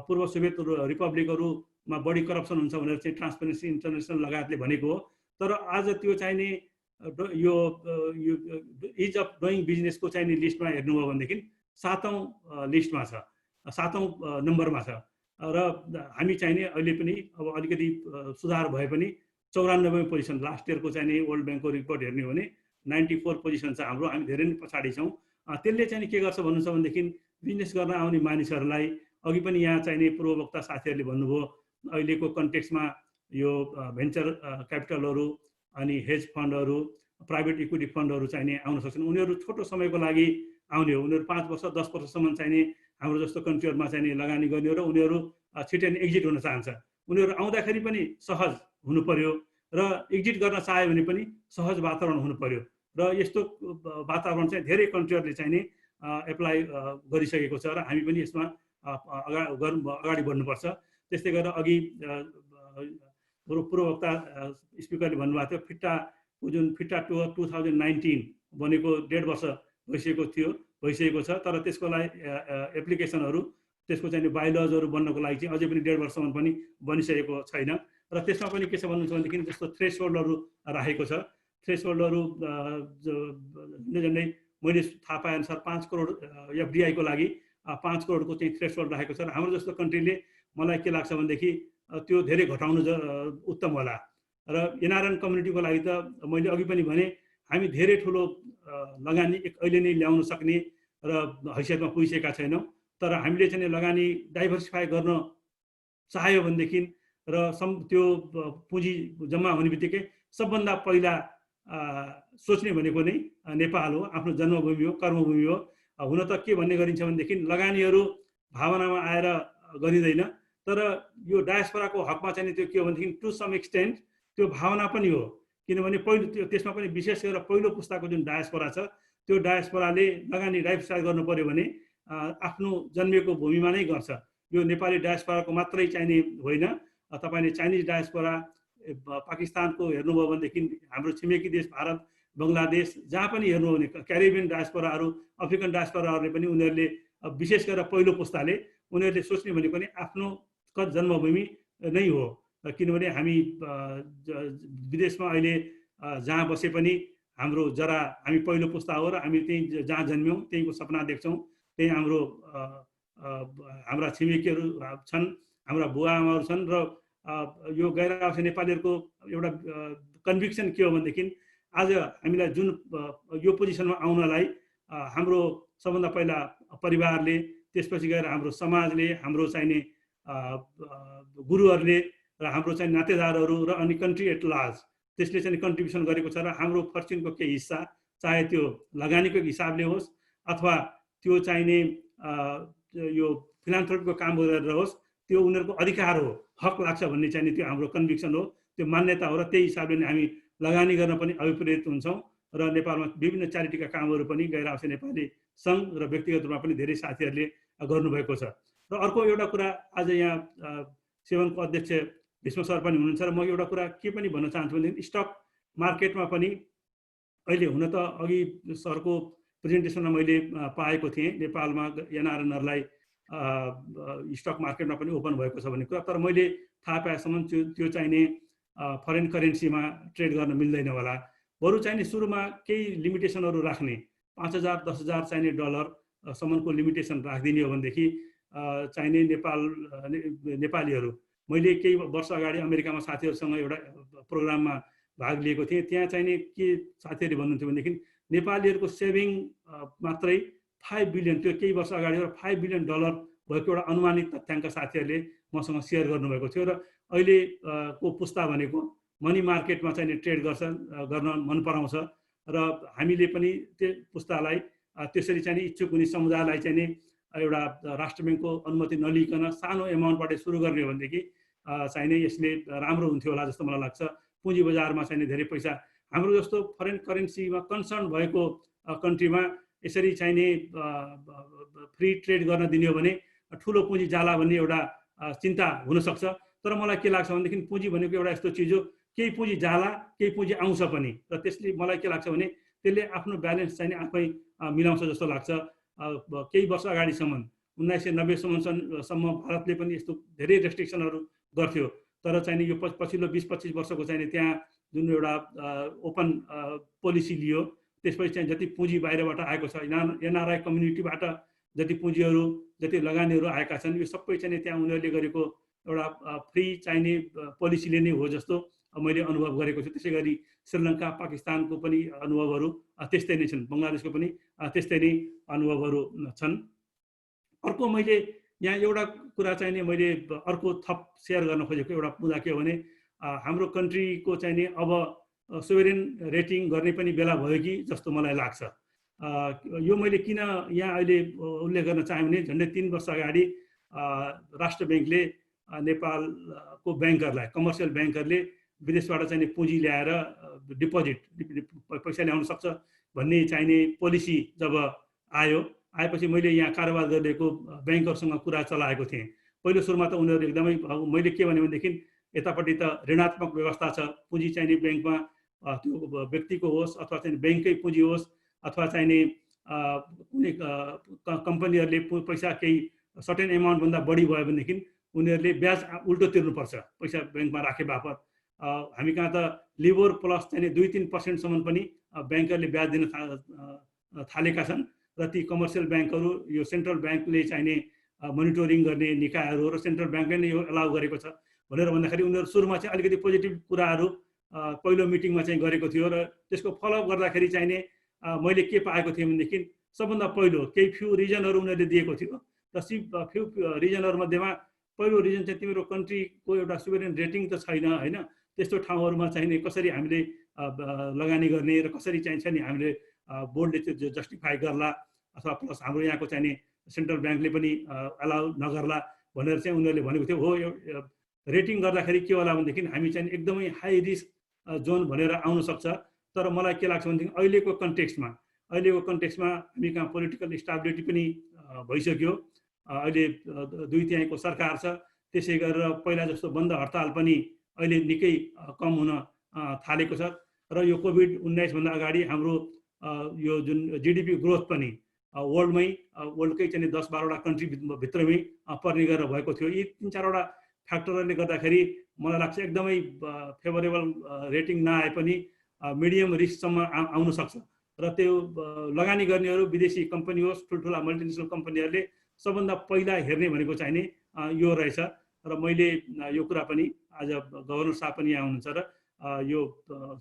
पूर्व सोभियत रिपब्लिकहरूमा बढी करप्सन हुन्छ भनेर चाहिँ ट्रान्सपेरेन्सी इन्टरनेसनल लगायतले भनेको हो। तर आज त्यो चाहिने यो इज अफ डुइङ बिजनेसको चाहिने लिस्टमा हेर्नुभयो भनेदेखि 7औं लिस्टमा छ, 7औं नम्बरमा छ। र हामी चाहिने अहिले पनि अब अलिकति सुधार भए पनि 94 पोजिसन लास्ट इयरको चाहिने वर्ल्ड ब्याङ्कको रिपोर्ट हेर्ने हो भने 94 पोजिसन छ हाम्रो, हामी धेरै नै पछाडि छौँ। त्यसले चाहिँ के गर्छ भन्नुहुन्छ भनेदेखि बिजनेस गर्न आउने मानिसहरूलाई अघि पनि यहाँ चाहिने पूर्ववक्ता साथीहरूले भन्नुभयो अहिलेको कन्टेक्स्टमा यो भेन्चर क्यापिटलहरू अनि हेज फन्डहरू प्राइभेट इक्विटी फन्डहरू चाहिने आउन सक्छन्। उनीहरू छोटो समयको लागि आउने हो, उनीहरू 5 वर्ष 10 वर्षसम्म चाहिने हाम्रो जस्तो कन्ट्रीहरूमा चाहिने लगानी गर्ने हो र उनीहरू छिटै नै एक्जिट हुन चाहन्छ। उनीहरू आउँदाखेरि पनि सहज हुनु पर्यो र एक्जिट गर्न चाह्यो भने पनि सहज वातावरण हुनु पर्यो। र यस्तो वातावरण चाहिँ धेरै कन्ट्रीहरूले चाहिने एप्लाई गरिसकेको छ र हामी पनि यसमा अगाडि बढ्नुपर्छ। त्यस्तै गरेर अघि पूर्ववक्ता स्पिकरले भन्नुभएको थियो फिट्टा 2019 बनेको 1.5 वर्ष भइसकेको छ, तर त्यसको लागि एप्लिकेसनहरू त्यसको चाहिँ बाइलजहरू बन्नको लागि चाहिँ अझै पनि 1.5 वर्षसम्म पनि बनिसकेको छैन। र त्यसमा पनि के छ भन्नुहुन्छ भनेदेखि जस्तो थ्रेसहोल्डहरू राखेको छ। थ्रेसहोल्डहरू झन्डै मैले थाहा पाए अनुसार 5 करोड एफडिआईको लागि 5 करोडको चाहिँ थ्रेसहोल्ड राखेको छ। र हाम्रो जस्तो कन्ट्रीले मलाई के लाग्छ भनेदेखि त्यो धेरै घटाउनु उत्तम होला। र एनआरएन कम्युनिटीको लागि त मैले अघि पनि भने हामी धेरै ठुलो लगानी अहिले नै ल्याउन सक्ने र हैसियतमा पुगिसकेका छैनौँ। तर हामीले चाहिँ लगानी डाइभर्सिफाई गर्न चाह्यो भनेदेखि र त्यो पुँजी जम्मा हुने बित्तिकै सबभन्दा पहिला सोच्ने भनेको नै नेपाल हो, आफ्नो जन्मभूमि हो, कर्मभूमि हो। हुन त के भन्ने गरिन्छ भनेदेखि लगानीहरू भावनामा आएर गरिँदैन, तर यो डायस्पोराको हकमा चाहिँ त्यो के हो भनेदेखि टु सम एक्सटेन्ट त्यो भावना पनि हो। किनभने पहिलो त्यसमा पनि विशेष गरेर पहिलो पुस्ताको जुन डायस्पोरा छ त्यो डायस्पोराले लगानी डाइभर्सिफाई गर्नु पर्यो भने आफ्नो जन्मेको भूमिमा नै गर्छ। यो नेपाली डायस्पोराको मात्रै चाहिने होइन, तपाईँले चाइनिज डायस्पोरा पाकिस्तानको हेर्नुभयो भनेदेखि हाम्रो छिमेकी देश भारत बङ्गलादेश जहाँ पनि हेर्नु भने क्यारिबियन डायस्पोराहरू अफ्रिकन डायस्पोराहरूले पनि उनीहरूले विशेष गरेर पहिलो पुस्ताले उनीहरूले सोच्ने भनेको नि आफ्नो जन्मभूमि नै हो। किनभने हामी विदेशमा अहिले जहाँ बसे पनि हाम्रो जरा हामी पहिलो पुस्ता हो र हामी त्यही जहाँ जन्म्यौँ त्यहीँको सपना देख्छौँ। त्यही हाम्रा छिमेकीहरू छन्, हाम्रा बुवा आमाहरू छन्। र यो गैर आवासीय नेपालीहरूको एउटा कन्भिक्सन के हो भनेदेखि आज हामीलाई जुन यो पोजिसनमा आउनलाई हाम्रो सबभन्दा पहिला परिवारले, त्यसपछि गएर हाम्रो समाजले, हाम्रो चाहिने गुरुहरूले र हाम्रो चाहिँ नातेदारहरू र अनि कन्ट्री एट लार्ज त्यसले चाहिँ कन्ट्रिब्युसन गरेको छ। र हाम्रो फर्च्युनको केही हिस्सा चाहे त्यो लगानीको हिसाबले होस् अथवा त्यो चाहिने यो फिलान्थ्रोपीको काम गरेर होस्, त्यो उनीहरूको अधिकार हो, हक लाग्छ भन्ने चाहिँ त्यो हाम्रो कन्भिक्सन हो, त्यो मान्यता हो। र त्यही हिसाबले नै हामी लगानी गर्न पनि अभिप्रेरित हुन्छौँ। र नेपालमा विभिन्न च्यारिटीका कामहरू पनि गैर आवासीय नेपाली सङ्घ र व्यक्तिगत रूपमा पनि धेरै साथीहरूले गर्नुभएको छ। र अर्को एउटा कुरा आज यहाँ सेवनको अध्यक्ष भीष्म सर पनि हुनुहुन्छ र म एउटा कुरा के पनि भन्न चाहन्छु भनेदेखि स्टक मार्केटमा पनि अहिले हुन त अघि सरको प्रेजेन्टेसनमा मैले पाएको थिएँ नेपालमा एनआरएनहरूलाई स्टक मार्केटमा पनि ओपन भएको छ भन्ने कुरा, तर मैले थाहा पाएसम्म त्यो चाहिने फरेन करेन्सीमा ट्रेड गर्न मिल्दैन होला। बरु चाहिने सुरुमा केही लिमिटेसनहरू राख्ने 5,000 10,000 चाहिने डलरसम्मको लिमिटेसन राखिदिने हो भनेदेखि चाहिने नेपालीहरू, मैले केही वर्ष अगाडि अमेरिकामा साथीहरूसँग एउटा प्रोग्राममा भाग लिएको थिएँ। त्यहाँ चाहिने के साथीहरूले भन्नुहुन्थ्यो भनेदेखि नेपालीहरूको सेभिङ मात्रै 5 बिलियन, त्यो केही वर्ष अगाडि 5 बिलियन डलर भएको एउटा अनुमानित तथ्याङ्क साथीहरूले मसँग सेयर गर्नुभएको थियो। र अहिलेको पुस्ता भनेको मनी मार्केटमा चाहिँ ट्रेड गर्न मन पराउँछ र हामीले पनि त्यो पुस्तालाई त्यसरी चाहिँ इच्छुक हुने समुदायलाई चाहिँ एउटा राष्ट्र ब्याङ्कको अनुमति नलिकन सानो एमाउन्टबाट सुरु गर्ने हो भनेदेखि चाहिने यसले राम्रो हुन्थ्यो होला जस्तो मलाई लाग्छ। पुँजी बजारमा चाहिँ धेरै पैसा हाम्रो जस्तो फरेन करेन्सीमा कन्सर्न भएको कन्ट्रीमा यसरी चाहिने फ्री ट्रेड गर्न दिने हो भने ठुलो पुँजी जाला भन्ने एउटा चिन्ता हुनसक्छ। तर मलाई के लाग्छ भनेदेखि पुँजी भनेको एउटा यस्तो चिज हो, केही पुँजी जाला केही पुँजी आउँछ पनि, र त्यसले मलाई के लाग्छ भने त्यसले आफ्नो ब्यालेन्स चाहिँ आफै मिलाउँछ जस्तो लाग्छ। केही वर्ष अगाडिसम्म 1990सम्म भारतले पनि यस्तो धेरै रेस्ट्रिक्सनहरू गर्थ्यो, तर चाहिँ यो पछिल्लो 20-25 वर्षको चाहिँ त्यहाँ जुन एउटा ओपन पोलिसी लियो, त्यसपछि चाहिँ जति पुँजी बाहिरबाट आएको छ, एनआरआई कम्युनिटीबाट जति पुँजीहरू जति लगानीहरू आएका छन्, यो सबै चाहिँ त्यहाँ उनीहरूले गरेको एउटा फ्री चाहिने पोलिसीले नै हो जस्तो मैले अनुभव गरेको छु। त्यसै गरी श्रीलङ्का पाकिस्तानको पनि अनुभवहरू त्यस्तै नै छन्, बङ्गलादेशको पनि त्यस्तै नै अनुभवहरू छन्। अर्को मैले यहाँ एउटा कुरा चाहिँ नि मैले अर्को थप सेयर गर्न खोजेको एउटा मुद्दा के हो भने हाम्रो कन्ट्रीको चाहिँ नि अब सोभरेन रेटिङ गर्ने पनि बेला भयो कि जस्तो मलाई लाग्छ। यो मैले किन यहाँ अहिले उल्लेख गर्न चाहेँ भने झन्डै 3 वर्ष अगाडि राष्ट्र ब्याङ्कले नेपालको ब्याङ्करलाई, कमर्सियल ब्याङ्करले विदेशबाट चाहिँ पुँजी ल्याएर डिपोजिट पैसा ल्याउन सक्छ भन्ने चाहिने पोलिसी जब आएपछि मैले यहाँ कारोबार गरिरहेको ब्याङ्करसँग कुरा चलाएको थिएँ। पहिलो सुरुमा त उनीहरू एकदमै, मैले के भने भनेदेखि यतापट्टि त ऋणात्मक व्यवस्था छ, पुँजी चाहिने ब्याङ्कमा त्यो व्यक्तिको होस् अथवा चाहिँ ब्याङ्ककै पुँजी होस् अथवा चाहिने कुनै कम्पनीहरूले पैसा केही सर्टेन एमाउन्टभन्दा बढी भयो भनेदेखि उनीहरूले ब्याज उल्टो तिर्नुपर्छ पैसा ब्याङ्कमा राखे बापत। हामी कहाँ त लिबोर प्लस चाहिँ 2-3% पनि ब्याङ्करले ब्याज दिन थालेका छन्, र ती कमर्सियल ब्याङ्कहरू यो सेन्ट्रल ब्याङ्कले चाहिने मोनिटरिङ गर्ने निकायहरू र सेन्ट्रल ब्याङ्कले नै यो एलाउ गरेको छ भनेर भन्दाखेरि उनीहरू सुरुमा चाहिँ अलिकति पोजिटिभ कुराहरू पहिलो मिटिङमा चाहिँ गरेको थियो, र त्यसको फलोअप गर्दाखेरि चाहिने मैले के पाएको थिएँ भनेदेखि सबभन्दा पहिलो केही फ्यु रिजनहरू उनीहरूले दिएको थियो, र फ्यु रिजनहरू मध्येमा पहिलो रिजन चाहिँ तिम्रो कन्ट्रीको एउटा सोभरेन रेटिङ त छैन होइन, त्यस्तो ठाउँहरूमा चाहिने कसरी हामीले लगानी गर्ने र कसरी चाहिन्छ नि हामीले बोर्डले त्यो जस्टिफाई गर्ला अथवा प्लस हाम्रो यहाँको चाहिने सेन्ट्रल ब्याङ्कले पनि अलाउ नगर्ला भनेर चाहिँ उनीहरूले भनेको थियो। हो, यो रेटिङ गर्दाखेरि के होला भनेदेखि हामी चाहिँ एकदमै हाई रिस्क जोन भनेर आउन सक्छ, तर मलाई के लाग्छ भनेदेखि अहिलेको कन्टेक्स्टमा हामी कहाँ पोलिटिकल स्टेबिलिटी पनि भइसक्यो, अहिले 2/3 सरकार छ, त्यसै गरेर पहिला जस्तो बन्द हडताल पनि अहिले निकै कम हुन थालेको छ, र यो कोभिड-19 भन्दा अगाडि हाम्रो यो जुन जिडिपी ग्रोथ पनि वर्ल्डकै चाहिँ 10-12वटा कन्ट्री भित्रमै पर्ने गरेर भएको थियो। यी 3-4वटा फ्याक्टरहरूले गर्दाखेरि मलाई लाग्छ एकदमै फेभरेबल रेटिङ नआए पनि मिडियम रिस्कसम्म आउन सक्छ, र त्यो लगानी गर्नेहरू विदेशी कम्पनी होस् ठुल्ठुला मल्टिनेसनल कम्पनीहरूले सबभन्दा पहिला हेर्ने भनेको चाहिने यो रहेछ। र मैले यो कुरा पनि आज गभर्नर साहब पनि यहाँ हुनुहुन्छ र यो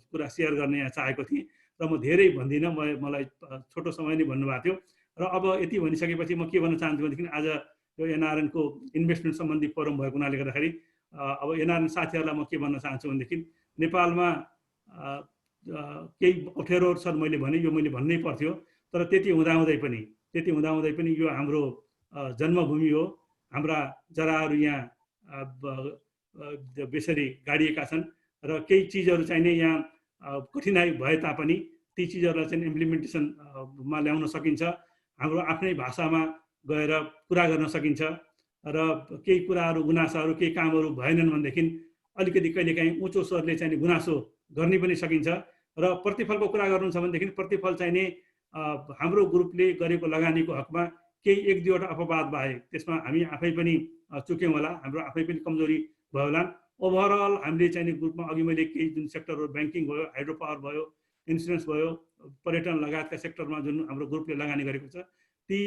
कुरा सेयर गर्ने यहाँ चाहेको थिएँ, र म धेरै भन्दिनँ, मलाई छोटो समय नै भन्नुभएको थियो। र अब यति भनिसकेपछि म के भन्न चाहन्छु भनेदेखि आज यो एनआरएनको इन्भेस्टमेन्ट सम्बन्धी फोरम भएको हुनाले गर्दाखेरि अब एनआरएन साथीहरूलाई म के भन्न चाहन्छु भनेदेखि नेपालमा केही अप्ठ्यारोहरू छन्, मैले भने यो मैले भन्नै पर्थ्यो, तर त्यति हुँदाहुँदै पनि यो हाम्रो जन्मभूमि हो, हाम्रा जराहरू यहाँ बेसरी गाडिएका छन्, र केही चिजहरू चाहिने यहाँ कठिनाइ भए तापनि ती चिजहरूलाई चाहिँ इम्प्लिमेन्टेसनमा ल्याउन सकिन्छ, हाम्रो आफ्नै भाषामा गएर कुरा गर्न सकिन्छ, र केही कुराहरू गुनासाहरू केही कामहरू भएनन् भनेदेखि अलिकति कहिलेकाहीँ उँचो स्वरले चाहिँ गुनासो गर्ने पनि सकिन्छ, र प्रतिफलको कुरा गर्नुहुन्छ भनेदेखि प्रतिफल चाहिने हाम्रो ग्रुपले गरेको लगानीको हकमा केही 1-2वटा अपवाद बाहेक त्यसमा हामी आफै पनि चुक्यौँ होला, हाम्रो आफै पनि कमजोरी भयो होला। ओभरअल हामीले चाहिने ग्रुपमा अघि मैले केही जुन सेक्टरहरू ब्याङ्किङ भयो, हाइड्रो पावर भयो, इन्सुरेन्स भयो, पर्यटन लगायतका सेक्टरमा जुन हाम्रो ग्रुपले लगानी गरेको छ ती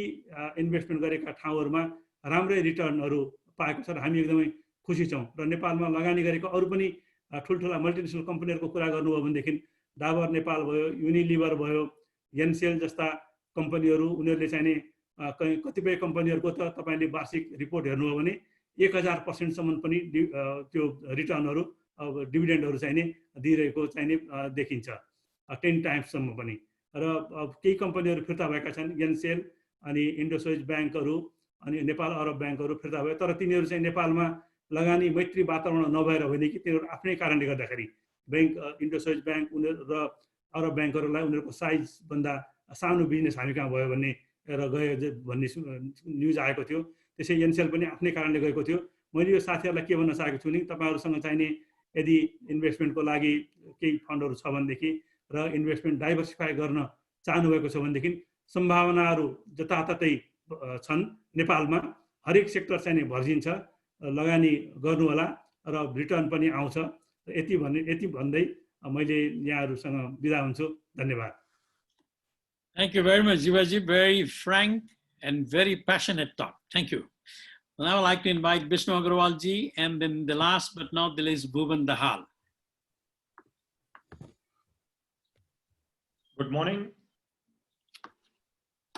इन्भेस्टमेन्ट गरेका ठाउँहरूमा राम्रै रिटर्नहरू पाएको छ, र हामी एकदमै खुसी छौँ। र नेपालमा लगानी गरेको अरू पनि ठुल्ठुला मल्टिनेसनल कम्पनीहरूको कुरा गर्नुभयो भनेदेखि डाबर नेपाल भयो, युनिलिभर भयो, एनसेल जस्ता कम्पनीहरू, उनीहरूले चाहिने कतिपय कम्पनीहरूको त तपाईँले वार्षिक रिपोर्ट हेर्नुभयो भने 1000%सम्म पनि त्यो रिटर्नहरू डिभिडेन्डहरू चाहिने दिइरहेको चाहिने देखिन्छ, 10 टाइम्ससम्म पनि। र केही कम्पनीहरू फिर्ता भएका छन्, एनसेल अनि इन्डोसोइज ब्याङ्कहरू अनि नेपाल अरब ब्याङ्कहरू फिर्ता भयो, तर तिनीहरू चाहिँ नेपालमा लगानी मैत्री वातावरण नभएर होइन कि तिनीहरू आफ्नै कारणले गर्दाखेरि बैंक इन्डसइन्ड बैंक र अरब ब्याङ्कहरूलाई उनीहरूको साइजभन्दा सानो बिजनेस हामी कहाँ भयो भन्ने र गयो भन्ने न्युज आएको थियो। त्यसै एनसेल पनि आफ्नै कारणले गएको थियो। मैले यो साथीहरूलाई के भन्न चाहेको छु नि, तपाईँहरूसँग चाहिने यदि इन्भेस्टमेन्टको लागि केही फन्डहरू छ भनेदेखि र इन्भेस्टमेन्ट डाइभर्सिफाई गर्न चाहनुभएको छ भनेदेखि सम्भावनाहरू जताततै छन्। नेपालमा हरेक सेक्टर चाहिँ भर्जिन्छ, लगानी गर्नु होला र रिटर्न पनि आउँछ। यति भन्दै मैले यहाँहरूसँग बिदा हुन्छु। धन्यवाद। Thank you very much, Jivaji. Very frank and very passionate talk. Thank you. Now I'd like to invite Vishnu Agarwal ji, and then the last but not the least, Bhuvan Dahal. Good morning.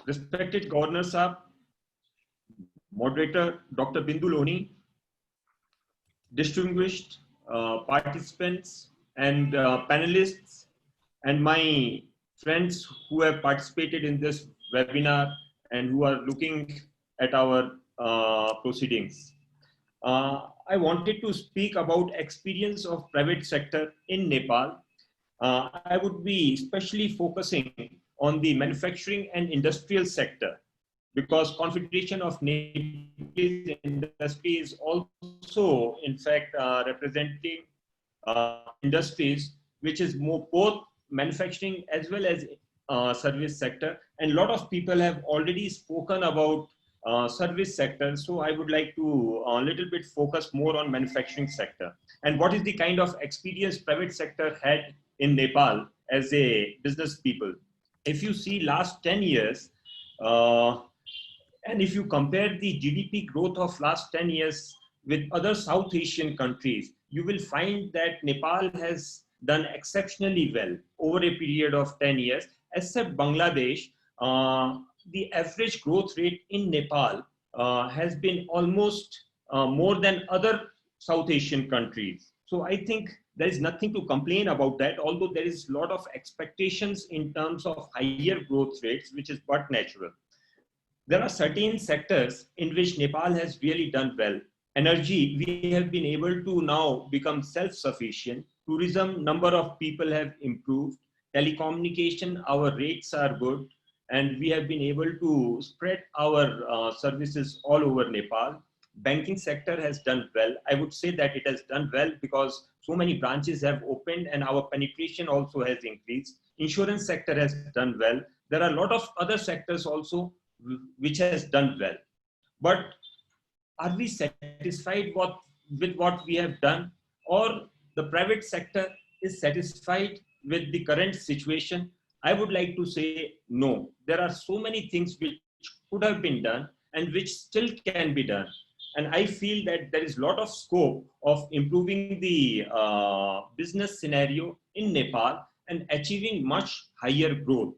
Respected Governor Sahab, Moderator Dr. Bindu Lohani, distinguished participants and panelists, and my friends who have participated in this webinar and who are looking at our proceedings. I wanted to speak about experience of private sector in Nepal. I would be especially focusing on the manufacturing and industrial sector, because Confederation of Nepalese Industry is also in fact representing industries which is both manufacturing as well as service sector, and a lot of people have already spoken about service sector. So I would like to a little bit focus more on manufacturing sector and what is the kind of experience private sector had in Nepal as a business people. If you see last 10 years, and if you compare the GDP growth of last 10 years with other South Asian countries, you will find that Nepal has done exceptionally well over a period of 10 years. Except Bangladesh, the average growth rate in Nepal has been almost more than other South Asian countries. So I think there is nothing to complain about that, although there is a lot of expectations in terms of higher growth rates, which is but natural. There are certain sectors in which Nepal has really done well. Energy, we have been able to now become self-sufficient. Tourism, number of people have improved. Telecommunication, our rates are good. And we have been able to spread our services all over Nepal. Banking sector has done well. I would say that it has done well because so many branches have opened and our penetration also has increased. Insurance sector has done well. There are a lot of other sectors also which has done well. But are we satisfied with what we have done, or the private sector is satisfied with the current situation? I would like to say no. There are so many things which could have been done and which still can be done. And I feel that there is a lot of scope of improving the business scenario in Nepal and achieving much higher growth.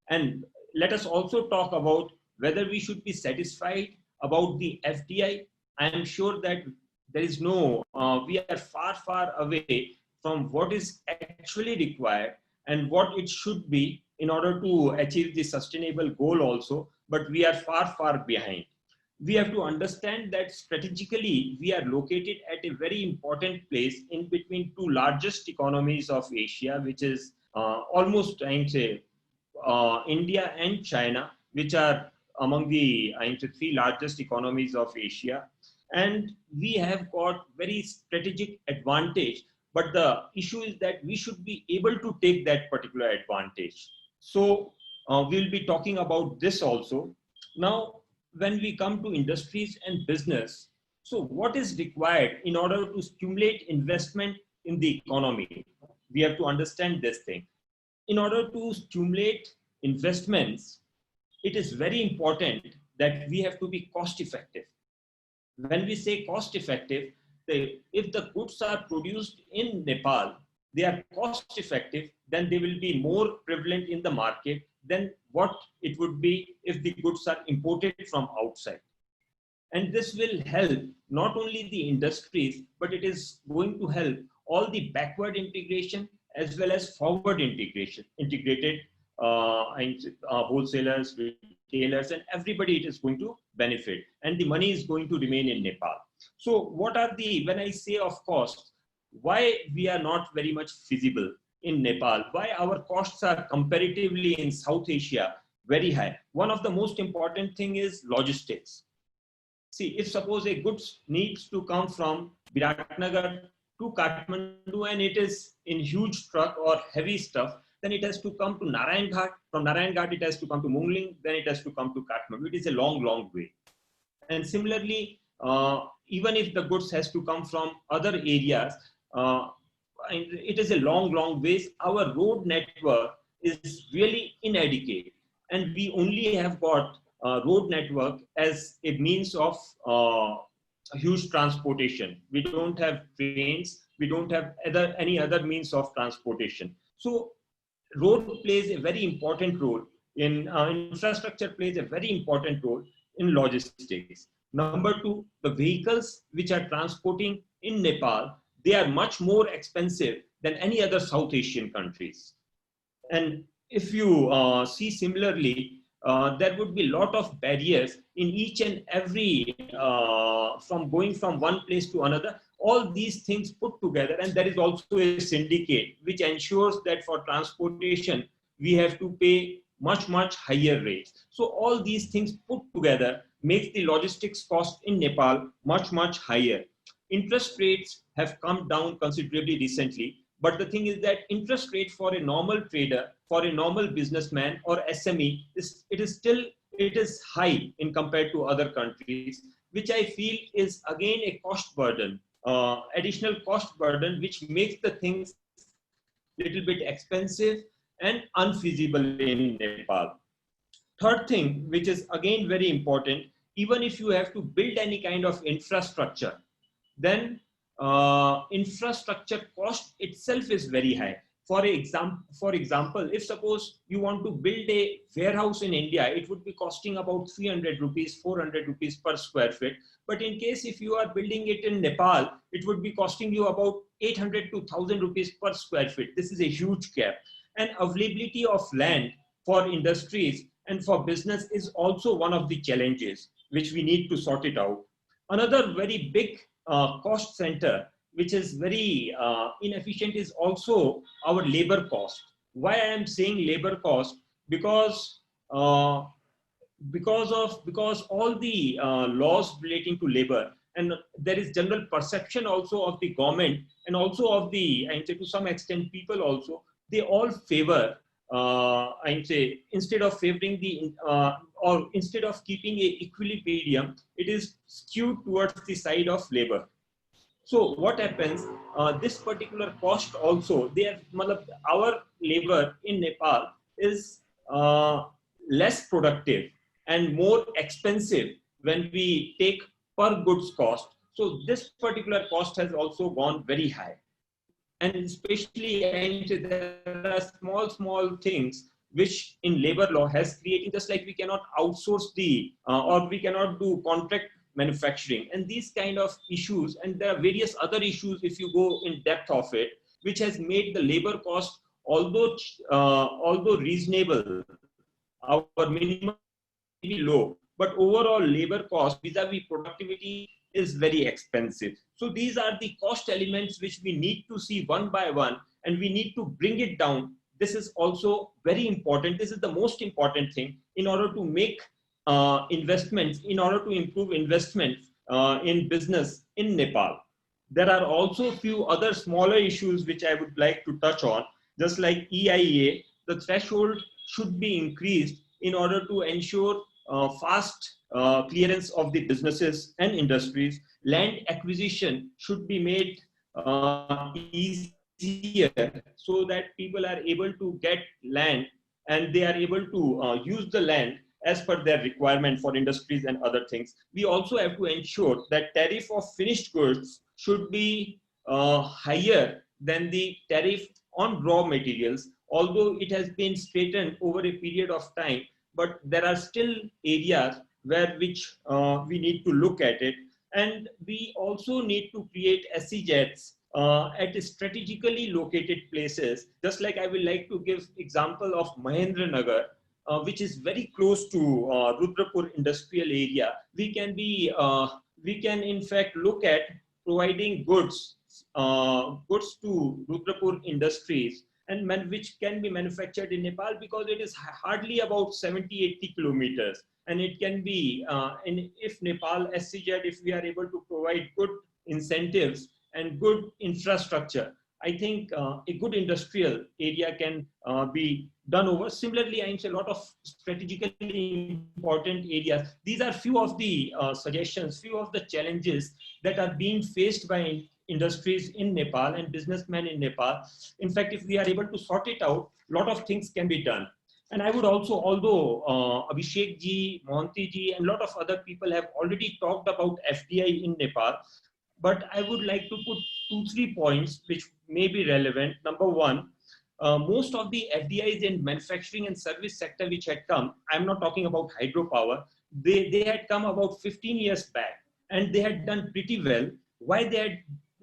And let us also talk about whether we should be satisfied about the FDI. I am sure that there is no, we are far, far away from what is actually required and what it should be in order to achieve the sustainable goal also, but we are far, far behind. We have to understand that strategically we are located at a very important place in between two largest economies of Asia, which is almost, I would say, India and China, which are among the three largest economies of Asia. And we have got very strategic advantage, but the issue is that we should be able to take that particular advantage. So we'll be talking about this also. Now, when we come to industries and business, so what is required in order to stimulate investment in the economy? We have to understand this thing. In order to stimulate investments, it is very important that we have to be cost effective. When we say cost effective, if the goods are produced in Nepal, they are cost effective, then they will be more prevalent in the market than what it would be if the goods are imported from outside. And this will help not only the industries, but it is going to help all the backward integration as well as forward integration, integrated wholesalers, retailers, and everybody it is going to benefit. And the money is going to remain in Nepal. So what are the, when I say of cost, why we are not very much feasible in Nepal, why our costs are comparatively in South Asia very high. One of the most important thing is logistics. See, if suppose a goods needs to come from Biratnagar to Kathmandu and it is in huge truck or heavy stuff, then it has to come to Narayan Ghat. From Narayan Ghat, it has to come to Mungling, then it has to come to Kathmandu. It is a long, long way. And similarly, even if the goods has to come from other areas, it is a long, long ways. Our road network is really inadequate. And we only have got road network as a means of huge transportation. We don't have trains. We don't have any other means of transportation. So road plays a very important role in infrastructure plays a very important role in logistics. Number two, the vehicles which are transporting in Nepal, they are much more expensive than any other South Asian countries. And if you see similarly, there would be a lot of barriers in each and every, from going from one place to another. All these things put together, and there is also a syndicate which ensures that for transportation, we have to pay much, much higher rates. So all these things put together makes the logistics cost in Nepal much, much higher. Interest rates have come down considerably recently, but the thing is that interest rate for a normal trader, for a normal businessman or SME, it is high in compared to other countries, which I feel is again a cost burden, additional cost burden, which makes the things a little bit expensive and unfeasible in Nepal. Third thing, which is again very important, even if you have to build any kind of infrastructure, then infrastructure cost itself is very high. For example, if suppose you want to build a warehouse in India, it would be costing about 300 rupees, 400 rupees per square feet. But in case if you are building it in Nepal, it would be costing you about 800 to 1000 rupees per square feet. This is a huge gap. And availability of land for industries and for business is also one of the challenges which we need to sort it out. Another very big cost center, which is very inefficient, is also our labor cost. Why I am saying labor cost? Because all the laws relating to labor, and there is general perception also of the government and also of the, I say to some extent people also, they all favor, I say, instead of favoring the, or instead of keeping a equilibrium, it is skewed towards the side of labor. So what happens, this particular cost also, our labor in Nepal is less productive and more expensive when we take per goods cost. So this particular cost has also gone very high. And especially there are small things which in labor law has created, just like we cannot outsource the, or we cannot do contract manufacturing and these kind of issues. And there are various other issues if you go in depth of it, which has made the labor cost, although reasonable, our minimum may be low, but overall labor cost vis-a-vis productivity is very expensive. So these are the cost elements which we need to see one by one, and we need to bring it down. This is also very important. This is the most important thing in order to make investments, in order to improve investments in business in Nepal. There are also a few other smaller issues which I would like to touch on, just like EIA. The threshold should be increased in order to ensure fast clearance of the businesses and industries. Land acquisition should be made easier so that people are able to get land and they are able to use the land as per their requirement for industries and other things. We also have to ensure that tariff of finished goods should be higher than the tariff on raw materials, although it has been straightened over a period of time, but there are still areas where which we need to look at it. And we also need to create SEZs at strategically located places. Just like I will like to give example of Mahendranagar, which is very close to Rudrapur industrial area. We can in fact look at providing goods goods to Rudrapur industries and which can be manufactured in Nepal, because it is hardly about 70-80 kilometers. And it can be, and if Nepal SCZ, if we are able to provide good incentives and good infrastructure, I think a good industrial area can be done over. Similarly, I say a lot of strategically important areas. These are few of the suggestions, few of the challenges that are being faced by industries in Nepal and businessmen in Nepal. In fact, if we are able to sort it out, a lot of things can be done. And I would also, although Abhishek ji, Mohanty ji, and a lot of other people have already talked about FDI in Nepal, but I would like to put 2-3 points which may be relevant. Number one, most of the FDIs in manufacturing and service sector which had come, I'm not talking about hydropower, they had come about 15 years back and they had done pretty well. Why they had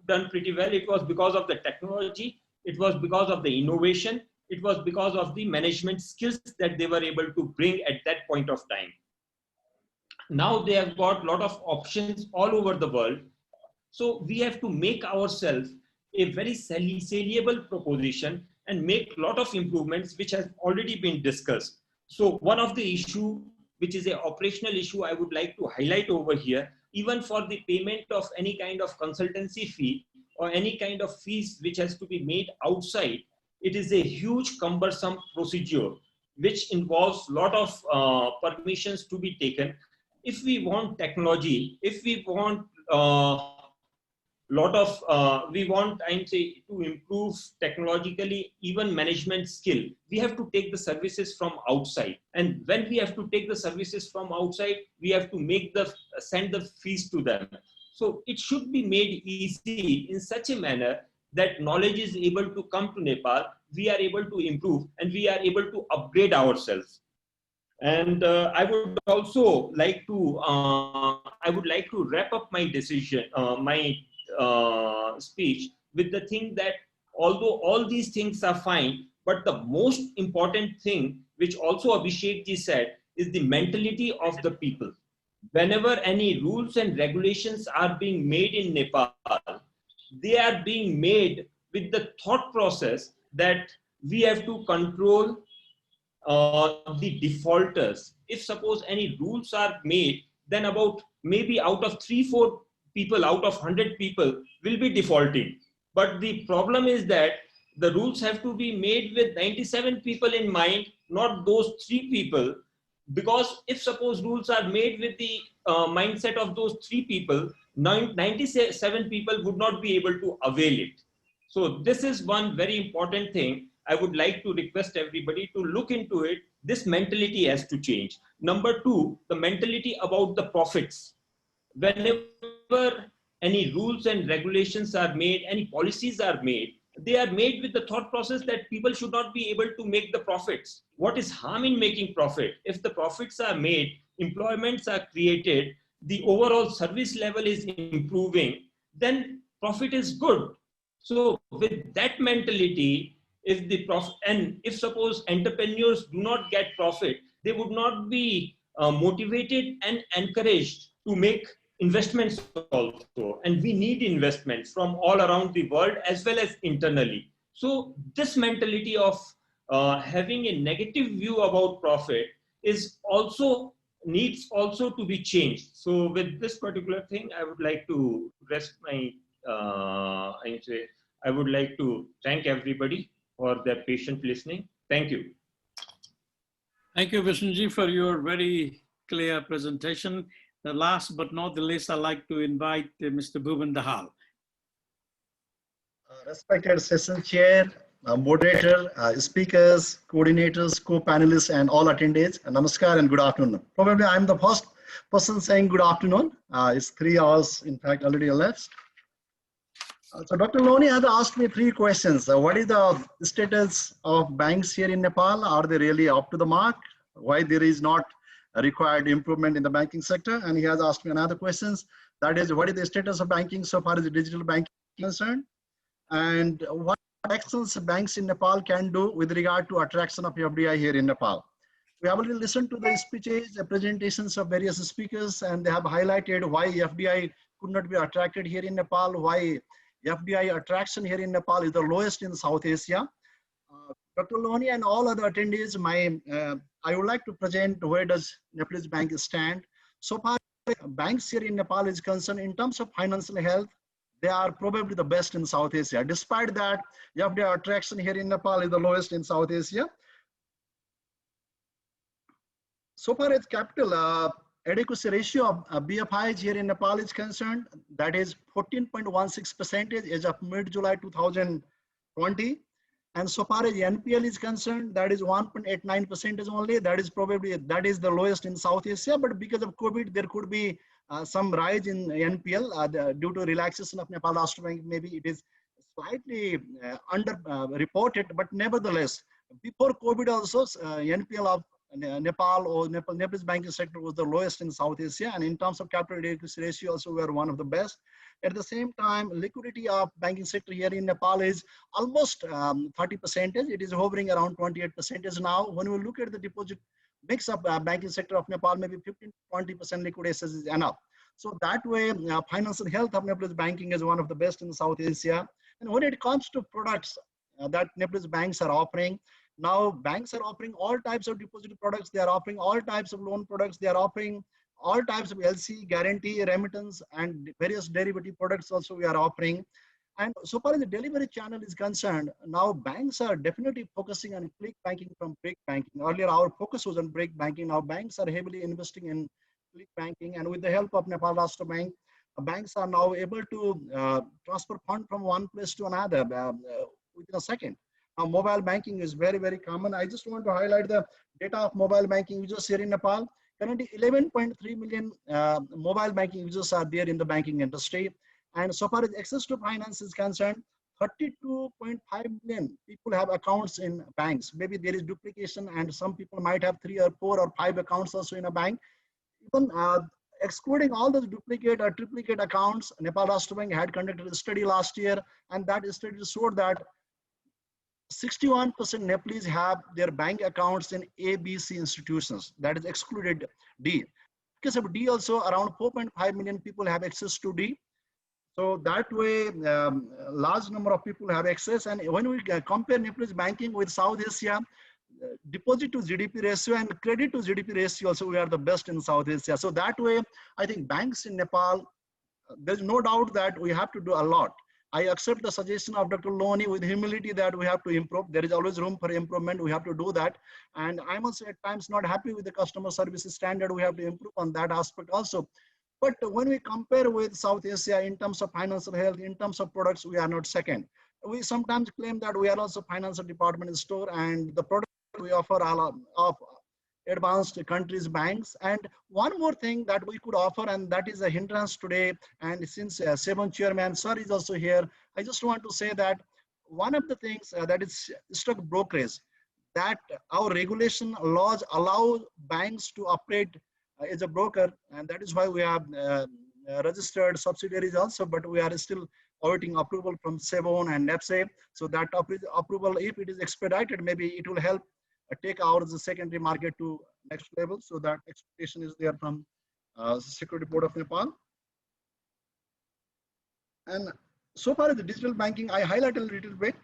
done pretty well? It was because of the technology, it was because of the innovation, it was because of the management skills that they were able to bring at that point of time. Now they have got a lot of options all over the world. So we have to make ourselves a very saleable proposition and make a lot of improvements which has already been discussed. So one of the issue, which is an operational issue, I would like to highlight over here, even for the payment of any kind of consultancy fee or any kind of fees which has to be made outside, it is a huge cumbersome procedure which involves a lot of permissions to be taken. If we want technology, if we want we want, to improve technologically, even management skill, we have to take the services from outside. And when we have to take the services from outside, we have to send the fees to them. So it should be made easy in such a manner that knowledge is able to come to Nepal, we are able to improve, and we are able to upgrade ourselves. And I would also like to, wrap up my decision, speech with the thing that although all these things are fine, but the most important thing, which also Abhishek ji said, is the mentality of the people. Whenever any rules and regulations are being made in Nepal, they are being made with the thought process that we have to control the defaulters. If suppose any rules are made, then about maybe out of 3-4 people out of 100 people will be defaulting. But the problem is that the rules have to be made with 97 people in mind, not those 3 people. Because if suppose rules are made with the mindset of those 3 people, 97 people would not be able to avail it. So this is one very important thing. I would like to request everybody to look into it. This mentality has to change. Number 2, the mentality about the profits. Whenever any rules and regulations are made, any policies are made, they are made with the thought process that people should not be able to make the profits. What is harm in making profit? If the profits are made, employments are created, the overall service level is improving, then profit is good. So with that mentality, if suppose entrepreneurs do not get profit, they would not be motivated and encouraged to make investments also. And we need investments from all around the world as well as internally. So this mentality of having a negative view about profit needs also to be changed. So with this particular thing, I would like to rest my, I would like to thank everybody for their patient listening. Thank you. Thank you, Vishnji, for your very clear presentation. The last but not the least, I'd like to invite Mr. Bhuban Dahal. Respected session chair, moderator, speakers, coordinators, co-panelists, and all attendees, namaskar and good afternoon. Probably I'm the first person saying good afternoon. It's 3 hours, in fact, already elapsed. So Dr. Lohani has asked me 3 questions. What is the status of banks here in Nepal? Are they really up to the mark? Why there is not a required improvement in the banking sector? And he has asked me another question. That is, what is the status of banking so far as the digital banking is concerned? And what actions banks in Nepal can do with regard to attraction of FDI here in Nepal? We have already listened to the speeches, the presentations of various speakers, and they have highlighted why FDI could not be attracted here in Nepal, why FDI attraction here in Nepal is the lowest in South Asia. Dr. Lohani and all other attendees, I would like to present where does Nepalese Bank stand. So far, banks here in Nepal is concerned in terms of financial health, they are probably the best in South Asia. Despite that, FDI attraction here in Nepal is the lowest in South Asia. So far as capital adequacy ratio of BFIs here in Nepal is concerned, that is 14.16% as of mid-July 2020. And so far as NPL is concerned, that is 1.89% only. That is the lowest in South Asia. But because of COVID, there could be some rise in NPL due to relaxation of Nepal Rashtra Bank. Maybe it is slightly under-reported, but nevertheless, before COVID also, NPL of Nepal or Nepalese banking sector was the lowest in South Asia, and in terms of capital adequacy ratio also we are one of the best. At the same time, liquidity of banking sector here in Nepal is almost 30%. It is hovering around 28% now. When we look at the deposit mix of banking sector of Nepal, maybe 15-20% liquid assets is enough. So that way, financial health of Nepalese banking is one of the best in South Asia. And when it comes to products that Nepalese banks are offering, now banks are offering all types of deposit products. They are offering all types of loan products. They are offering all types of LC, guarantee, remittance, and various derivative products also we are offering. And so far as the delivery channel is concerned, now banks are definitely focusing on click banking from break banking. Earlier, our focus was on break banking. Now banks are heavily investing in click banking, and with the help of Nepal Rashtra Bank, banks are now able to transfer fund from one place to another within a second. Now, mobile banking is very, very common. I just want to highlight the data of mobile banking users here in Nepal. Currently, 11.3 million mobile banking users are there in the banking industry. And so far as access to finance is concerned, 32.5 million people have accounts in banks. Maybe there is duplication and some people might have 3 or 4 or 5 accounts also in a bank. Even excluding all those duplicate or triplicate accounts, Nepal Rashtra Bank had conducted a study last year, and that study showed that 61% Nepalese have their bank accounts in ABC institutions, that is excluded D. Because of D also, around 4.5 million people have access to D. So that way, large number of people have access. And when we compare Nepalese banking with South Asia, deposit to GDP ratio and credit to GDP ratio also, we are the best in South Asia. So that way, I think banks in Nepal, there's no doubt that we have to do a lot. I accept the suggestion of Dr. Lohani with humility that we have to improve. There is always room for improvement. We have to do that. And I'm also at times not happy with the customer service standard. We have to improve on that aspect also. But when we compare with South Asia in terms of financial health, in terms of products, we are not second. We sometimes claim that we are also financial department store, and the products we offer are of advanced countries' banks. And one more thing that we could offer, and that is a hindrance today, and since Seven Chairman Sir is also here, I just want to say that one of the things that is stock brokerage, that our regulation laws allow banks to operate as a broker, and that is why we have registered subsidiaries also, but we are still awaiting approval from SEBON and NEPSE. So that approval, if it is expedited, maybe it will help take ours the secondary market to next level. So that expectation is there from Security Board of Nepal. And so far as the digital banking, I highlighted a little bit.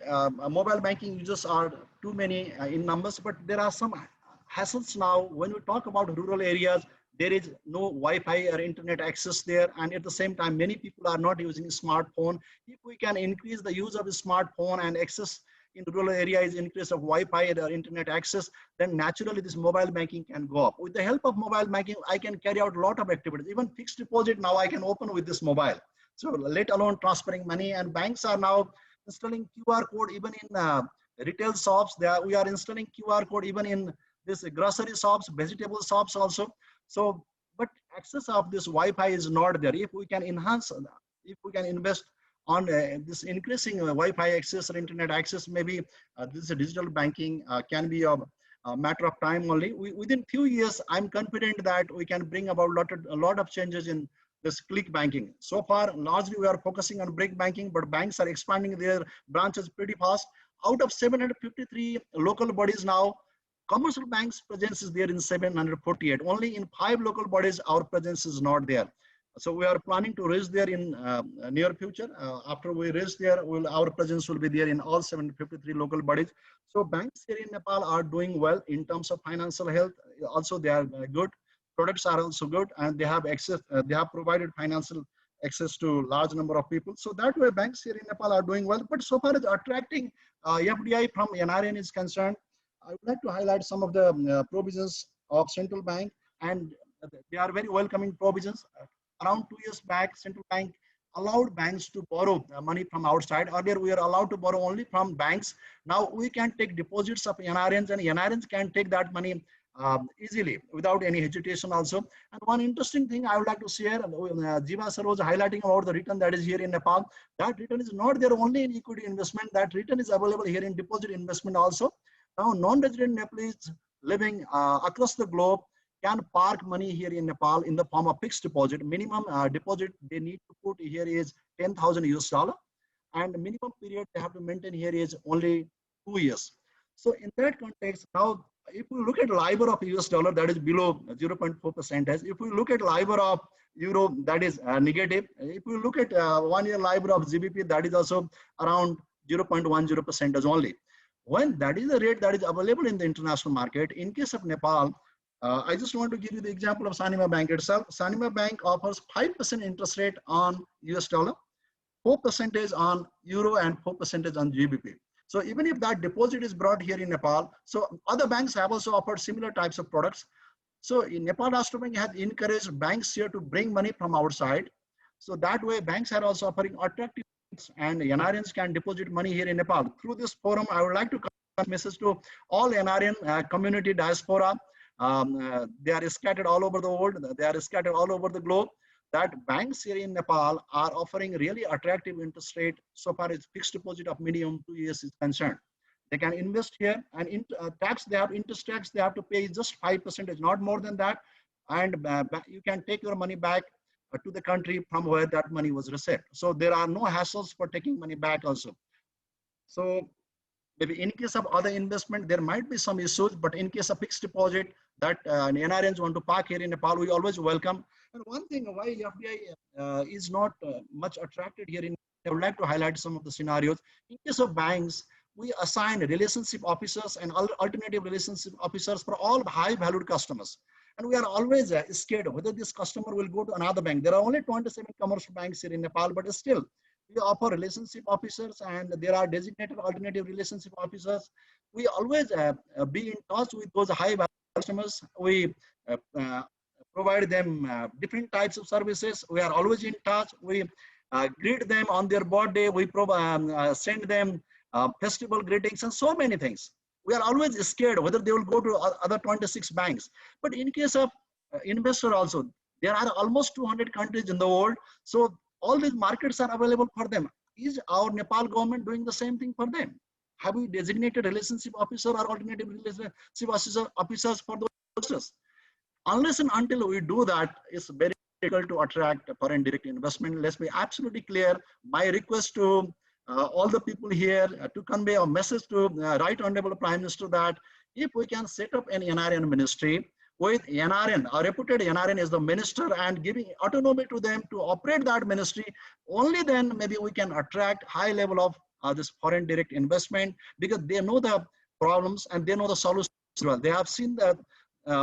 Mobile banking users are too many in numbers, but there are some hassles now. When we talk about rural areas, there is no Wi-Fi or internet access there, and at the same time, many people are not using smartphone. If we can increase the use of a smartphone and access in rural areas, increase of Wi-Fi or internet access, then naturally this mobile banking can go up. With the help of mobile banking, I can carry out a lot of activities. Even fixed deposit now I can open with this mobile. So let alone transferring money, and banks are now installing QR code even in retail shops. We are installing QR code even in this grocery shops, vegetable shops also. So, but access of this Wi-Fi is not there. If we can enhance, if we can invest on this increasing Wi-Fi access or internet access, maybe this digital banking can be a matter of time only. Within few years, I'm confident that we can bring about a lot of changes in this click banking. So far, largely we are focusing on break banking, but banks are expanding their branches pretty fast. Out of 753 local bodies now, commercial banks presence is there in 748. Only in 5 local bodies, our presence is not there. So we are planning to reach there in near future. After we reach there, our presence will be there in all 753 local bodies. So banks here in Nepal are doing well in terms of financial health. Also, they are good. Products are also good, and they have access. They have provided financial access to large number of people. So that way, banks here in Nepal are doing well. But so far as attracting FDI from NRN is concerned, I would like to highlight some of the provisions of central bank, and they are very welcoming provisions. Around 2 years back, central bank allowed banks to borrow money from outside. Earlier, we are allowed to borrow only from banks. Now we can take deposits of NRNs, and NRNs can take that money easily without any hesitation also. And one interesting thing I would like to share, Jiva sir was highlighting about the return that is here in Nepal. That return is not there only in equity investment. That return is available here in deposit investment also. Now, non-resident Nepalese living across the globe can park money here in Nepal in the form of fixed deposit. Minimum deposit they need to put here is 10,000 US dollar, and minimum period they have to maintain here is only 2 years. So in that context, now if we look at LIBOR of US dollar, that is below 0.4%. If we look at LIBOR of euro, that is negative. If we look at 1 year LIBOR of GBP, that is also around 0.10% only. When that is the rate that is available in the international market, in case of Nepal, I just want to give you the example of Sanima Bank itself. Sanima Bank offers 5% interest rate on US dollar, 4% on euro, and 4% on GBP. So even if that deposit is brought here in Nepal, so other banks have also offered similar types of products. So in Nepal, Rashtra Bank has encouraged banks here to bring money from outside. So that way, banks are also offering attractive rates, and NRNs can deposit money here in Nepal. Through this forum, I would like to convey a message to all NRN community diaspora. They are scattered all over the world. They are scattered all over the globe. That banks here in Nepal are offering really attractive interest rate so far as fixed deposit of minimum 2 years is concerned. They can invest here, and tax they have interest tax they have to pay just 5%, not more than that, and you can take your money back to the country from where that money was received. So there are no hassles for taking money back also. So maybe in case of other investment, there might be some issues, but in case of fixed deposit that NRNs want to park here in Nepal, we always welcome. And one thing why FDI is not much attracted here in, I would like to highlight some of the scenarios. In case of banks, we assign relationship officers and alternative relationship officers for all high valued customers. And we are always scared whether this customer will go to another bank. There are only 27 commercial banks here in Nepal, but still, we offer relationship officers, and there are designated alternative relationship officers. We always be in touch with those high value customers. We provide them different types of services. We are always in touch. We greet them on their birthday. We send them festival greetings and so many things. We are always scared whether they will go to other 26 banks. But in case of investor also, there are almost 200 countries in the world. So all these markets are available for them. Is our Nepal government doing the same thing for them? Have we designated relationship officer or alternative relationship officers for those officers? Unless and until we do that, it's very difficult to attract foreign direct investment. Let's be absolutely clear. My request to all the people here to convey a message to Right Honorable Prime Minister that if we can set up an NRN ministry with NRN, a reputed NRN is the minister, and giving autonomy to them to operate that ministry, only then maybe we can attract high level of this foreign direct investment, because they know the problems and they know the solutions as well. They have seen the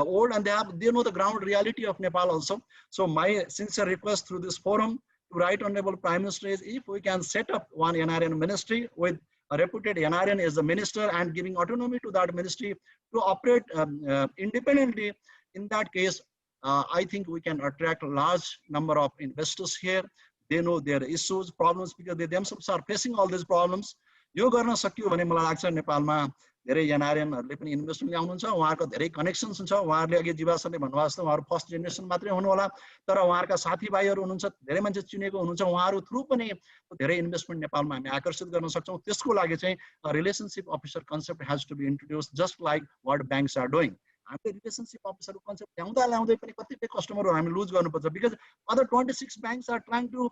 world, and they know the ground reality of Nepal also. So my sincere request through this forum to Right Honorable Prime Minister is if we can set up one NRN ministry with a reputed NRN as the minister and giving autonomy to that ministry to operate independently, in that case, I think we can attract a large number of investors here. They know their issues, problems, because they themselves are facing all these problems. यो गर्न सकियो भने मलाई लाग्छ नेपालमा धेरै एनआरएनहरुले पनि investment ल्याउनुहुन्छ, उहाँहरुको धेरै connections हुन्छ। उहाँहरुले अघि जीवा सरले भन्नुभएको जस्तो उहाँहरु फर्स्ट जेनेरेसन मात्रै हुनु होला, तर उहाँहरुका साथीभाइहरु हुनुहुन्छ, धेरै मान्छे चिनेको हुनुहुन्छ, उहाँहरु थ्रु पनि धेरै इन्भेस्टमेन्ट नेपालमा हामी आकर्षित गर्न सक्छौं। त्यसको लागि चाहिँ relationship officer concept has to be introduced just like what banks are doing. हामीले रिलेशनशिप अफिसर कन्सेप्ट ल्याउँदै पनि कतिपय कस्टमरहरु हामी लुज गर्नुपर्छ, because other 26 banks are trying to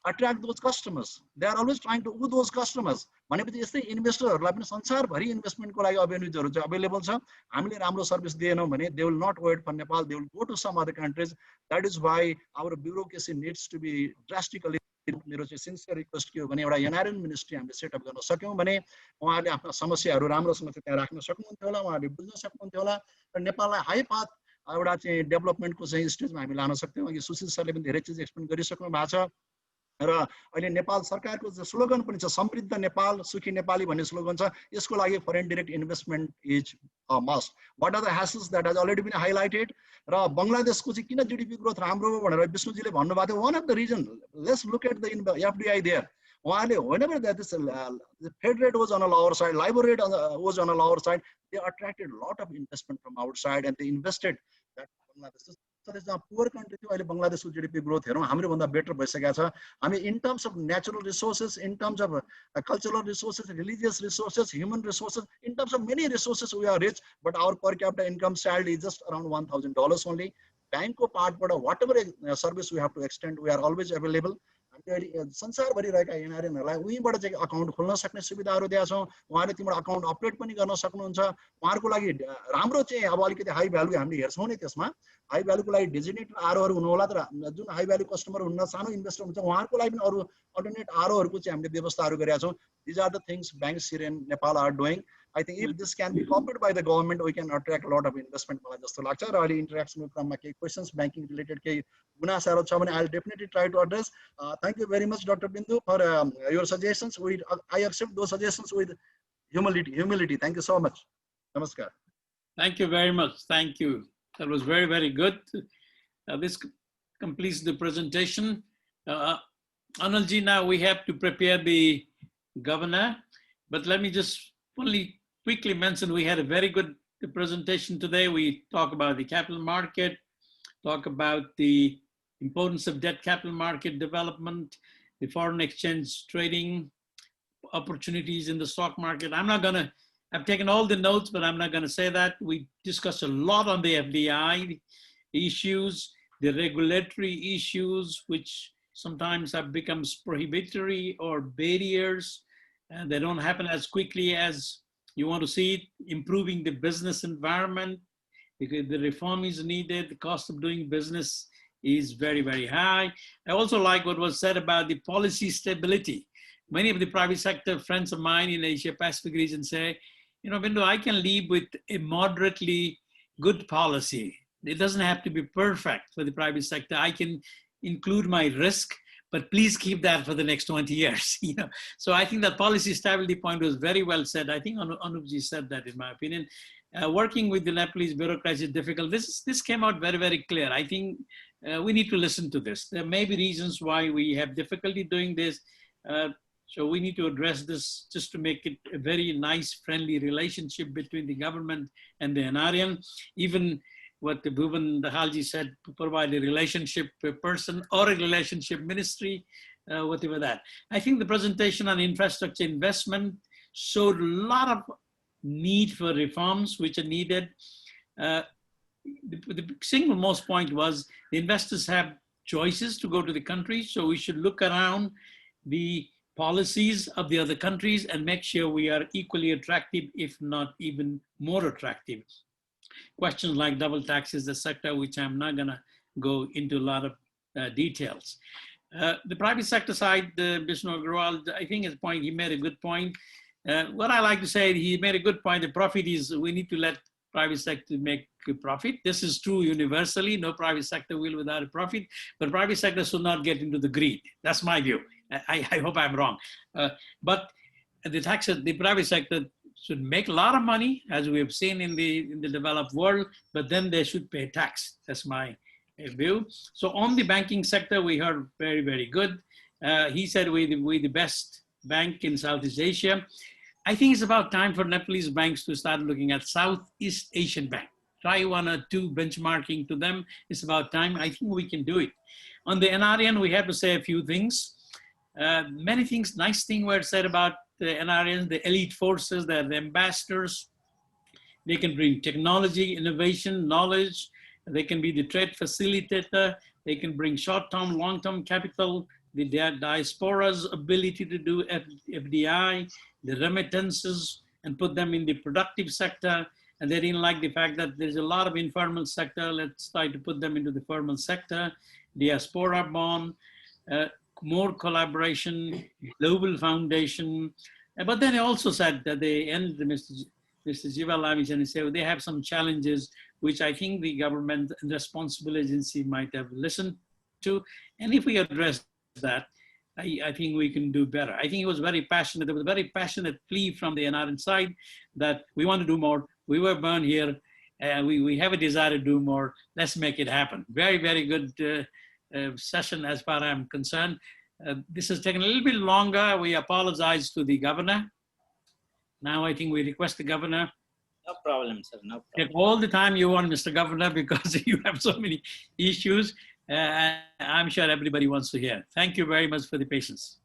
attract those customers. They are always trying to woo those customers. भनेपछि यस्तै इन्भेस्टरहरूलाई पनि संसारभरि इन्भेस्टमेन्टको लागि अभेन्युजहरू चाहिँ अवेलेबल छ. हामीले राम्रो सर्भिस दिएनौँ भने they will not wait for Nepal, they will go to some other countries. That is why our bureaucracy needs to be drastically. मेरो चाहिँ सिन्सियर रिक्वेस्ट के हो भने एउटा NRN मिनिस्ट्री हामीले सेटअप गर्न सक्यौँ भने उहाँहरूले आफ्ना समस्याहरू राम्रोसँग त्यहाँ राख्न सक्नुहुन्थ्यो होला, उहाँहरूले बुझ्न सक्नुहुन्थ्यो होला र नेपाललाई हाई पाथ एउटा चाहिँ डेभलपमेन्टको चाहिँ स्टेजमा हामी लान सक्थ्यौँ. अघि सुशील सरले पनि धेरै चिज एक्सप्लेन गरिसक्नु भएको छ र अहिले नेपाल सरकारको स्लोगन पनि छ समृद्ध नेपाल सुखी नेपाली भन्ने स्लोगन छ. यसको लागि foreign direct investment is a must. What are the hassles that has already been highlighted. र बंगलादेशको चाहिँ किन जीडीपी ग्रोथ राम्रो हो भनेर विष्णुजीले भन्नुभएको थियो. One of the reason, let's look at the FDI there. उहाँले whenever that is the Fed rate was on a lower side, LIBOR rate was on a lower side, they attracted a lot of investment from outside and they invested that Bangladesh. So this is a poor country थियो. अहिले बंगलादेशको GDP growth हेरौँ हाम्रो भन्दा better भइसकेको छ. हामी in terms of natural resources, in terms of cultural resources, religious resources, human resources, in terms of many resources we are rich, but our per capita income salary is just around $1,000 only. Bank को पार्टबाट whatever service we have to extend, we are always available. संसारभरि रहेका एनआरएनहरूलाई उहीँबाट चाहिँ account खोल्न सक्ने सुविधाहरू दिएका छौँ. उहाँले तिम्रो अकाउन्ट अपडेट पनि गर्न सक्नुहुन्छ. उहाँहरूको लागि राम्रो चाहिँ अब अलिकति हाई भ्यालु हामीले हेर्छौँ नि त्यसमा हाई भ्यालुको लागि डेजिग्नेटेड आरओहरू हुनु होला. तर जुन हाई भ्यालु कस्टमर हुन्न सानो इन्भेस्टर हुन्छ उहाँहरूको लागि पनि अरू अल्टरनेट आरओहरूको चाहिँ हामीले व्यवस्थाहरू गरेका छौँ. These are the things banks here in Nepal are doing. I think if this can be copied by the government, we can attract a lot of investment. मलाई जस्तो लाग्छ र अहिले इन्टरेक्सनको क्रममा केही क्वेशन्स ब्याङ्किङ रिलेटेड केही गुनासाहरू छ भने I'll definitely try to address. Thank you very much, Dr. Bindu, for your suggestions. I accept those suggestions with humility. Thank you so much. Namaskar. Thank you very much. Thank you. That was very, very good. This completes the presentation. Anilji, now we have to prepare the governor, but let me just only quickly mention we had a very good presentation today. We talk about the capital market, talk about the importance of debt capital market development, the foreign exchange trading opportunities in the stock market. I've taken all the notes, but I'm not going to say that. We discussed a lot on the FDI issues, the regulatory issues, which sometimes have become prohibitory or barriers, and they don't happen as quickly as you want to see it. Improving the business environment, because the reform is needed. The cost of doing business is very, very high. I also like what was said about the policy stability. Many of the private sector friends of mine in Asia Pacific region say, you know, Bindu, I can live with a moderately good policy. It doesn't have to be perfect for the private sector. I can include my risk, but please keep that for the next 20 years. You know, so I think that policy stability point was very well said. I think Anupji said that, in my opinion. Working with the Nepalese bureaucracy is difficult. This came out very, very clear. I think we need to listen to this. There may be reasons why we have difficulty doing this. So we need to address this just to make it a very nice, friendly relationship between the government and the NRN. Even what the Bhuvan Dahalji said, to provide a relationship person or a relationship ministry, whatever that. I think the presentation on infrastructure investment showed a lot of need for reforms which are needed. The single most point was the investors have choices to go to the country, so we should look around the policies of the other countries and make sure we are equally attractive, if not even more attractive. Questions like double taxes, etc., which I'm not going to go into a lot of details. The private sector side, Vishnu Agrawal, I think his point, he made a good point. What I like to say, he made a good point. The profit is, we need to let private sector make a profit. This is true universally. No private sector will without a profit, but private sector should not get into the greed. That's my view. I hope I'm wrong. But the private sector should make a lot of money, as we have seen in the developed world, but then they should pay tax. That's my view. So on the banking sector, we heard very, very good. He said we're the best bank in Southeast Asia. I think it's about time for Nepalese banks to start looking at Southeast Asian bank. Try 1 or 2 benchmarking to them. It's about time. I think we can do it. On the NRN, we have to say a few things. Many things, nice things were said about the NRN, the elite forces, they're the ambassadors. They can bring technology, innovation, knowledge. They can be the trade facilitator. They can bring short-term, long-term capital the diaspora's ability to do FDI, the remittances, and put them in the productive sector. And they didn't like the fact that there's a lot of informal sector. Let's try to put them into the formal sector. Diaspora bond, more collaboration, global foundation. But then they also said that they ended Mr. Jivalamish and said they have some challenges, which I think the government and responsible agency might have listened to. And if we address that, I think we can do better. I think he was very passionate. There was a very passionate plea from the NRN side that we want to do more. We were born here. We have a desire to do more. Let's make it happen. Very, very good session as far as I'm concerned. This has taken a little bit longer. We apologize to the governor. Now I think we request the governor. No problem, sir. No problem. Take all the time you want, Mr. Governor, because you have so many issues. I'm sure everybody wants to hear. Thank you very much for the patience.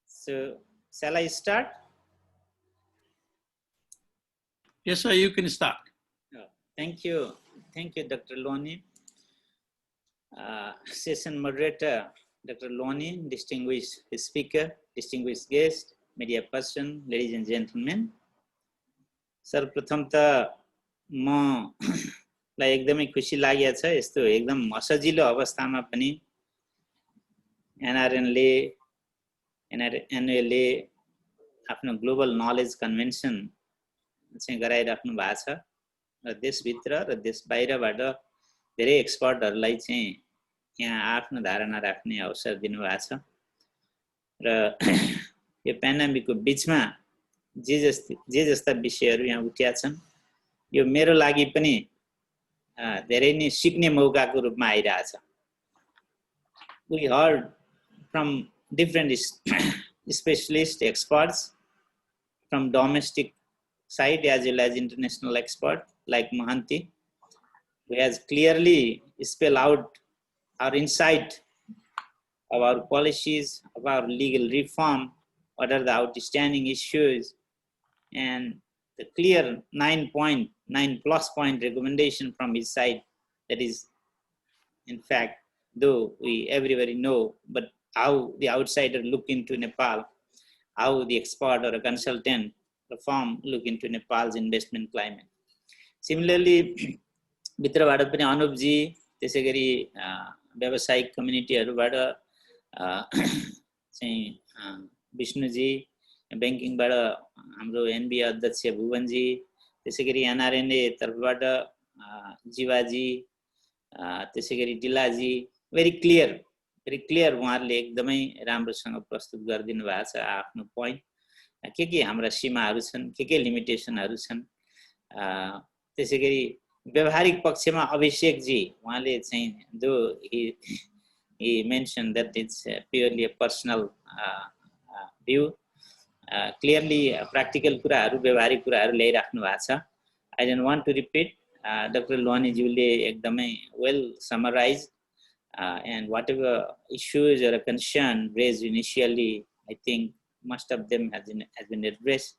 So, shall I start? Yes, sir, you can start. Thank you. Thank you, Dr. Loni. Session moderator, Dr. Loni, distinguished speaker, distinguished guest, media person, ladies and gentlemen. सर्वप्रथम त म लाई एकदमै खुसी लागेको छ यस्तो एकदम असजिलो अवस्थामा पनि NRN ले आफ्नो ग्लोबल नलेज कन्भेन्सन चाहिँ गराइराख्नु भएको छ र देशभित्र र देश बाहिरबाट धेरै एक्सपर्टहरूलाई चाहिँ यहाँ आफ्नो धारणा राख्ने अवसर दिनुभएको छ र यो पेन्डेमिकको बीचमा जे जस्ता विषयहरू यहाँ उठिया छन् यो मेरो लागि पनि धेरै नै सिक्ने मौकाको रूपमा आइरहेछ We heard from different specialist experts from domestic side as well as international expert like Mohanty, who has clearly spelled out our insight of our policies, of our legal reform, what are the outstanding issues, and the clear 9+ point recommendation from his side. That is, in fact, though everybody know, but how the outsider look into Nepal, how the expert or a consultant or firm look into Nepal's investment climate. Similarly, भित्रबाट पनि अनुपजी त्यसै गरी व्यावसायिक कम्युनिटीहरुबाट चाहिँ विष्णुजी, बैंकिङबाट हाम्रो NB अध्यक्ष भुवनजी, त्यसै गरी एनआरएनए तर्फबाट जीवाजी, त्यसै गरी डिलाजी, very clear उहाँहरुले एकदमै राम्रोसँग प्रस्तुत गरिदिनु भएको छ आफ्नो प्वाइन्ट के हाम्रा सीमाहरु छन् के लिमिटेसनहरु छन् त्यसै गरी व्यवहारिक पक्षमा अभिषेक जी उहाँले चाहिँ जो he mentioned that it's purely a personal view, clearly practical कुराहरु व्यवहारिक कुराहरु ल्याइराख्नु भएको छ. I don't want to repeat. Dr. Luani Julie एकदमै well summarized, and whatever issues or a concern raised initially, I think most of them has been addressed.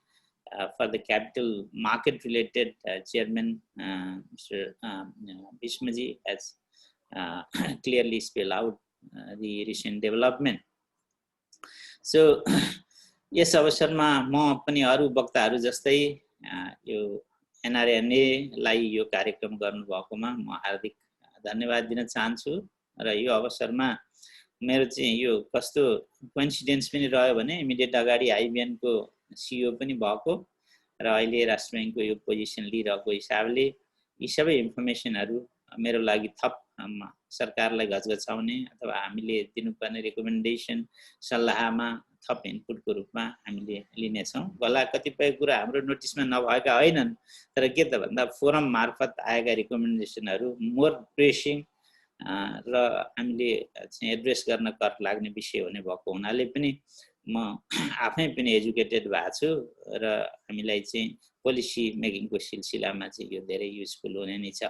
For the capital market related, Chairman Mr. Bishmaji has clearly spelled out the recent development. So yes, अवसरमा म पनि अरु वक्ताहरु जस्तै यो NRNA लाई यो कार्यक्रम गर्नु भएकोमा म हार्दिक धन्यवाद दिन चाहन्छु र यो अवसरमा मेरो चाहिँ यो कस्तो कोइन्सिडेन्स पनि रह्यो भने इमिडिएट अगाडि आईबीएन को सीईओ पनि भएको र अहिले राष्ट्र बैंकको यो पोजिसन लिइरहेको हिसाबले यी सबै इन्फर्मेसनहरु मेरो लागि थप सरकारलाई गजगचाउने अथवा हामीले दिनुपर्ने रिकमेन्डेसन सल्लाहमा थप इनपुटको रूपमा हामीले लिने छौं. होला कतिपय कुरा हाम्रो नोटिसमा नभएका हैनन्, तर के त भन्दा फोरम मार्फत आएका रिकमेन्डेसनहरु मोर प्रेसिङ र हामीले चाहिँ एड्रेस गर्न कर लाग्ने विषय हुने भएको हुनाले पनि म आफै पनि एजुकेटेड भएको छु र हामीलाई चाहिँ पोलिसी मेकिङको सिलसिलामा चाहिँ यो धेरै युजफुल हुने नै छ.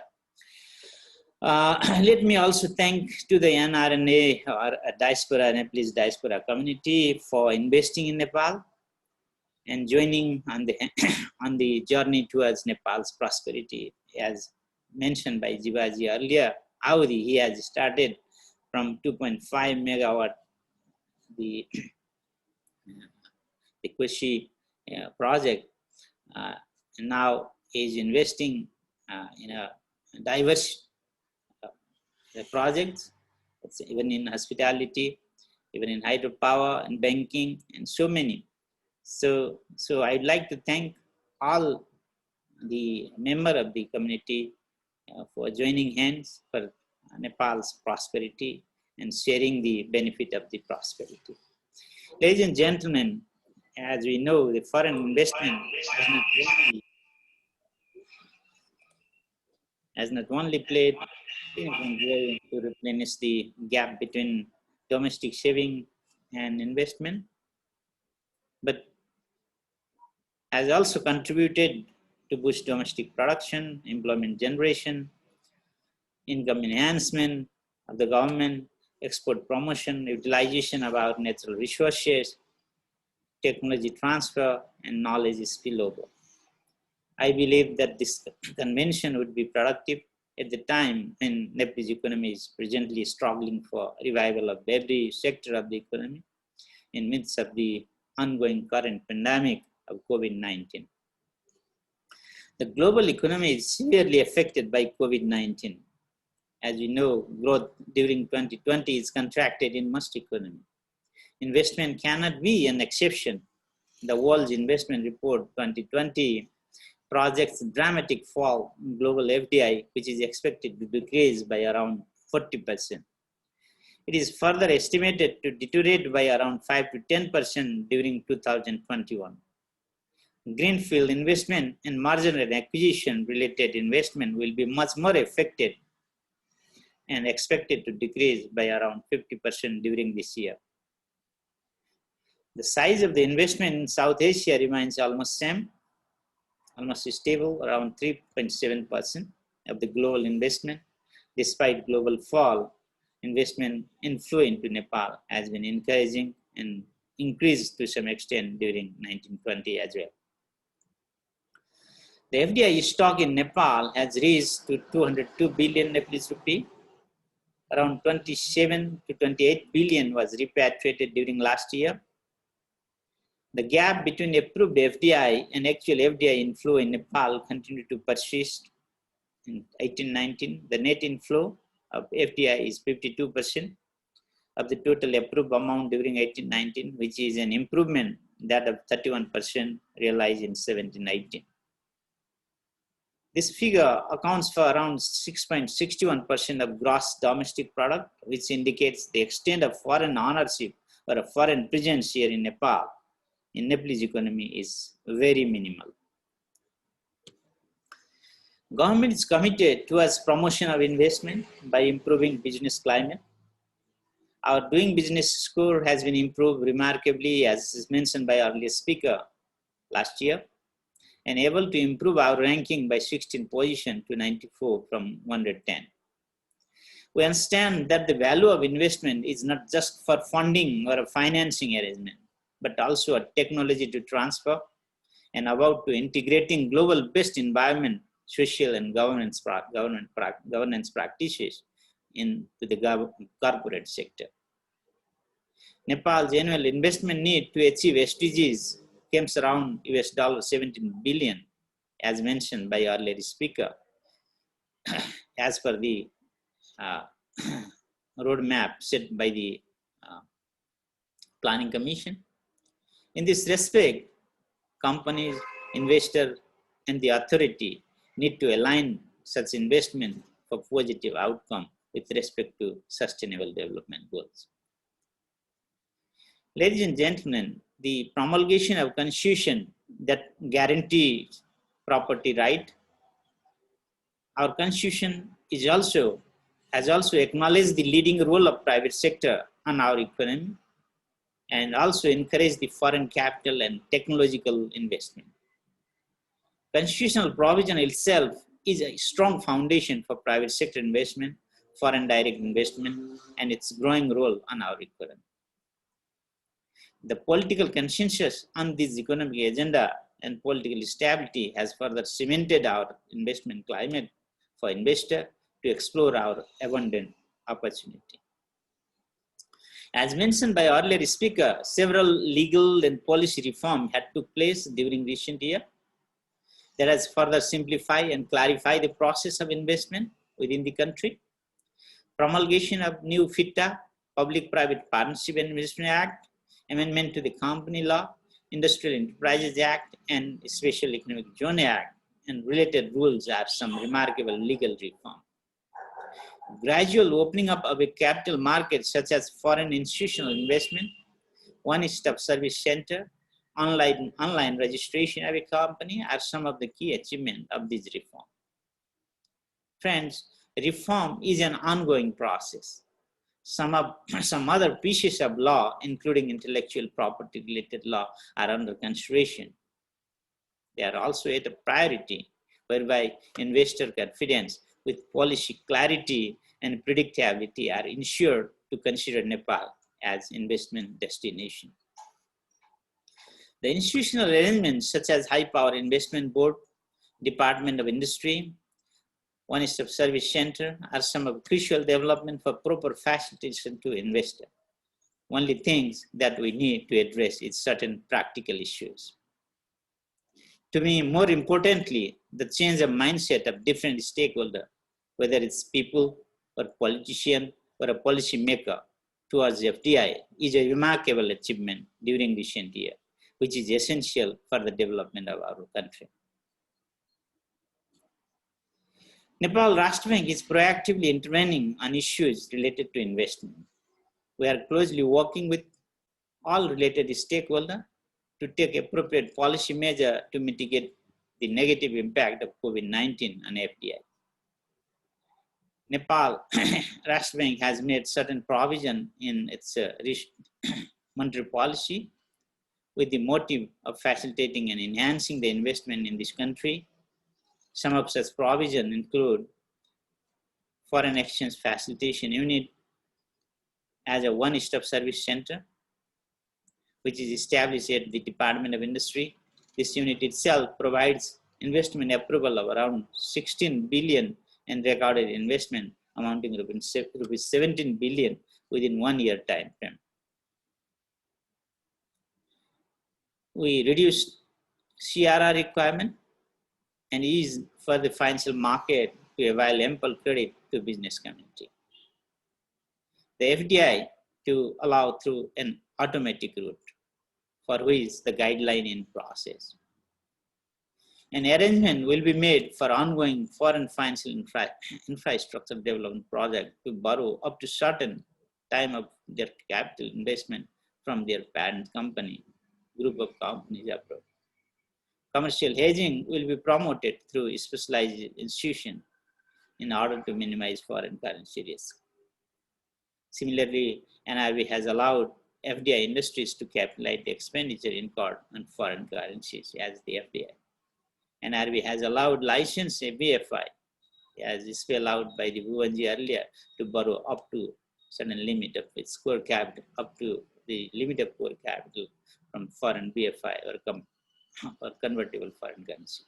Let me also thank to the NRNA or diaspora, Nepalese diaspora community for investing in Nepal and joining on the on the journey towards Nepal's prosperity. As mentioned by Jivaji earlier, Audi, he has started from 2.5 megawatt, the Kushi project, and now is investing in a diverse projects, even in hospitality, even in hydropower and banking, and so many. So I'd like to thank all the member of the community for joining hands for Nepal's prosperity and sharing the benefit of the prosperity. Ladies and gentlemen, as we know, the foreign investment has not only played significant role to replenish the gap between domestic saving and investment, but has also contributed to boost domestic production, employment generation, income enhancement of the government, export promotion, utilization of our natural resources, technology transfer, and knowledge spillover. I believe that this convention would be productive at the time when Nepal's economy is presently struggling for revival of every sector of the economy in midst of the ongoing current pandemic of COVID-19. The global economy is severely affected by COVID-19. As we know, growth during 2020 is contracted in most economies. Investment cannot be an exception. The World's Investment Report 2020 projects a dramatic fall in global FDI, which is expected to decrease by around 40%. It is further estimated to deteriorate by around 5 to 10% during 2021. Greenfield investment and merger and acquisition related investment will be much more affected and expected to decrease by around 50% during this year. The size of the investment in South Asia remains almost stable, around 3.7% of the global investment. Despite global fall, investment inflow into Nepal has been encouraging and increased to some extent during 1920 as well. The FDI stock in Nepal has reached to 202 billion Nepalese rupee. Around 27 to 28 billion was repatriated during last year. The gap between approved FDI and actual FDI inflow in Nepal continued to persist. In 18-19, the net inflow of FDI is 52% of the total approved amount during 18-19, which is an improvement that of 31% realized in 17-18. This figure accounts for around 6.61% of gross domestic product, which indicates the extent of foreign ownership or a foreign presence here in Nepal in Nepalese economy is very minimal. Government is committed towards promotion of investment by improving business climate. Our doing business score has been improved remarkably, as is mentioned by our earlier speaker last year, and able to improve our ranking by 16 position to 94 from 110. We understand that the value of investment is not just for funding or a financing arrangement, but also a technology to transfer and about to integrating global best environment, social and governance practices into the corporate sector. Nepal's annual investment need to achieve SDGs comes around $17 billion, as mentioned by our earlier speaker, as per the roadmap set by the Planning Commission. In this respect, companies, investors, and the authority need to align such investment for positive outcome with respect to sustainable development goals. Ladies and gentlemen, the promulgation of constitution that guarantees property right, our constitution has also acknowledged the leading role of private sector on our economy and also encourage the foreign capital and technological investment. Constitutional provision itself is a strong foundation for private sector investment, foreign direct investment, and its growing role on our economy. The political consensus on this economic agenda and political stability has further cemented our investment climate for investors to explore our abundant opportunity. As mentioned by earlier speaker, several legal and policy reforms had took place during recent year that has further simplified and clarified the process of investment within the country. Promulgation of new FITA, Public-Private Partnership and Investment Act, amendment to the Company Law, Industrial Enterprises Act, and Special Economic Zone Act, and related rules are some remarkable legal reforms. Gradual opening up of a capital market such as foreign institutional investment, one-stop service center, online registration of a company are some of the key achievements of this reform. Friends, reform is an ongoing process. Some other pieces of law, including intellectual property related law, are under consideration. They are also at a priority, whereby investor confidence with policy clarity and predictability are ensured to consider Nepal as investment destination. The institutional arrangements such as High Power Investment Board, Department of Industry, One-Stop Service Center are some of crucial development for proper facilitation to investor. Only things that we need to address is certain practical issues. To me, more importantly, the change of mindset of different stakeholders, whether it's people or politician or a policy maker towards FDI, is a remarkable achievement during recent year, which is essential for the development of our country. Nepal Rashtra Bank is proactively intervening on issues related to investment. We are closely working with all related stakeholders to take appropriate policy measure to mitigate the negative impact of COVID-19 on FDI. Nepal Rashtra Bank has made certain provision in its monetary policy with the motive of facilitating and enhancing the investment in this country. Some of such provision include foreign exchange facilitation unit as a one-stop service center, which is established at the Department of Industry. This unit itself provides investment approval of around 16 billion and recorded investment amounting to rupees 17 billion within 1 year time frame. We reduced CRR requirement and ease for the financial market to avail ample credit to business community. The FDI to allow through an automatic route, for which the guideline in process. An arrangement will be made for ongoing foreign financial infrastructure development project to borrow up to certain time of their capital investment from their parent company, group of companies abroad. Commercial hedging will be promoted through a specialized institution in order to minimize foreign currency risk. Similarly, NRB has allowed FDI industries to capitalize the expenditure incurred on foreign currencies as the FDI. NRB has allowed licensed BFI, as spelled out by the Bhuvanji earlier, to borrow up to certain limit of its core capital, up to the limit of core capital from foreign BFI or convertible foreign currency.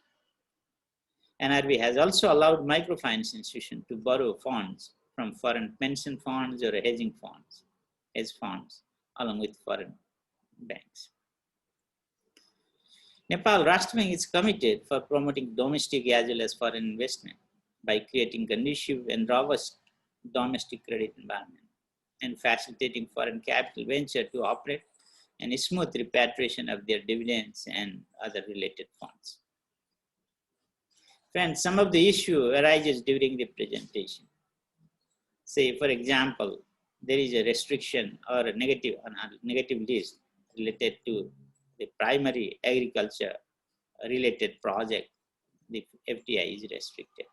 NRB has also allowed microfinance institutions to borrow funds from foreign pension funds or hedging funds, hedge funds, along with foreign banks. Nepal Rashtra Bank is committed for promoting domestic as well as foreign investment by creating conducive and robust domestic credit environment and facilitating foreign capital venture to operate and smooth repatriation of their dividends and other related funds. Friends, some of the issue arises during the presentation. Say, for example, there is a restriction or a negative list related to the primary agriculture related project. The FDI is restricted.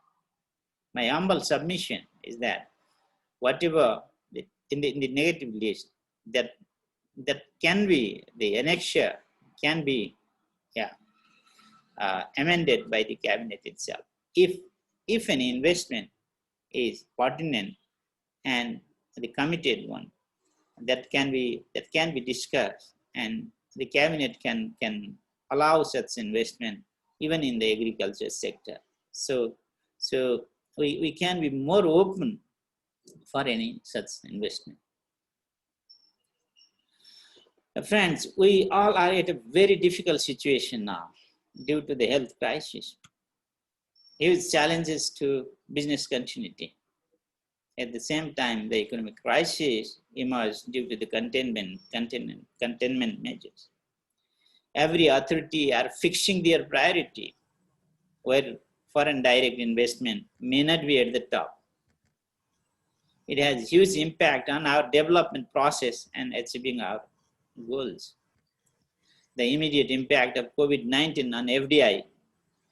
My humble submission is that whatever in the negative list that can be, the annexure can be amended by the cabinet itself. If an investment is pertinent and the committed one that can be discussed and the cabinet can allow such investment even in the agriculture sector. So we can be more open for any such investment. Friends, we all are at a very difficult situation now due to the health crisis. Huge challenges to business continuity. At the same time, the economic crisis emerged due to the containment measures. Every authority are fixing their priority, where foreign direct investment may not be at the top. It has huge impact on our development process and achieving our goals. The immediate impact of COVID-19 on FDI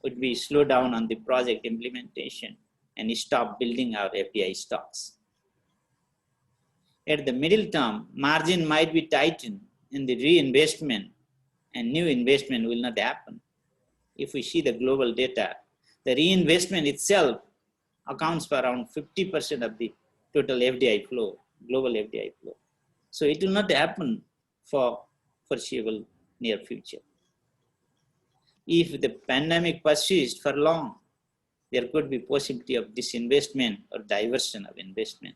would be slow down on the project implementation and stop building our FDI stocks. At the middle term, margin might be tightened in the reinvestment and new investment will not happen. If we see the global data, the reinvestment itself accounts for around 50% of the total FDI flow, global FDI flow. So it will not happen for foreseeable near future. If the pandemic persists for long, there could be possibility of disinvestment or diversion of investment.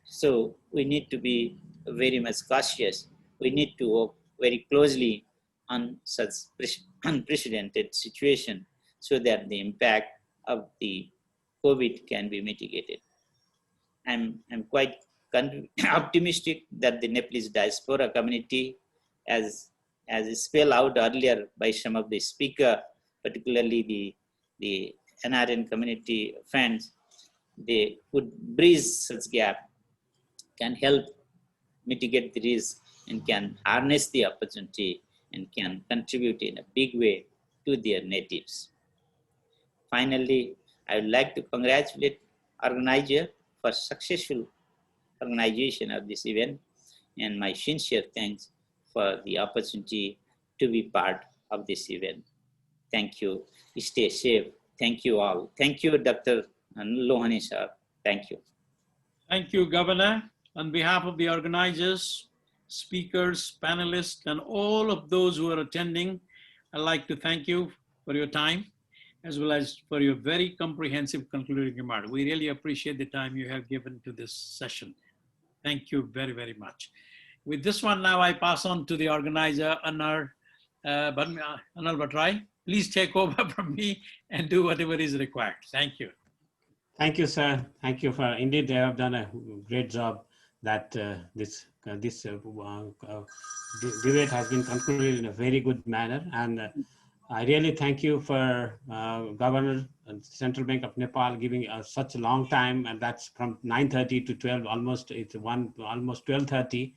So we need to be very much cautious. We need to work very closely on such unprecedented situation so that the impact of the COVID can be mitigated. I'm quite optimistic that the Nepalese diaspora community, as spelled out earlier by some of the speaker, particularly the NRN community friends, they could bridge such gap, can help mitigate the risk and can harness the opportunity and can contribute in a big way to their natives. Finally, I would like to congratulate organizer for successful organization of this event and my sincere thanks for the opportunity to be part of this event. Thank you. Stay safe. Thank you all. Thank you, Dr. Lohani sir. Thank you. Thank you, Governor. On behalf of the organizers, speakers, panelists, and all of those who are attending, I'd like to thank you for your time, as well as for your very comprehensive concluding remark. We really appreciate the time you have given to this session. Thank you very, very much. With this one now, I pass on to the organizer, Anil Bhatrai. Please take over from me and do whatever is required. Thank you. Thank you, sir. Thank you for, indeed, they have done a great job that this debate has been concluded in a very good manner. And I really thank you for Governor and Central Bank of Nepal giving us such a long time, and that's from 9:30 to 12, almost 12:30.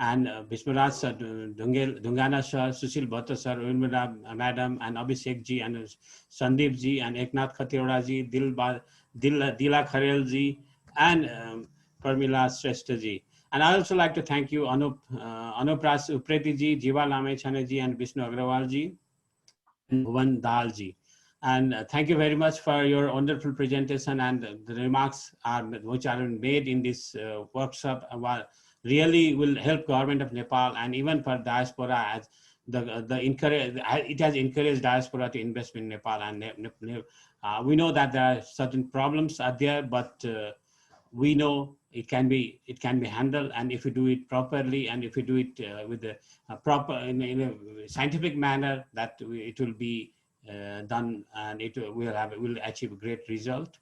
And Bishmaraj sir, Dungana sir, Sushil Bhatta sir, Urmila madam, and Abhishek ji, and Sandeep ji, and Eknath Khatioda ji, Dila Kharel ji, and Parmila Shrestha ji. And I also like to thank you, Anupras Upreti ji, Jiva Lamechhane ji, and Vishnu Agrawal ji, and Bhuvan Dal ji. And thank you very much for your wonderful presentation and the remarks which are made in this workshop really will help government of Nepal and even for diaspora as it has encouraged diaspora to invest in Nepal. And we know that there are certain problems out there, but we know it can be handled, and if we do it properly and if we do it with a proper in a scientific manner, that it will be done and it will achieve a great result.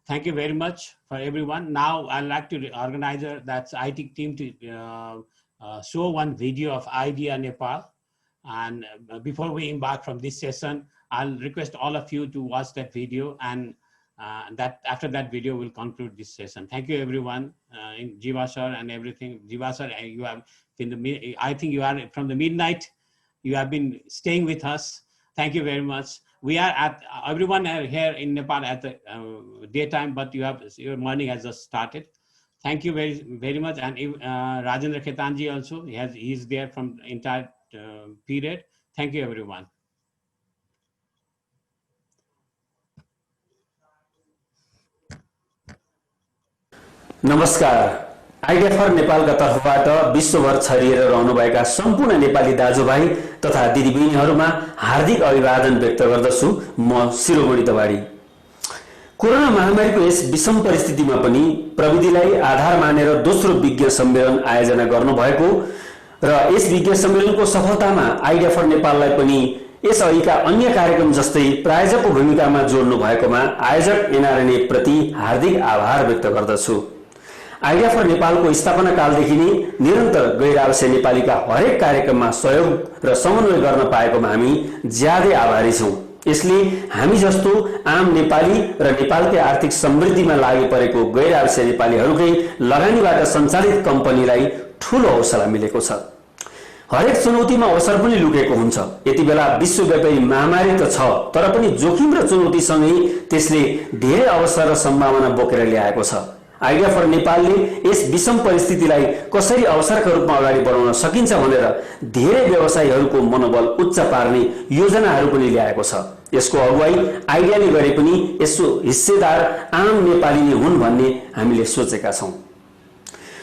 Thank you very much for everyone. Now I'd like to organize that's IT team to show one video of IDEA Nepal. And before we embark from this session, I'll request all of you to watch that video, and after that video we'll conclude this session. Thank you everyone, in Jiva sir and everything. Jiva sir, you have I think you are from the midnight. You have been staying with us. Thank you very much. We are everyone are here in Nepal at the daytime, but your morning has just started. Thank you very, very much. And Rajendra Khetanji also, he's there from the entire period. Thank you everyone. Namaskar. Idea for नेपालका तर्फबाट विश्वभर छरिएर रहनुभएका सम्पूर्ण नेपाली दाजुभाइ तथा दिदीबहिनीहरूमा हार्दिक अभिवादन व्यक्त गर्दछु। म शिरोमणि तवाडी। कोरोना महामारीको यस विषम परिस्थितिमा पनि प्रविधिलाई आधार मानेर दोस्रो विज्ञ सम्मेलन आयोजना गर्नुभएको र यस विज्ञ सम्मेलनको सफलतामा आइडिया फर नेपाललाई पनि यस अघिका अन्य कार्यक्रम जस्तै प्रायोजकको भूमिकामा जोड्नु भएकोमा आयोजक एनआरएनए प्रति हार्दिक आभार व्यक्त गर्दछु। आइडिया फर नेपालको स्थापना कालदेखि नै निरन्तर गैर आवासीय नेपालीका हरेक कार्यक्रममा सहयोग र समन्वय गर्न पाएकोमा हामी ज्यादै आभारी छौं। यसले हामी जस्तो आम नेपाली र नेपालकै आर्थिक समृद्धिमा लागि परेको गैर आवासीय नेपालीहरूकै लगानीबाट सञ्चालित कम्पनीलाई ठूलो हौसला मिलेको छ। हरेक चुनौतीमा अवसर पनि लुकेको हुन्छ। यति बेला विश्वव्यापी महामारी त छ, तर पनि जोखिम र चुनौतीसँगै त्यसले धेरै अवसर र सम्भावना बोकेर ल्याएको छ। आइडिया फर नेपालले यस विषम परिस्थितिलाई कसरी अवसरका रूपमा अगाडि बढाउन सकिन्छ भनेर धेरै व्यवसायीहरूको मनोबल उच्च पार्ने योजनाहरू पनि ल्याएको छ। यसको अगुवाई आइडियाले गरे पनि यसको हिस्सेदार आम नेपाली नै हुन् भन्ने हामीले सोचेका छौं।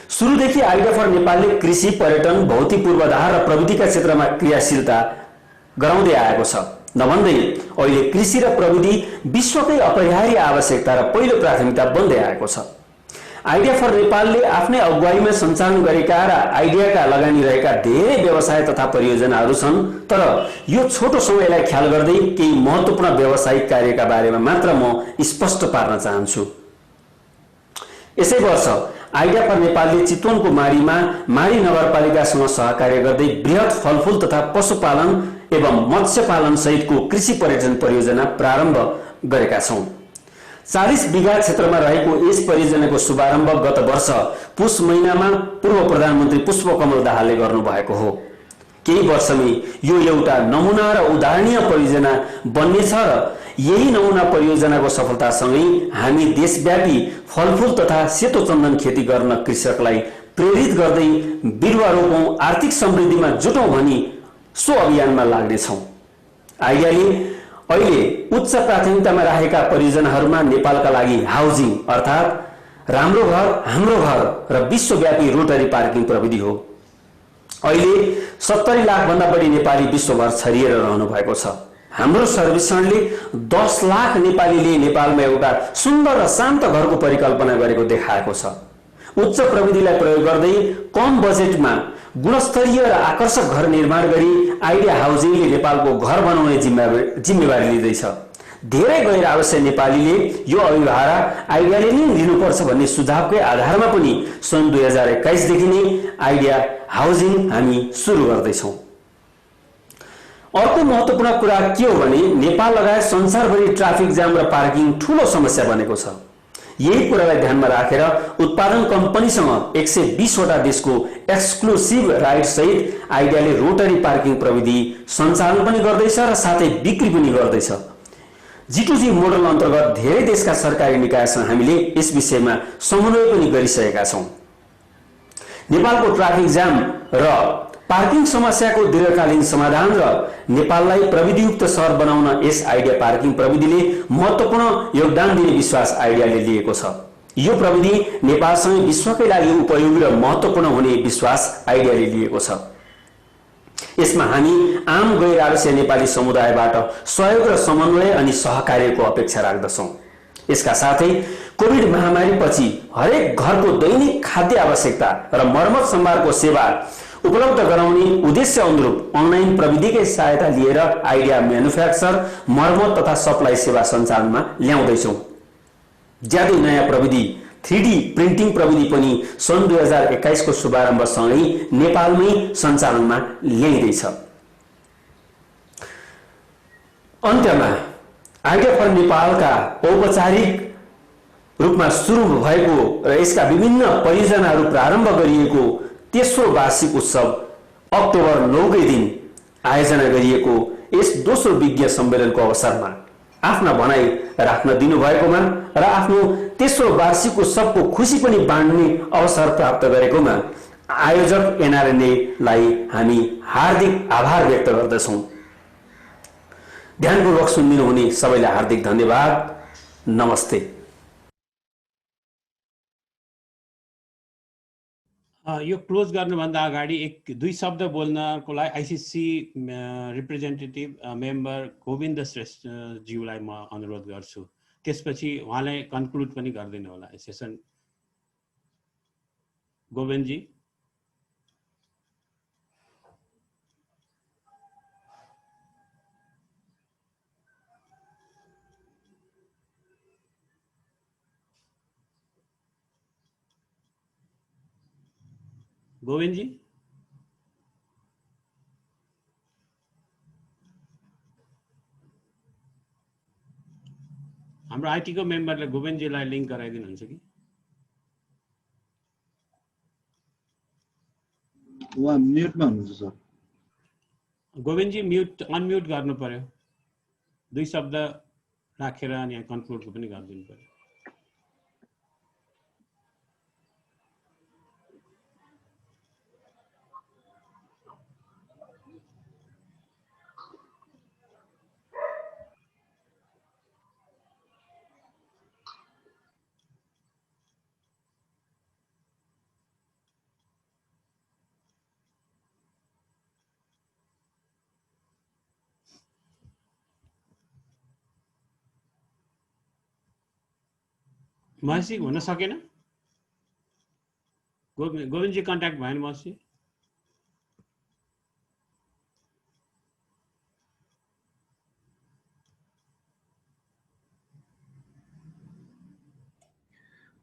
सुरुदेखि आइडिया फर नेपालले कृषि, पर्यटन, भौतिक पूर्वाधार र प्रविधिका क्षेत्रमा क्रियाशीलता गराउँदै आएको छ। नभन्दै अहिले कृषि र प्रविधि विश्वकै अपरिहार्य आवश्यकता र पहिलो प्राथमिकता बन्दै आएको छ। आइडिया फर नेपालले आफ्नै अगुवाईमा सञ्चालन गरेका र आइडियाका लगानी रहेका धेरै व्यवसाय तथा परियोजनाहरू छन्, तर यो छोटो समयलाई ख्याल गर्दै केही महत्त्वपूर्ण व्यावसायिक कार्यका बारेमा मात्र म स्पष्ट पार्न चाहन्छु। यसै वर्ष आइडिया फर नेपालले चितवनको माडीमा माडी नगरपालिकासँग सहकार्य गर्दै बृहत फलफूल तथा पशुपालन एवं मत्स्य पालन सहितको कृषि पर्यटन परियोजना प्रारम्भ गरेका छौं। 40 बिघा क्षेत्रमा रहेको यस परियोजनाको शुभारम्भ गत वर्ष पुष महिनामा पूर्व प्रधानमन्त्री पुष्पकमल दाहालले गर्नुभएको हो। केही वर्षमै यो एउटा नमुना र उदाहरणीय परियोजना बन्नेछ र यही नमुना परियोजनाको सफलतासँगै हामी देशव्यापी फलफूल तथा सेतो चन्दन खेती गर्न कृषकलाई प्रेरित गर्दै बिरुवा रोपौं, आर्थिक समृद्धिमा जुटौं भनी सो अभियानमा लाग्नेछौं। आइडियाले अहिले उच्च प्राथमिकतामा राखेका परियोजनाहरूमा नेपालका लागि हाउसिङ अर्थात् राम्रो घर हाम्रो घर र विश्वव्यापी रोटरी पार्किङ प्रविधि हो। अहिले 70 लाख भन्दा बढी नेपाली विश्वभर छरिएर रहनु भएको छ। हाम्रो सर्वेक्षणले 10 लाख नेपालीले नेपालमा एउटा सुन्दर र शान्त घरको परिकल्पना गरेको देखाएको छ। उच्च प्रविधिलाई प्रयोग गर्दै कम बजेटमा गुणस्तरीय र आकर्षक घर निर्माण गरी आइडिया हाउसिङले नेपालको घर बनाउने जिम्मेवारी लिँदैछ। धेरै गैर आवश्यक नेपालीले यो अभिभारा आइडियाले नै लिनुपर्छ भन्ने सुझावकै आधारमा पनि सन् 2021 देखि नै आइडिया हाउसिङ हामी सुरु गर्दैछौं। अर्को महत्त्वपूर्ण कुरा के हो भने नेपाल लगायत संसारभरि ट्राफिक जाम र पार्किङ ठूलो समस्या बनेको छ। यही कुरालाई ध्यानमा राखेर उत्पादन कम्पनीसँग 120 वटा देशको एक्सक्लुसिभ राइट सहित आइडियाले रोटरी पार्किङ प्रविधि सञ्चालन पनि गर्दैछ र साथै बिक्री पनि गर्दैछ। G2G मोडल अन्तर्गत धेरै देशका सरकारी निकायसँग हामीले यस विषयमा समन्वय पनि गरिसकेका छौं। नेपालको ट्राफिक जाम र पार्किङ समस्याको दीर्घकालीन समाधान र नेपाललाई प्रविधियुक्त शहर बनाउन यस आइडिया पार्किङ प्रविधिले महत्त्वपूर्ण योगदान दिने विश्वास आइडियाले लिएको छ। यो प्रविधि नेपालसँगै विश्वकै लागि उपयोगी र महत्त्वपूर्ण हुने विश्वास आइडियाले लिएको छ। यसमा हामी आम गैर आवासीय नेपाली समुदायबाट सहयोग र समन्वय अनि सहकार्यको अपेक्षा राख्दछौं। यसका साथै कोभिड महामारीपछि हरेक घरको दैनिक खाद्य आवश्यकता र मर्मत सम्भारको सेवा उपलब्ध गराउने उद्देश्य अनुरूप अनलाइन प्रविधिकै सहायता लिएर आइडिया म्यानुफ्याक्चर, मर्मत तथा सप्लाई सेवा सञ्चालनमा ल्याउँदैछौं। ज्यादै नयाँ प्रविधि 3D प्रिन्टिङ प्रविधि पनि सन् 2021 को शुभारम्भसँगै नेपालमै सञ्चालनमा ल्याइँदैछ। अन्त्यमा आइडिया फर नेपालका औपचारिक रूपमा सुरु भएको र यसका विभिन्न परियोजनाहरू प्रारम्भ गरिएको तेस्रो वार्षिक उत्सव अक्टोबर 9 गै दिन आयोजना गरिएको यस दोस्रो विज्ञ सम्मेलनको अवसरमा आफ्ना भनाई राख्न दिनुभएकोमा र आफ्नो तेस्रो वार्षिक उत्सवको खुशी पनि बाँड्ने अवसर प्राप्त गरेकोमा आयोजक एनआरएनए लाई हामी हार्दिक आभार व्यक्त गर्दछौं। ध्यानपूर्वक सुनिदिनु हुने सबैलाई हार्दिक धन्यवाद। नमस्ते। यो क्लोज गर्नुभन्दा अगाडि दुई शब्द बोल्नको लागि आइसिसी रिप्रेजेन्टेटिभ मेम्बर गोविन्द श्रेष्ठज्यूलाई म अनुरोध गर्छु। त्यसपछि उहाँले कन्क्लुड पनि गरिदिनु होला सेसन। गोविन्दजी। गोविन्दजी। हाम्रो आइटीको मेम्बरले गोविन्दजीलाई लिङ्क गराइदिनुहुन्छ कि? उहाँ म्युटमा हुनुहुन्छ सर। गोविन्दजी अनम्युट गर्नु पर्यो। दुई शब्द राखेर अनि यहाँ कन्क्लुडको पनि गरिदिनु पर्यो। मसी हुन सकेन? गोविन्दजी कन्ट्याक्ट भएन मसी?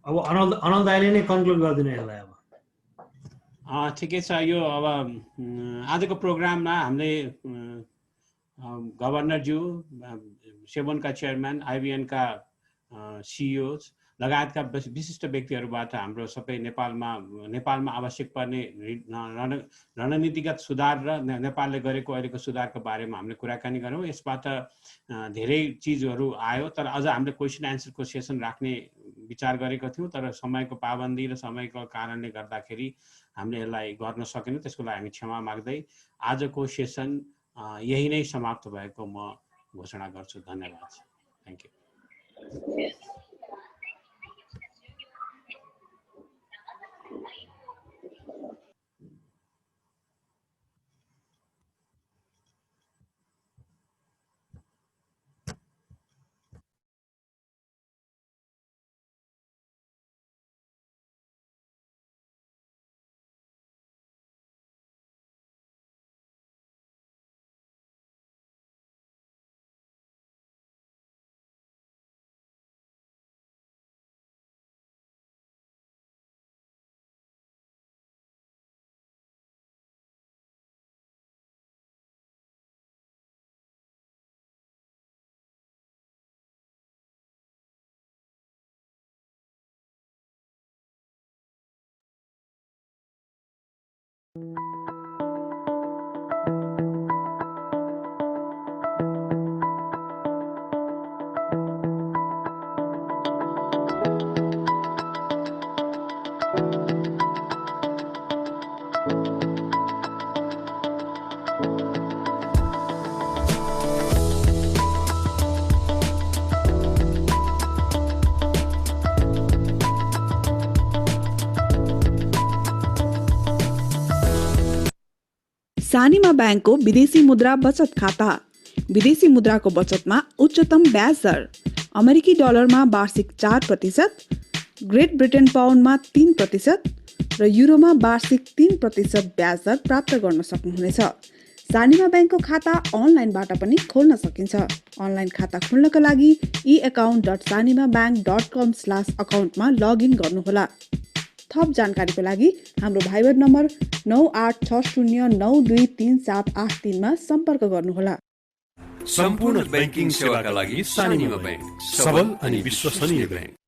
अब अनल दाइले नै कन्क्लुड गरिदिनु यसलाई अब। ठिकै छ। यो अब आजको प्रोग्राममा हामीले गभर्नरज्यू, सेबोनका चेयरम्यान, आइबिएनका सिइओज लगायतका विशिष्ट व्यक्तिहरूबाट हाम्रो सबै नेपालमा आवश्यक पर्ने रणनीतिगत सुधार र नेपालले गरेको अहिलेको सुधारको बारेमा हामीले कुराकानी गऱ्यौँ। यसबाट धेरै चिजहरू आयो, तर अझ हामीले क्वेसन एन्सरको सेसन राख्ने विचार गरेको थियौँ, तर समयको पाबन्दी र समयको कारणले गर्दाखेरि हामीले यसलाई गर्न सकेनौँ। त्यसको लागि हामी क्षमा माग्दै आजको सेसन यही नै समाप्त भएको म घोषणा गर्छु। धन्यवाद। Thank you. सानीमा ब्याङ्कको विदेशी मुद्रा बचत खाता। विदेशी मुद्राको बचतमा उच्चतम ब्याज दर। अमेरिकी डलरमा वार्षिक 4%, ग्रेट ब्रिटेन पाउन्डमा 3% र युरोमा वार्षिक 3% ब्याज दर प्राप्त गर्न सक्नुहुनेछ। सानीमा ब्याङ्कको खाता अनलाइनबाट पनि खोल्न सकिन्छ। अनलाइन खाता खोल्नका लागि eaccount.sanimabank.com/accountमा लगइन गर्नुहोला। थप जानकारीको लागि हाम्रो भाइबर नम्बर 9860923783 मा सम्पर्क गर्नुहोला। सम्पूर्ण बैंकिङ सेवाका लागि सानीमा बैंक सबल अनि विश्वसनीय बैंक।